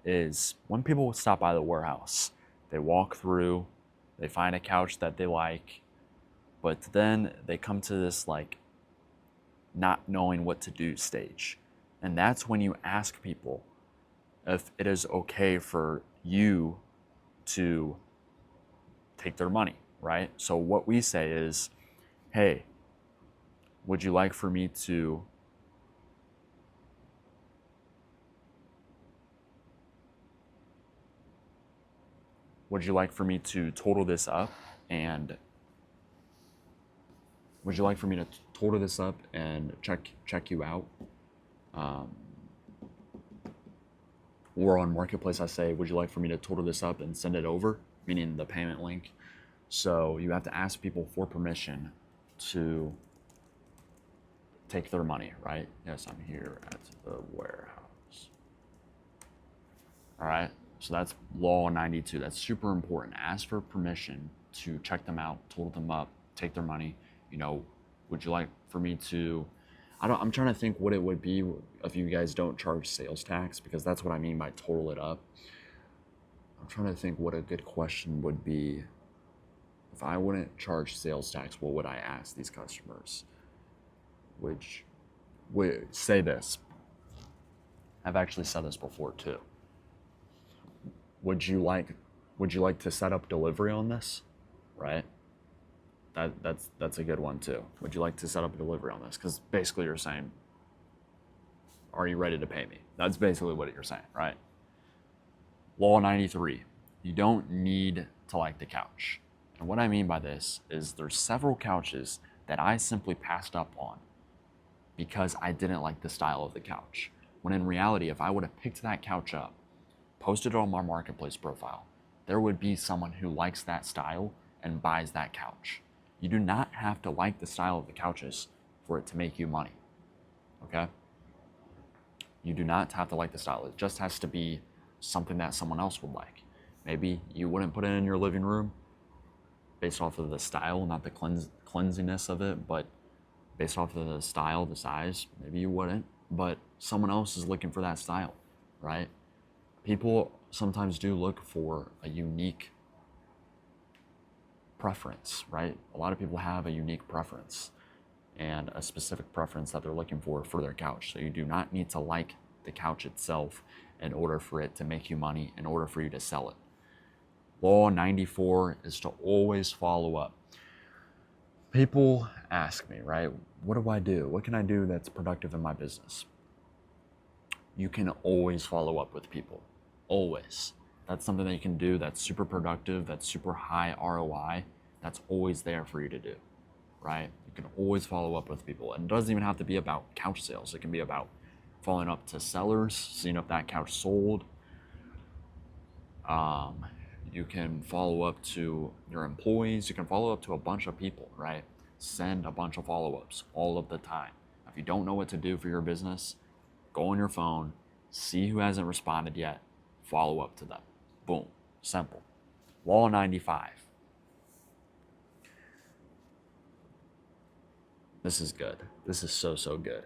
is when people stop by the warehouse, they walk through, they find a couch that they like, but then they come to this like not knowing what to do stage. And that's when you ask people if it is okay for you to take their money, right? So what we say is, hey, would you like for me to total this up and check you out? Or on Marketplace, I say, would you like for me to total this up and send it over? Meaning the payment link. So you have to ask people for permission to take their money, right? Yes, I'm here at the warehouse. All right, so that's law 92. That's super important. Ask for permission to check them out, total them up, take their money. You know, would you like for me to, I'm trying to think what it would be if you guys don't charge sales tax, because that's what I mean by total it up. I'm trying to think what a good question would be. If I wouldn't charge sales tax, what would I ask these customers? Which would say this. I've actually said this before too. would you like to set up delivery on this? Right? That's a good one too. Would you like to set up a delivery on this? Because basically you're saying, are you ready to pay me? That's basically what you're saying, right? Law 93, you don't need to like the couch. And what I mean by this is there's several couches that I simply passed up on because I didn't like the style of the couch. When in reality, if I would have picked that couch up, posted it on my marketplace profile, there would be someone who likes that style and buys that couch. You do not have to like the style of the couches for it to make you money, okay? You do not have to like the style. It just has to be something that someone else would like. Maybe you wouldn't put it in your living room based off of the style, not the cleansiness of it, but based off of the style, the size, maybe you wouldn't, but someone else is looking for that style, right? People sometimes do look for a unique preference, right? A lot of people have a unique preference and a specific preference that they're looking for their couch. So you do not need to like the couch itself in order for it to make you money, in order for you to sell it. Law 94 is to always follow up. People ask me, right, what do I do? What can I do that's productive in my business? You can always follow up with people, always. That's something that you can do that's super productive, that's super high ROI, that's always there for you to do, right? You can always follow up with people. And it doesn't even have to be about couch sales. It can be about following up to sellers, seeing if that couch sold. You can follow up to your employees. You can follow up to a bunch of people, right? Send a bunch of follow-ups all of the time. If you don't know what to do for your business, go on your phone, see who hasn't responded yet, follow up to them. Boom, simple. Law 95. This is good. This is so good.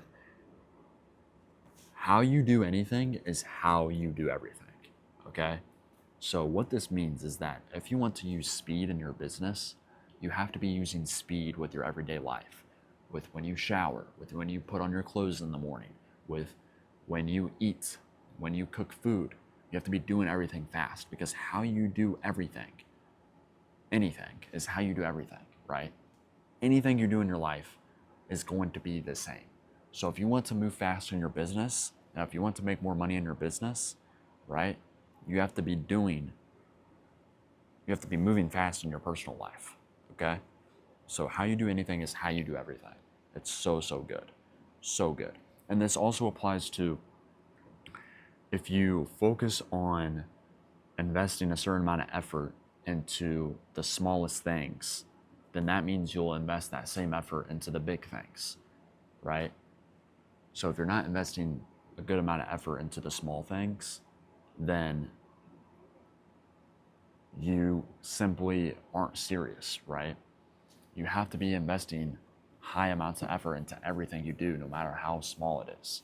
How you do anything is how you do everything, okay? So what this means is that if you want to use speed in your business, you have to be using speed with your everyday life, with when you shower, with when you put on your clothes in the morning, with when you eat, when you cook food. You have to be doing everything fast, because how you do everything, anything, is how you do everything, right? Anything you do in your life is going to be the same. So if you want to move faster in your business, and if you want to make more money in your business, right, you have to be moving fast in your personal life, okay? So how you do anything is how you do everything. It's so good, so good. And this also applies to if you focus on investing a certain amount of effort into the smallest things, then that means you'll invest that same effort into the big things, right? So if you're not investing a good amount of effort into the small things, then you simply aren't serious, right? You have to be investing high amounts of effort into everything you do, no matter how small it is.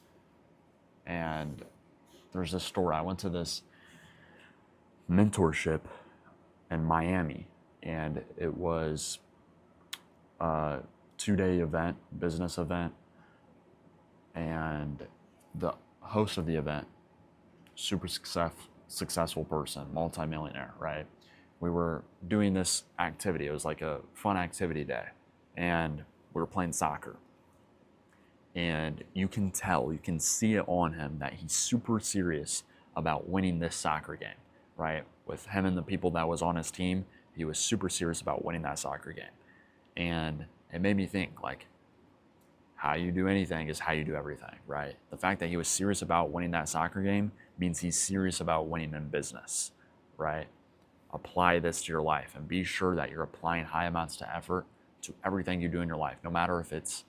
And there's this story. I went to this mentorship in Miami, and it was a 2-day event, business event, and the host of the event, super successful person, multimillionaire, right? We were doing this activity. It was like a fun activity day, and we were playing soccer. And you can tell, you can see it on him that he's super serious about winning this soccer game, right? With him and the people that was on his team, he was super serious about winning that soccer game. And it made me think, like, how you do anything is how you do everything, right? The fact that he was serious about winning that soccer game means he's serious about winning in business, right? Apply this to your life and be sure that you're applying high amounts of effort to everything you do in your life, no matter if it's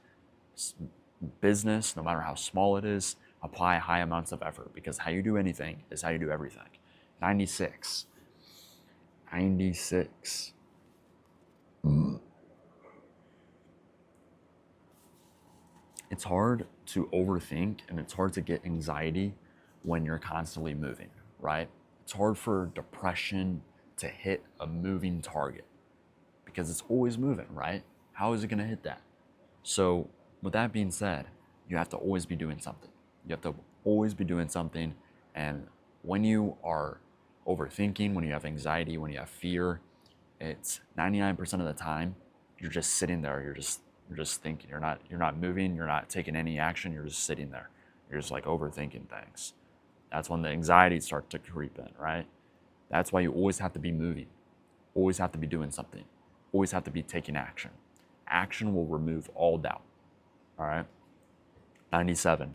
business, no matter how small it is. Apply high amounts of effort, because how you do anything is how you do everything. 96. It's hard to overthink, and it's hard to get anxiety when you're constantly moving, right? It's hard for depression to hit a moving target because it's always moving, right? How is it going to hit that? So with that being said, you have to always be doing something. You have to always be doing something. And when you are overthinking, when you have anxiety, when you have fear, it's 99% of the time you're just sitting there. You're just thinking. You're not moving. You're not taking any action. You're just sitting there. You're just like overthinking things. That's when the anxiety starts to creep in, right? That's why you always have to be moving. Always have to be doing something. Always have to be taking action. Action will remove all doubt. All right. 97.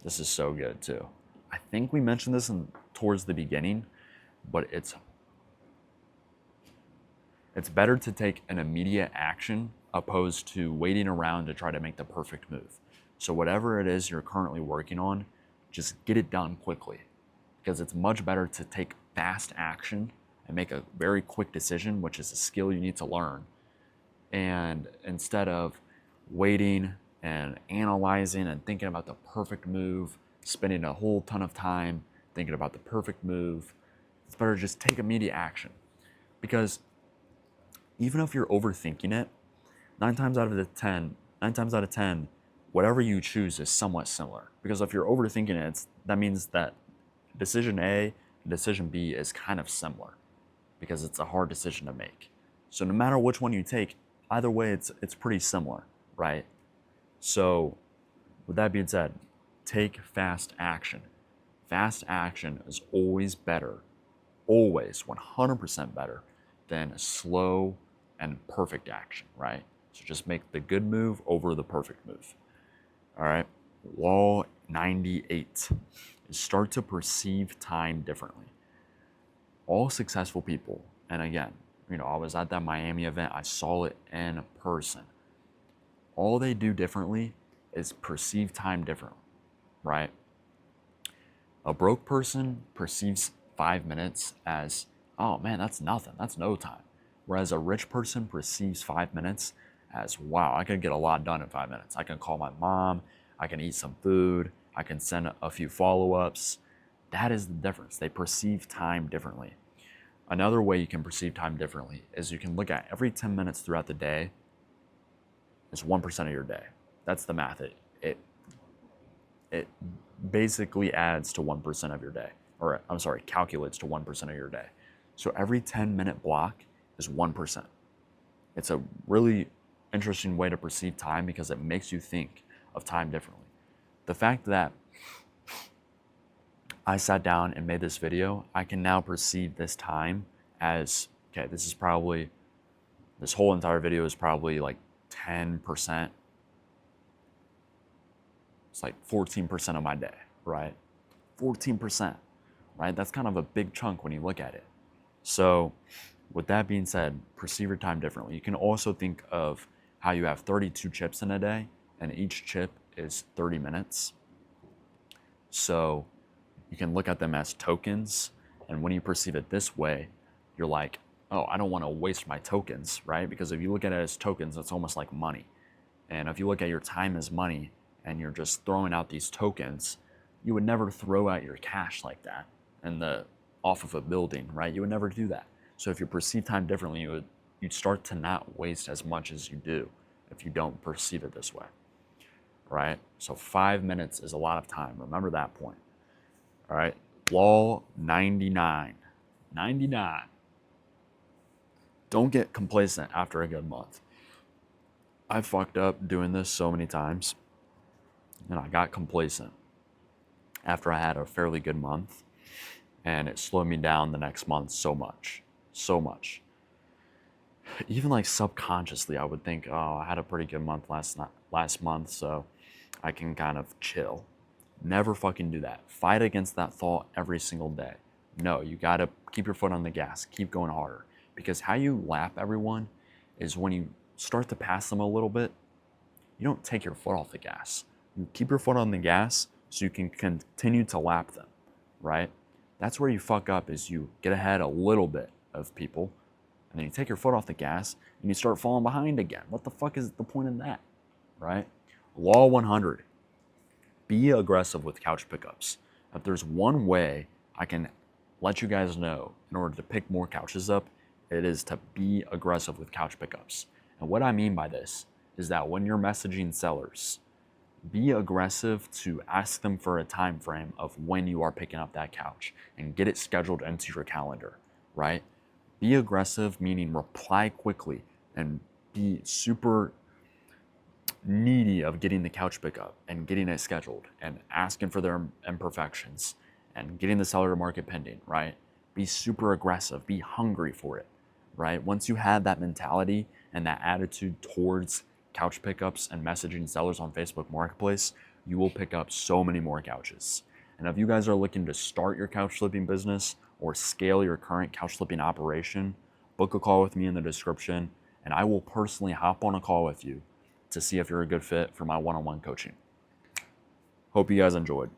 This is so good too. I think we mentioned this towards the beginning, but it's better to take an immediate action opposed to waiting around to try to make the perfect move. So whatever it is you're currently working on, just get it done quickly, because it's much better to take fast action and make a very quick decision, which is a skill you need to learn. And instead of waiting and analyzing and thinking about the perfect move, spending a whole ton of time thinking about the perfect move, it's better to just take immediate action. Because even if you're overthinking it, 9 times out of 10, whatever you choose is somewhat similar. Because if you're overthinking it, that means that decision A and decision B is kind of similar, because it's a hard decision to make. So no matter which one you take, either way, it's pretty similar, right? So with that being said, take fast action. Fast action is always better, always 100% better than slow and perfect action, right? So just make the good move over the perfect move. All right. Law 98 is start to perceive time differently. All successful people, and again, I was at that Miami event, I saw it in person. All they do differently is perceive time differently, right? A broke person perceives 5 minutes as, oh man, that's nothing, that's no time. Whereas a rich person perceives 5 minutes as, wow, I can get a lot done in 5 minutes. I can call my mom, I can eat some food, I can send a few follow-ups. That is the difference. They perceive time differently. Another way you can perceive time differently is you can look at every 10 minutes throughout the day is 1% of your day. That's the math. It basically adds to 1% of your day, or I'm sorry, calculates to 1% of your day. So every 10-minute block is 1%. It's a really interesting way to perceive time because it makes you think of time differently. The fact that I sat down and made this video, I can now perceive this time as, okay, this whole entire video is probably like 10%. It's like 14% of my day, right? 14%, right? That's kind of a big chunk when you look at it. So with that being said, perceive your time differently. You can also think of how you have 32 chips in a day and each chip is 30 minutes. So you can look at them as tokens. And when you perceive it this way, you're like, oh, I don't want to waste my tokens, right? Because if you look at it as tokens, it's almost like money. And if you look at your time as money and you're just throwing out these tokens, you would never throw out your cash like that off of a building, right? You would never do that. So if you perceive time differently, you'd start to not waste as much as you do if you don't perceive it this way, right? So 5 minutes is a lot of time. Remember that point. All right. Law 99. 99. Don't get complacent after a good month. I fucked up doing this so many times, and I got complacent after I had a fairly good month, and it slowed me down the next month so much. Even like subconsciously, I would think, oh, I had a pretty good month last month, so I can kind of chill. Never fucking do that. Fight against that thought every single day. No, you gotta keep your foot on the gas. Keep going harder. Because how you lap everyone is when you start to pass them a little bit, you don't take your foot off the gas. You keep your foot on the gas so you can continue to lap them, right? That's where you fuck up, is you get ahead a little bit of people and then you take your foot off the gas and you start falling behind again. What the fuck is the point in that, right? Law 100. Be aggressive with couch pickups. If there's one way I can let you guys know in order to pick more couches up, it is to be aggressive with couch pickups. And what I mean by this is that when you're messaging sellers, be aggressive to ask them for a time frame of when you are picking up that couch and get it scheduled into your calendar, right? Be aggressive, meaning reply quickly and be super needy of getting the couch pickup and getting it scheduled and asking for their imperfections and getting the seller to market pending, right? Be super aggressive, be hungry for it, right? Once you have that mentality and that attitude towards couch pickups and messaging sellers on Facebook Marketplace, you will pick up so many more couches. And if you guys are looking to start your couch flipping business or scale your current couch flipping operation, book a call with me in the description, and I will personally hop on a call with you to see if you're a good fit for my one-on-one coaching. Hope you guys enjoyed.